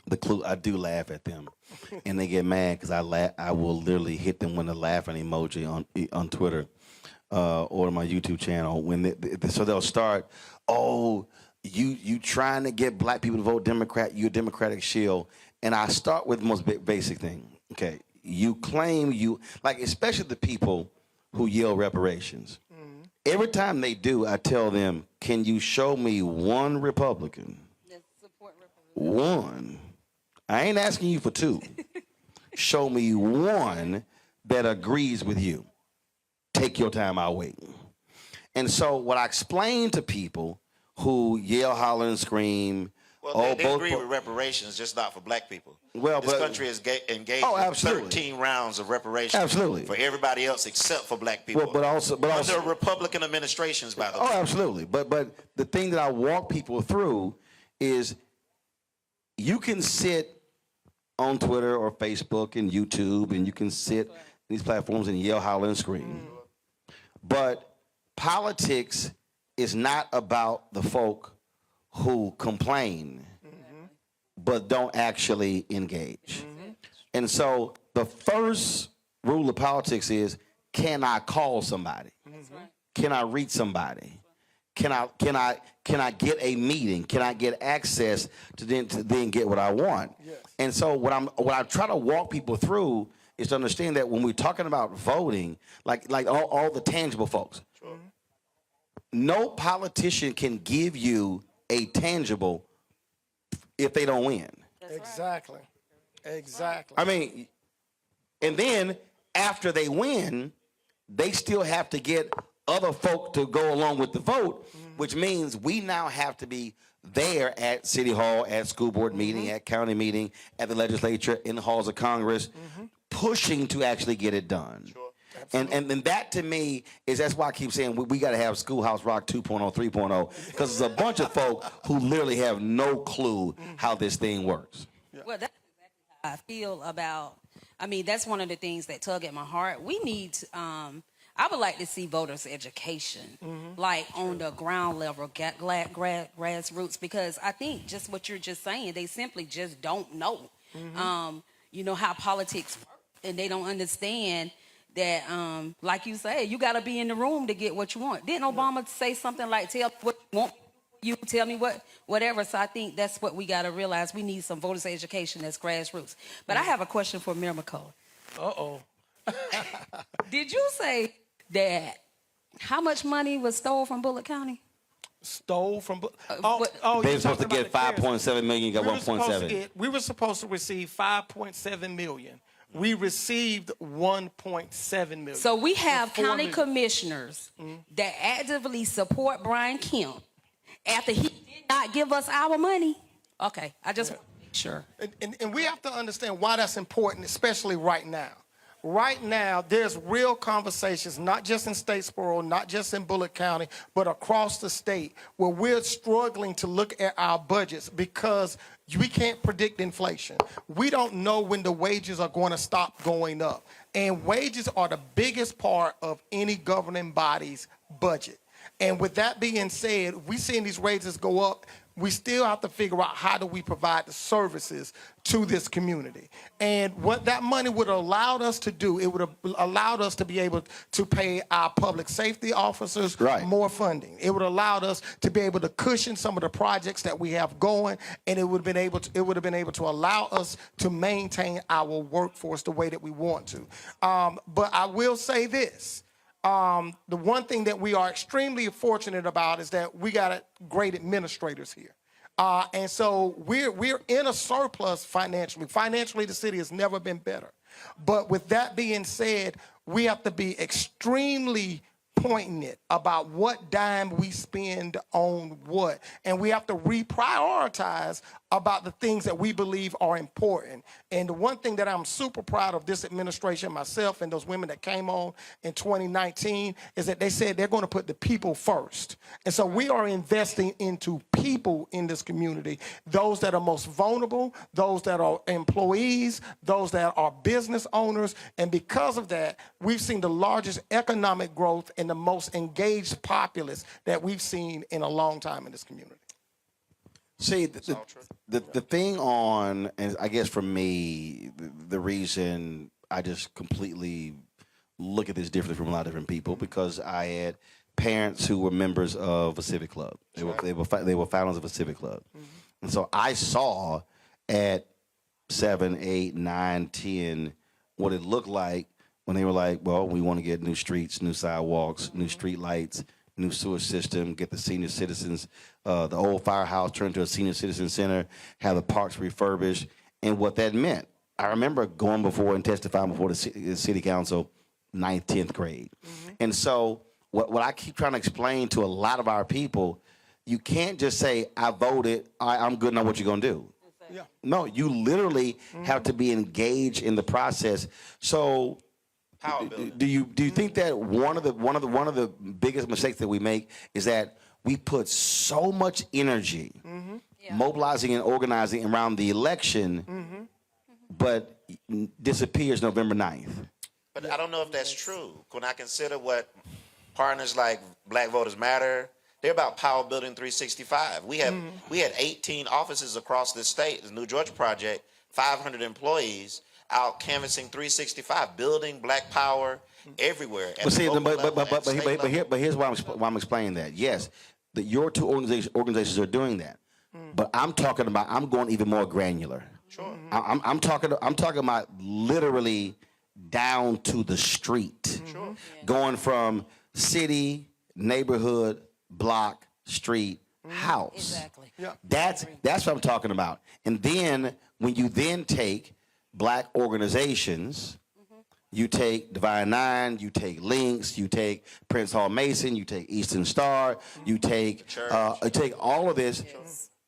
S5: the clue. I do laugh at them, and they get mad because I will literally hit them with a laughing emoji on Twitter or my YouTube channel so they'll start, oh, you trying to get black people to vote Democrat, you're a Democratic shield, and I start with the most basic thing. Okay, you claim especially the people who yell reparations. Every time they do, I tell them, can you show me one Republican? One. I ain't asking you for two. show me one that agrees with you. Take your time, I'll wait. And so what I explain to people who yell, holler, and scream,
S25: well, they agree with reparations, just not for black people.
S5: Well,
S25: this country is engaged in 13 rounds of reparations for everybody else except for black people.
S5: But also
S25: under Republican administrations, by the way.
S5: Oh, absolutely. But the thing that I walk people through is you can sit on Twitter or Facebook and YouTube, and you can sit in these platforms and yell, holler, and scream. But politics is not about the folk who complain but don't actually engage. And so the first rule of politics is, can I call somebody? Can I reach somebody? Can I get a meeting? Can I get access to then get what I want? Yes. And so what I try to walk people through is to understand that when we're talking about voting, like all the tangible folks, no politician can give you a tangible if they don't win.
S26: Exactly. Exactly.
S5: I mean, and then after they win, they still have to get other folk to go along with the vote, which means we now have to be there at City Hall, at school board meeting, at county meeting, at the legislature, in the halls of Congress, pushing to actually get it done. Sure. And that to me that's why I keep saying we got to have Schoolhouse Rock 2.0, 3.0, because there's a bunch of folk who literally have no clue how this thing works.
S3: Well, that's exactly how I feel about, I mean, that's one of the things that tug at my heart. We need, I would like to see voters' education, like on the ground level, grassroots, because I think just what you're just saying, they simply just don't know, you know, how politics work, and they don't understand that, like you say, you got to be in the room to get what you want. Didn't Obama say something like, tell me what you want, you tell me whatever? So I think that's what we got to realize. We need some voters' education that's grassroots. But I have a question for Mayor McCullough.
S26: Uh-oh.
S3: Did you say that how much money was stole from Bullitt County?
S26: Stole from
S5: they were supposed to get $5.7 million, you got 1.7.
S26: We were supposed to receive $5.7 million. We received $1.7 million.
S3: So we have county commissioners that actively support Brian Kemp after he did not give us our money. Okay, I just want to make sure.
S26: And we have to understand why that's important, especially right now. Right now, there's real conversations, not just in Statesboro, not just in Bullitt County, but across the state, where we're struggling to look at our budgets because we can't predict inflation. We don't know when the wages are going to stop going up. And wages are the biggest part of any governing body's budget. And with that being said, we're seeing these wages go up. We still have to figure out how do we provide the services to this community. And what that money would have allowed us to do, it would have allowed us to be able to pay our public safety officers more funding. It would have allowed us to be able to cushion some of the projects that we have going, and it would have been able to allow us to maintain our workforce the way that we want to. But I will say this. The one thing that we are extremely fortunate about is that we got great administrators here. And so we're in a surplus financially. Financially, the city has never been better. But with that being said, we have to be extremely poignant about what dime we spend on what. And we have to reprioritize about the things that we believe are important. And the one thing that I'm super proud of this administration, myself and those women that came on in 2019, is that they said they're going to put the people first. And so we are investing into people in this community, those that are most vulnerable, those that are employees, those that are business owners. And because of that, we've seen the largest economic growth and the most engaged populace that we've seen in a long time in this community.
S5: See, the thing on, and I guess for me, the reason I just completely look at this differently from a lot of different people, because I had parents who were members of a civic club. They were founders of a civic club. And so I saw at 7, 8, 9, 10 what it looked like when they were like, well, we want to get new streets, new sidewalks, new street lights, new sewer system, get the senior citizens, the old firehouse turned to a senior citizen center, have the parks refurbished. And what that meant I remember going before and testifying before the city council, 9th, 10th grade. And so what I keep trying to explain to a lot of our people, you can't just say, I voted, I'm good, know what you're going to do.
S26: Yeah.
S5: No, you literally have to be engaged in the process. So do you think that one of the biggest mistakes that we make is that we put so much energy mobilizing and organizing around the election, but disappears November 9th?
S25: But I don't know if that's true. When I consider what partners like Black Voters Matter, they're about power building 365. We had 18 offices across the state, the New Georgia Project, 500 employees out canvassing 365, building Black power everywhere.
S5: But see, but here's why I'm explaining that. Yes, your two organizations are doing that, but I'm going even more granular.
S25: Sure.
S5: I'm talking about literally down to the street, going from city, neighborhood, block, street, house.
S3: Exactly.
S26: Yeah.
S5: That's what I'm talking about. And then when you then take Black organizations, you take Divine Nine, you take Links, you take Prince Hall Mason, you take Eastern Star, you take all of this.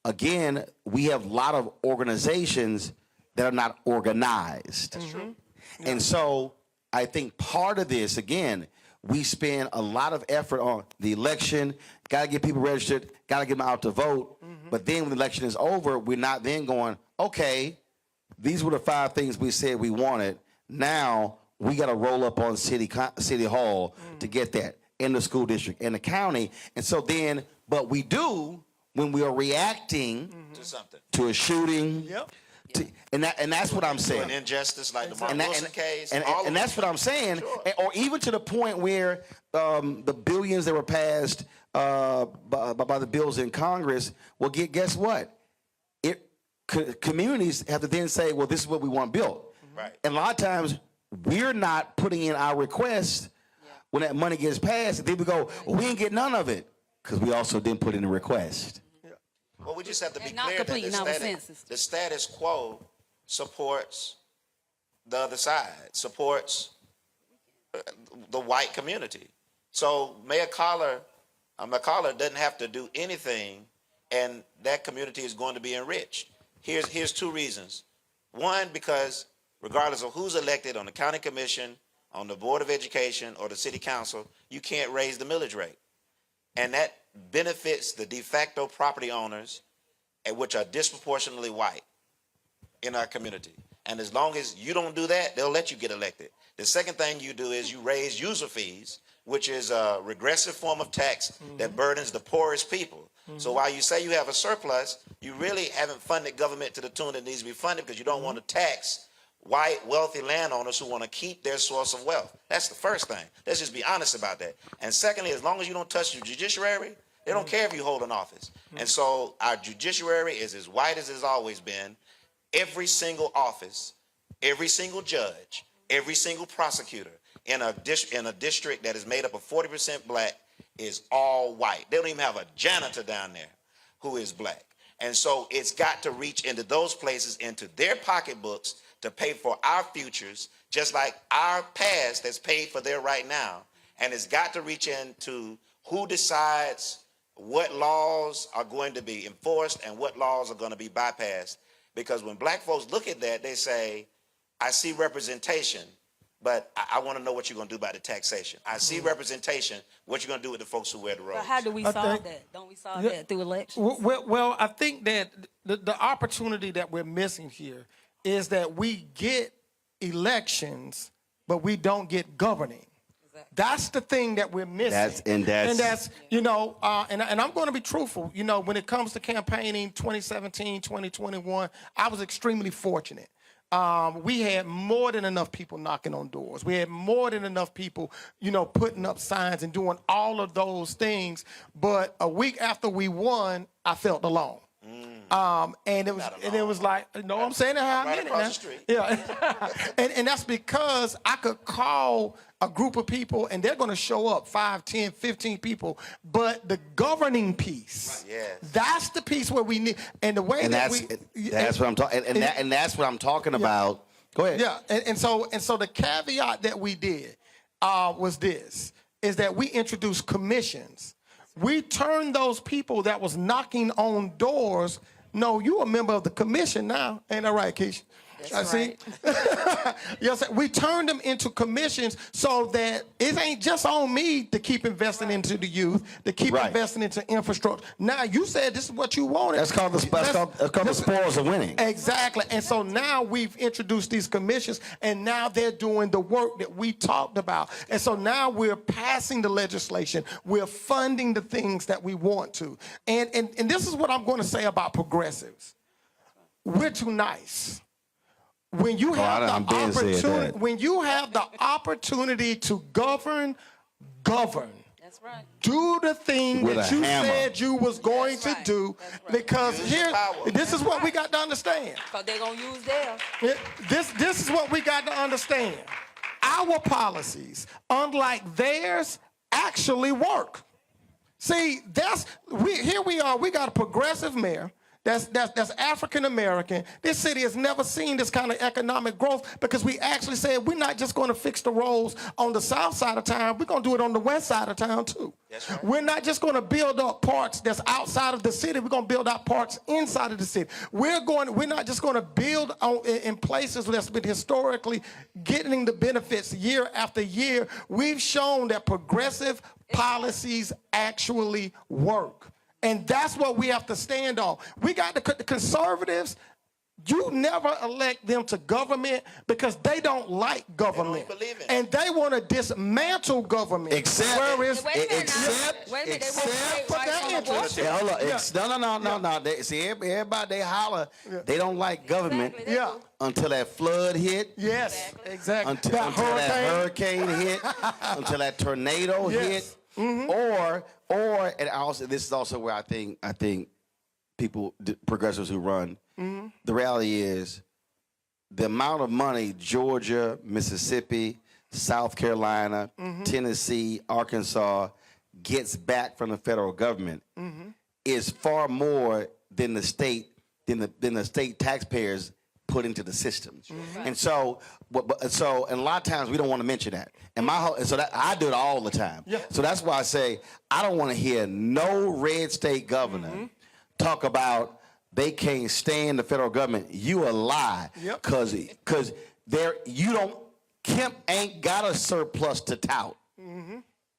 S5: Again, we have a lot of organizations that are not organized.
S26: That's true.
S5: And so I think part of this, again, we spend a lot of effort on the election, got to get people registered, got to get them out to vote. But then when the election is over, we're not then going, okay, these were the 5 things we said we wanted. Now we got to roll up on City Hall to get that in the school district, in the county. And so then, but we do when we are reacting
S25: to something,
S5: to a shooting. And that's what I'm saying.
S25: An injustice like the Martin Wilson case.
S5: And that's what I'm saying. Or even to the point where the billions that were passed by the bills in Congress, well, guess what? Communities have to then say, well, this is what we want built.
S25: Right.
S5: And a lot of times, we're not putting in our request when that money gets passed. Then we go, well, we didn't get none of it because we also didn't put in a request.
S25: Well, we just have to be
S3: And not
S25: clear that
S3: completing our census.
S25: the status quo supports the other side, supports the white community. So Mayor Collar doesn't have to do anything, and that community is going to be enriched. Here's 2 reasons. One, because regardless of who's elected on the county commission, on the Board of Education, or the city council, you can't raise the millage rate. And that benefits the de facto property owners, which are disproportionately white in our community. And as long as you don't do that, they'll let you get elected. The second thing you do is you raise user fees, which is a regressive form of tax that burdens the poorest people. So while you say you have a surplus, you really haven't funded government to the tune that needs to be funded because you don't want to tax white, wealthy landowners who want to keep their source of wealth. That's the first thing. Let's just be honest about that. And secondly, as long as you don't touch the judiciary, they don't care if you hold an office. And so our judiciary is as white as it's always been. Every single office, every single judge, every single prosecutor in a district that is made up of 40% Black is all white. They don't even have a janitor down there who is Black. And so it's got to reach into those places, into their pocketbooks, to pay for our futures, just like our past that's paid for their right now. And it's got to reach into who decides what laws are going to be enforced and what laws are going to be bypassed. Because when Black folks look at that, they say, I see representation, but I want to know what you're going to do about the taxation. I see representation, what you're going to do with the folks who wear the robes.
S3: But how do we solve that? Don't we solve that through elections?
S26: Well, I think that the opportunity that we're missing here is that we get elections, but we don't get governing. That's the thing that we're missing. And that's you know, and I'm going to be truthful. You know, when it comes to campaigning 2017, 2021, I was extremely fortunate. We had more than enough people knocking on doors. We had more than enough people, you know, putting up signs and doing all of those things. But a week after we won, I felt alone. And it was like, you know, I'm saying it how I meant it now. Yeah, and that's because I could call a group of people and they're going to show up 5, 10, 15 people. But the governing piece, that's the piece where we need, and the way
S5: that's what I'm talking, and that's what I'm talking about Go ahead.
S26: Yeah, and so the caveat that we did was this, is that we introduced commissions. We turned those people that was knocking on doors, no, you a member of the commission now. Ain't that right, Keisha?
S24: That's right.
S26: Yes, we turned them into commissions so that it ain't just on me to keep investing into the youth, to keep investing into infrastructure. Now, you said this is what you wanted.
S5: That's called the spoils of winning.
S26: Exactly. And so now we've introduced these commissions, and now they're doing the work that we talked about. And so now we're passing the legislation. We're funding the things that we want to. And this is what I'm going to say about progressives. We're too nice. When you have when you have the opportunity to govern.
S3: That's right.
S26: Do the thing that you said you was going to do, because this is what we got to understand.
S3: Because they're going to use theirs.
S26: This is what we got to understand. Our policies, unlike theirs, actually work. See, here we are. We got a progressive mayor. That's African American. This city has never seen this kind of economic growth, because we actually said we're not just going to fix the roads on the south side of town. We're going to do it on the west side of town too. That's right. We're not just going to build up parts that's outside of the city. We're going to build up parts inside of the city. We're not just going to build in places that's been historically getting the benefits year after year. We've shown that progressive policies actually work. And that's what we have to stand on. We got the conservatives. You never elect them to government because they don't like government. And they want to dismantle government.
S5: Except
S26: No.
S5: See, everybody, they holler, they don't like government until that flood hit.
S26: Yes, exactly.
S5: Until that hurricane hit, until that tornado hit. Mm-hmm. Or and also, this is also where I think people, progressives who run, the reality is the amount of money Georgia, Mississippi, South Carolina, Tennessee, Arkansas gets back from the federal government is far more than the state taxpayers put into the systems. And so and a lot of times we don't want to mention that. And I do it all the time. So that's why I say I don't want to hear no red state governor talk about they can't stand the federal government. You a lie. Cause Kemp ain't got a surplus to tout.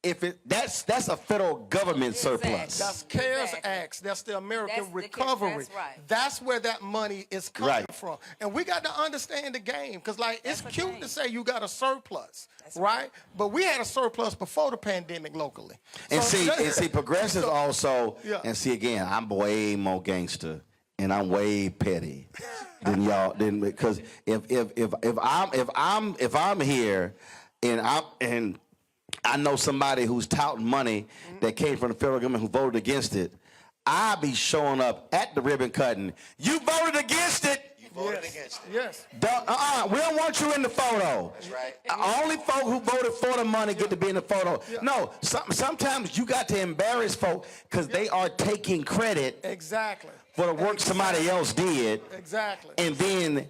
S5: If that's a federal government surplus.
S26: That's CARES Acts. That's the American Recovery. That's where that money is coming from. And we got to understand the game, because it's cute to say you got a surplus, right? But we had a surplus before the pandemic locally.
S5: And see, progressives also. And see, again, I'm way more gangster and I'm way petty than y'all. Because if I'm here and I know somebody who's touting money that came from the federal government who voted against it, I'll be showing up at the ribbon cutting. You voted against it.
S26: You voted against it. Yes.
S5: We don't want you in the photo.
S26: That's right.
S5: Only folk who voted for the money get to be in the photo. No, sometimes you got to embarrass folk because they are taking credit.
S26: Exactly.
S5: For the work somebody else did, and then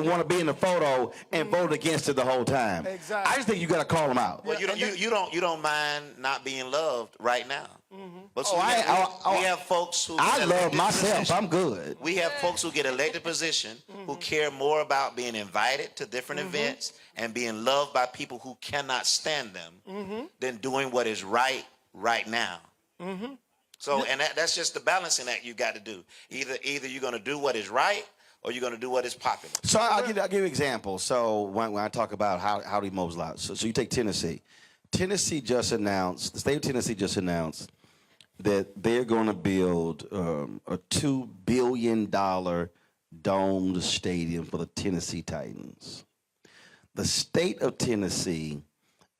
S5: want to be in the photo and vote against it the whole time. I just think you got to call them out.
S25: Well, you don't mind not being loved right now. But we have folks who
S5: I love myself. I'm good.
S25: We have folks who get elected position who care more about being invited to different events and being loved by people who cannot stand them than doing what is right now. So, and that's just the balancing act you got to do. Either you're going to do what is right or you're going to do what is popular.
S5: So I'll give you an example. So when I talk about how do you mobilize, so you take Tennessee. The state of Tennessee just announced that they're going to build a $2 billion domed stadium for the Tennessee Titans. The state of Tennessee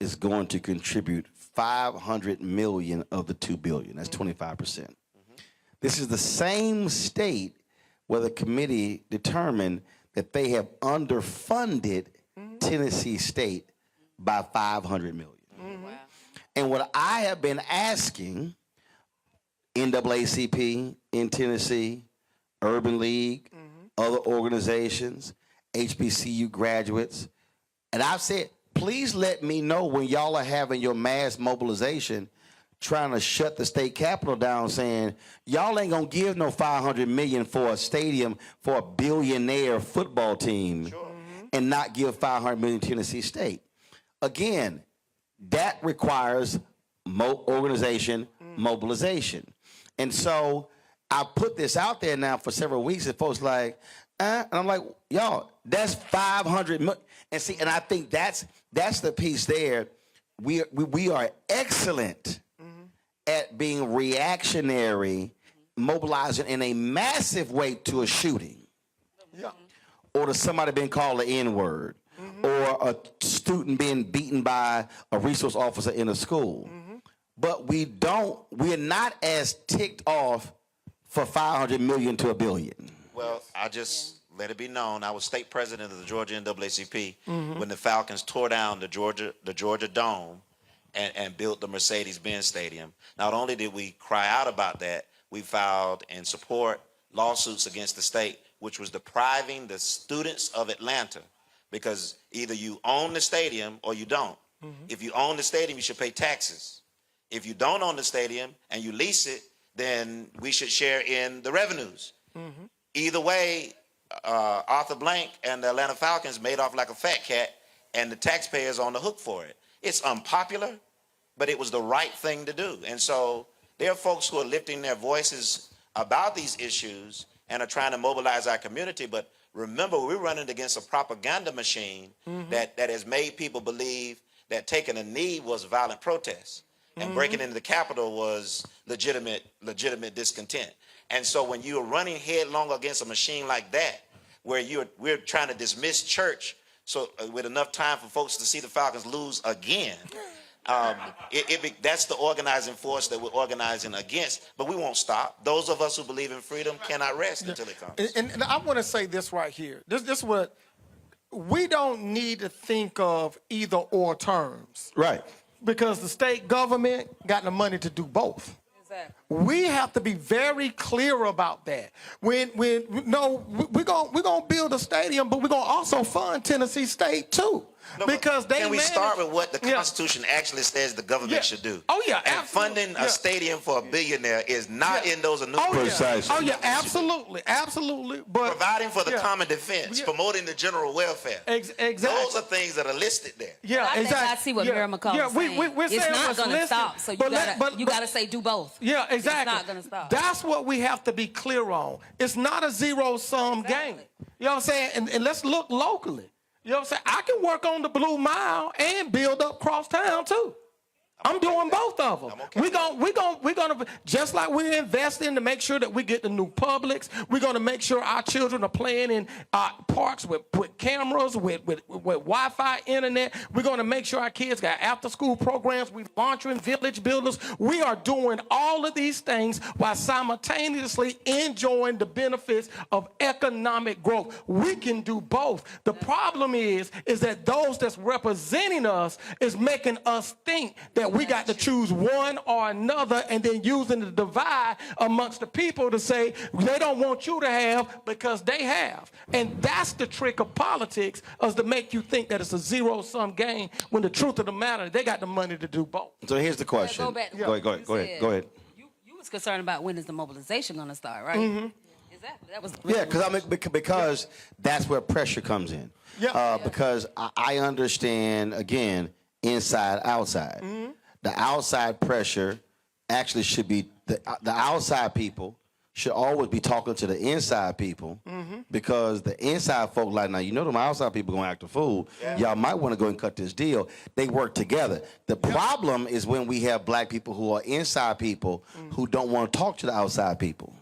S5: is going to contribute $500 million of the $2 billion. That's 25%. This is the same state where the committee determined that they have underfunded Tennessee State by $500 million. And what I have been asking NAACP in Tennessee, Urban League, other organizations, HBCU graduates. And I've said, please let me know when y'all are having your mass mobilization trying to shut the state capitol down, saying y'all ain't gonna give no $500 million for a stadium for a billionaire football team and not give $500 million to Tennessee State. Again, that requires organization, mobilization. And so I put this out there now for several weeks, and folks like, and I'm like, y'all, that's $500 million. And see, and I think that's the piece there. We are excellent at being reactionary, mobilizing in a massive way to a shooting, or to somebody being called the N-word, or a student being beaten by a resource officer in a school. But we're not as ticked off for $500 million to $1 billion.
S25: Well, I just let it be known, I was state president of the Georgia NAACP when the Falcons tore down the Georgia Dome and built the Mercedes-Benz Stadium. Not only did we cry out about that, we filed and support lawsuits against the state, which was depriving the students of Atlanta, because either you own the stadium or you don't. If you own the stadium, you should pay taxes. If you don't own the stadium and you lease it, then we should share in the revenues. Either way, Arthur Blank and the Atlanta Falcons made off like a fat cat, and the taxpayers on the hook for it. It's unpopular, but it was the right thing to do. And so there are folks who are lifting their voices about these issues and are trying to mobilize our community. But remember, we're running against a propaganda machine that has made people believe that taking a knee was violent protest and breaking into the Capitol was legitimate discontent. And so when you're running headlong against a machine like that, where we're trying to dismiss church, so with enough time for folks to see the Falcons lose again, that's the organizing force that we're organizing against. But we won't stop. Those of us who believe in freedom cannot rest until it comes.
S26: And I want to say this right here. This what we don't need to think of either or terms.
S5: Right.
S26: Because the state government got the money to do both. We have to be very clear about that. We're gonna build a stadium, but we're gonna also fund Tennessee State too. Because
S25: can we start with what the Constitution actually says the government should do?
S26: Oh yeah,
S25: and funding a stadium for a billionaire is not in those enumerations.
S26: Oh yeah, absolutely. But
S25: providing for the common defense, promoting the general welfare.
S26: Exactly.
S25: Those are things that are listed there.
S26: Yeah,
S3: exactly. I see what Mary McCall is saying.
S26: We're
S3: it's
S26: saying
S3: not going to stop. So you got to say do both.
S26: Yeah, exactly.
S3: It's not going to stop.
S26: That's what we have to be clear on. It's not a zero-sum game. You know what I'm saying? And let's look locally. You know what I'm saying? I can work on the Blue Mile and build up crosstown too. I'm doing both of them. We're gonna just like we're investing to make sure that we get the new Publix. We're gonna make sure our children are playing in parks with cameras, with Wi-Fi, internet. We're gonna make sure our kids got after-school programs. We're launching village builders. We are doing all of these things while simultaneously enjoying the benefits of economic growth. We can do both. The problem is that those that's representing us is making us think that we got to choose one or another, and then using the divide amongst the people to say they don't want you to have because they have. And that's the trick of politics, is to make you think that it's a zero-sum game, when the truth of the matter, they got the money to do both.
S5: So here's the question.
S3: Go back.
S5: Go ahead.
S3: You was concerned about when is the mobilization going to start, right? That was
S5: because that's where pressure comes in. Because I understand, again, inside, outside. The outside pressure actually should be, the outside people should always be talking to the inside people, because the inside folk like, now, you know them outside people going to act a fool. Y'all might want to go and cut this deal. They work together. The problem is when we have black people who are inside people who don't want to talk to the outside people.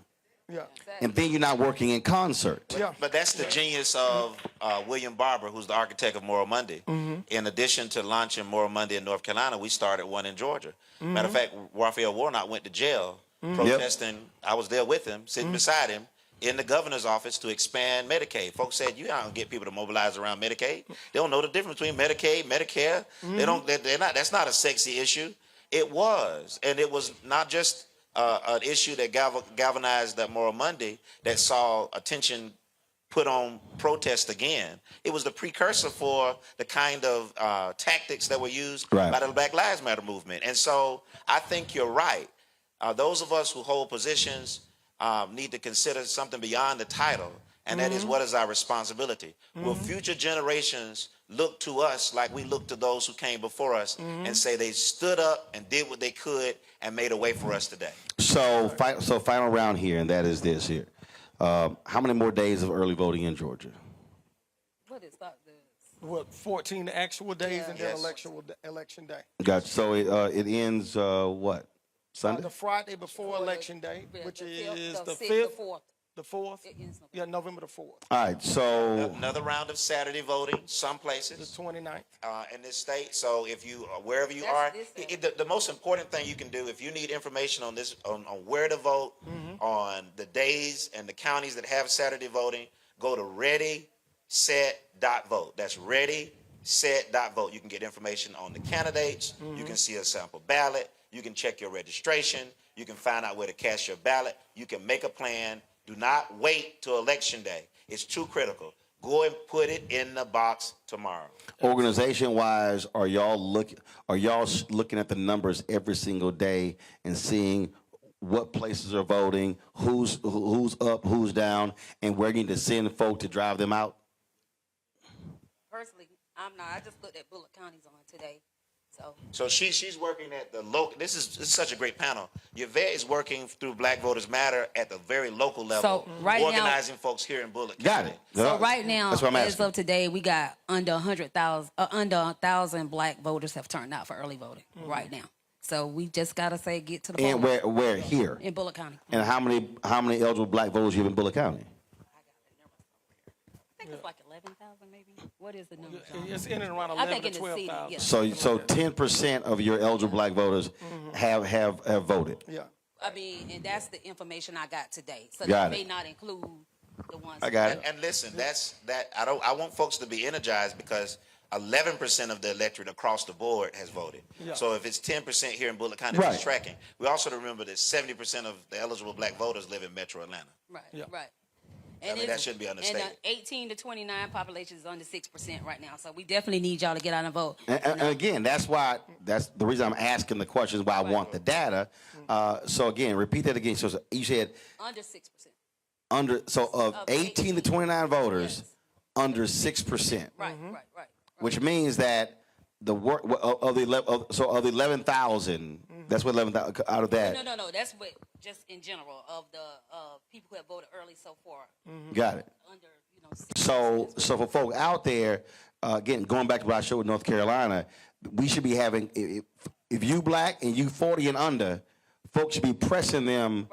S5: And then you're not working in concert.
S25: But that's the genius of William Barber, who's the architect of Moral Monday. In addition to launching Moral Monday in North Carolina, we started one in Georgia. Matter of fact, Raphael Warnock went to jail protesting. I was there with him, sitting beside him in the governor's office to expand Medicaid. Folks said, you don't get people to mobilize around Medicaid. They don't know the difference between Medicaid, Medicare. That's not a sexy issue. It was. And it was not just an issue that galvanized that Moral Monday, that saw attention put on protest again. It was the precursor for the kind of tactics that were used by the Black Lives Matter movement. And so I think you're right. Those of us who hold positions need to consider something beyond the title, and that is, what is our responsibility? Will future generations look to us like we look to those who came before us and say they stood up and did what they could and made a way for us today?
S5: So final round here, and that is this here. How many more days of early voting in Georgia?
S3: What is that?
S26: What, 14 actual days and then election day?
S5: Gotcha. So it ends what? Sunday?
S26: The Friday before election day, which is the 5th. The 4th? Yeah, November the 4th.
S5: All right, so
S25: another round of Saturday voting, some places.
S26: The 29th.
S25: In this state. So if you, wherever you are, the most important thing you can do, if you need information on this, on where to vote, on the days and the counties that have Saturday voting, go to readyset.vote. That's readyset.vote. You can get information on the candidates. You can see a sample ballot. You can check your registration. You can find out where to cast your ballot. You can make a plan. Do not wait till election day. It's too critical. Go and put it in the box tomorrow.
S5: Organization-wise, are y'all looking at the numbers every single day and seeing what places are voting, who's up, who's down, and where you need to send folk to drive them out?
S3: Personally, I'm not. I just looked at Bullock County's on today.
S25: So she's working at the local. This is such a great panel. Yvette is working through Black Voters Matter at the very local level, organizing folks here in Bullock County.
S5: Got it.
S3: So right now,
S5: that's what I'm
S3: as
S5: asking.
S3: of today, we got under 1,000 Black voters have turned out for early voting right now. So we just gotta get to the
S5: And where here?
S3: in Bullock County.
S5: And how many eligible Black voters you have in Bullock County?
S3: I think it's like 11,000 maybe. What is the number?
S26: It's in and around
S3: I
S26: 11
S3: think
S26: to
S3: in the city,
S26: 12,000.
S3: yeah.
S5: So 10% of your eligible Black voters have voted.
S26: Yeah.
S3: I mean, and that's the information I got today. So
S5: Got
S3: that
S5: it.
S3: may not include the ones.
S5: I got it.
S25: And listen, I want folks to be energized because 11% of the electorate across the board has voted.
S26: Yeah.
S25: So if it's 10% here in Bullock County,
S5: Right.
S25: it's tracking. We also remember that 70% of the eligible Black voters live in Metro Atlanta.
S3: Right.
S26: Yeah.
S3: Right.
S25: I mean, that shouldn't be understated.
S3: And 18 to 29 population is under 6% right now. So we definitely need y'all to get out and vote.
S5: And again, that's the reason I'm asking the questions, why I want the data. So again, repeat that again. So you said
S3: Under 6%.
S5: of 18 to 29 voters, under 6%.
S3: Right.
S5: Which means that of the 11,000, that's what 11,000 out of that.
S3: No. That's what just in general of the people who have voted early so far.
S5: Got it.
S3: Under,
S5: So for folk out there, again, going back to what I showed with North Carolina, we should be having, if you Black and you 40 and under, folks should be pressing them,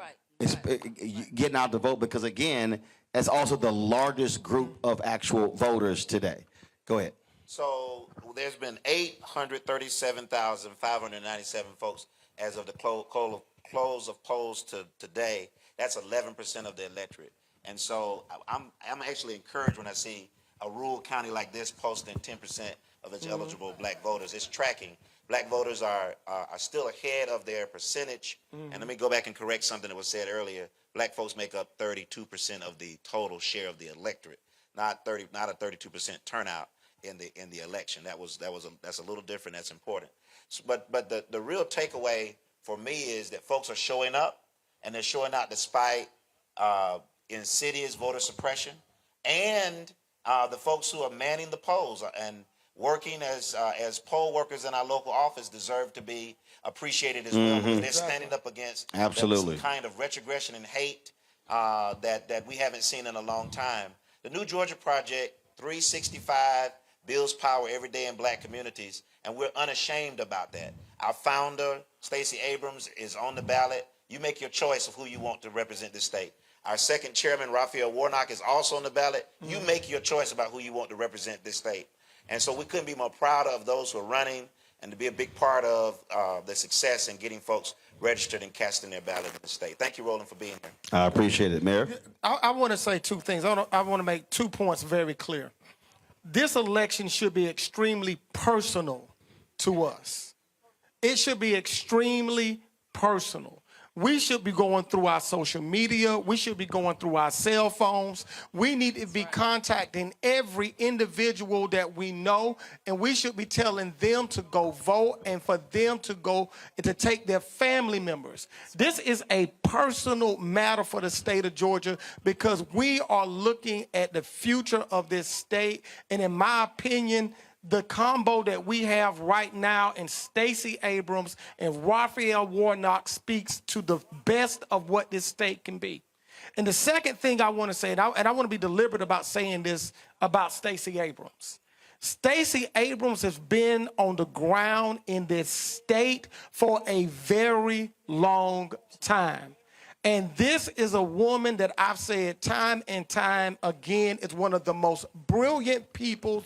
S5: getting out to vote, because again, that's also the largest group of actual voters today. Go ahead.
S25: So there's been 837,597 folks as of the close of polls to today. That's 11% of the electorate. And so I'm actually encouraged when I see a rural county like this posting 10% of its eligible Black voters. It's tracking. Black voters are still ahead of their percentage. And let me go back and correct something that was said earlier. Black folks make up 32% of the total share of the electorate, not a 32% turnout in the election. That's a little different. That's important. But the real takeaway for me is that folks are showing up, and they're showing out despite insidious voter suppression, and the folks who are manning the polls and working as poll workers in our local office deserve to be appreciated as well. They're standing up against
S5: Absolutely.
S25: the kind of retrogression and hate that we haven't seen in a long time. The New Georgia Project 365 builds power every day in Black communities, and we're unashamed about that. Our founder, Stacey Abrams, is on the ballot. You make your choice of who you want to represent this state. Our second chairman, Raphael Warnock, is also on the ballot. You make your choice about who you want to represent this state. And so we couldn't be more proud of those who are running and to be a big part of the success in getting folks registered and casting their ballot in the state. Thank you, Roland, for being here.
S5: I appreciate it, Mayor.
S26: I want to say two things. I want to make 2 points very clear. This election should be extremely personal to us. It should be extremely personal. We should be going through our social media. We should be going through our cell phones. We need to be contacting every individual that we know, and we should be telling them to go vote and for them to go to take their family members. This is a personal matter for the state of Georgia because we are looking at the future of this state, and in my opinion, the combo that we have right now in Stacey Abrams and Raphael Warnock speaks to the best of what this state can be. And the second thing I want to say, and I want to be deliberate about saying this about Stacey Abrams. Stacey Abrams has been on the ground in this state for a very long time. And this is a woman that I've said time and time again is one of the most brilliant people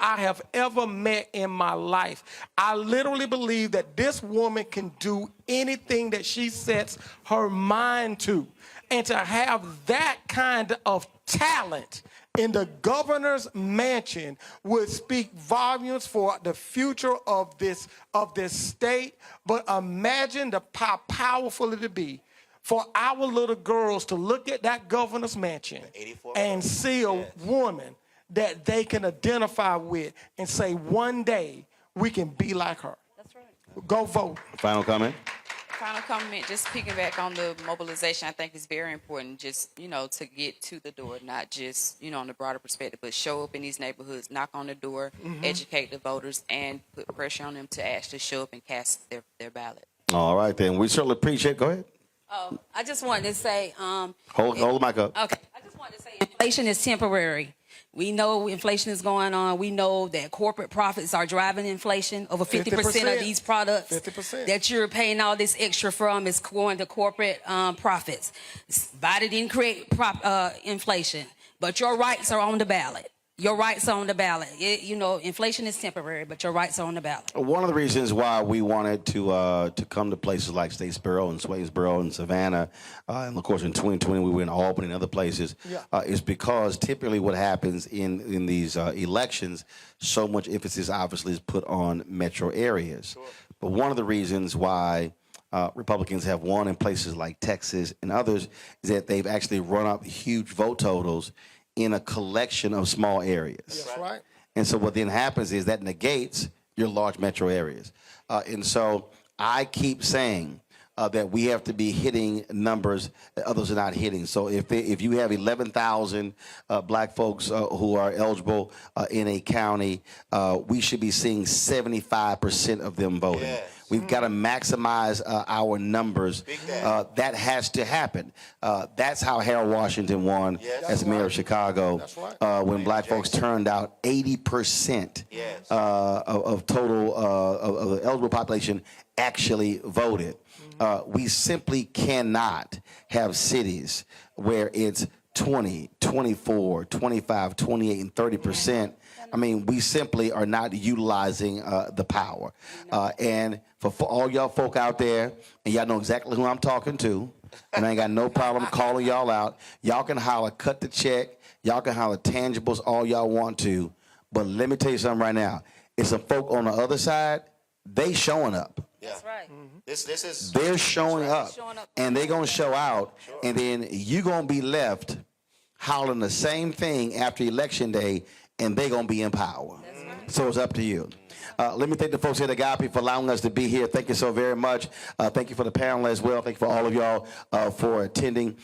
S26: I have ever met in my life. I literally believe that this woman can do anything that she sets her mind to. And to have that kind of talent in the governor's mansion would speak volumes for the future of this state. But imagine how powerful it would be for our little girls to look at that governor's mansion and see a woman that they can identify with and say, one day we can be like her.
S24: That's right.
S26: Go vote.
S5: Final comment?
S24: Final comment, just picking back on the mobilization, I think it's very important just, to get to the door, not just, on the broader perspective, but show up in these neighborhoods, knock on the door, educate the voters, and put pressure on them to actually show up and cast their ballot.
S5: All right, then. We certainly appreciate. Go ahead.
S3: I just wanted to say.
S5: Hold the mic up.
S3: Okay. I just wanted to say inflation is temporary. We know inflation is going on. We know that corporate profits are driving inflation. Over 50% of these products
S26: 50%.
S3: that you're paying all this extra from is going to corporate profits. Biden didn't create inflation, but your rights are on the ballot. Your rights are on the ballot. Inflation is temporary, but your rights are on the ballot.
S5: One of the reasons why we wanted to come to places like Statesboro and Swainsboro and Savannah, and of course in 2020 we were in Albany and other places, is because typically what happens in these elections, so much emphasis obviously is put on metro areas. Sure. But one of the reasons why Republicans have won in places like Texas and others is that they've actually run up huge vote totals in a collection of small areas.
S26: That's right.
S5: And so what then happens is that negates your large metro areas. And so I keep saying that we have to be hitting numbers that others are not hitting. So if you have 11,000 black folks who are eligible in a county, we should be seeing 75% of them voting. Yes. We've got to maximize our numbers. That has to happen. That's how Harold Washington won as mayor of Chicago when black folks turned out 80% of total of the eligible population actually voted. We simply cannot have cities where it's 20, 24, 25, 28, and 30%. I mean, we simply are not utilizing the power. And for all y'all folk out there, and y'all know exactly who I'm talking to, and I ain't got no problem calling y'all out. Y'all can holler, cut the check. Y'all can holler tangibles all y'all want to. But let me tell you something right now. It's some folk on the other side, they showing up.
S24: That's right.
S25: This is
S5: they're showing up, and they're going to show out, and then you're going to be left hollering the same thing after Election Day, and they're going to be in power. So it's up to you. Let me thank the folks here at Agape for allowing us to be here. Thank you so very much. Thank you for the panel as well. Thank you for all of y'all for attending.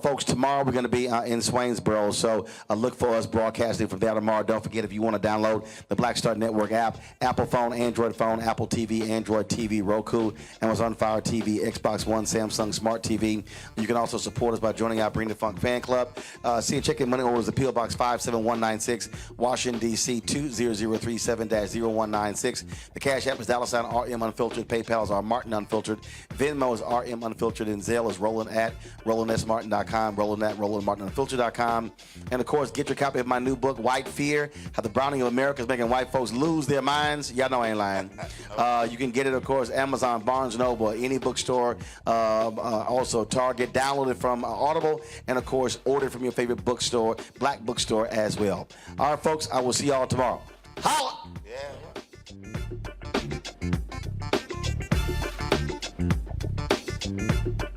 S5: Folks, tomorrow we're going to be in Swainsboro, so look for us broadcasting from there tomorrow. Don't forget, if you want to download the Black Star Network app, Apple phone, Android phone, Apple TV, Android TV, Roku, Amazon Fire TV, Xbox One, Samsung Smart TV. You can also support us by joining our Bring the Funk fan club. See and check in money orders at P.O. Box 57196, Washington, D.C. 20037-0196. The Cash App is $RM Unfiltered. PayPal is R Martin Unfiltered. Venmo is RM Unfiltered. And Zelle is Roland at RolandSMartin.com. Roland at RolandMartinUnfiltered.com. And of course, get your copy of my new book, White Fear: How the Browning of America is Making White Folks Lose Their Minds. Y'all know I ain't lying. You can get it, of course, Amazon, Barnes & Noble, any bookstore. Also Target. Download it from Audible. And of course, order it from your favorite bookstore, black bookstore as well. All right, folks, I will see y'all tomorrow. Holla! Yeah.
S6: Roland.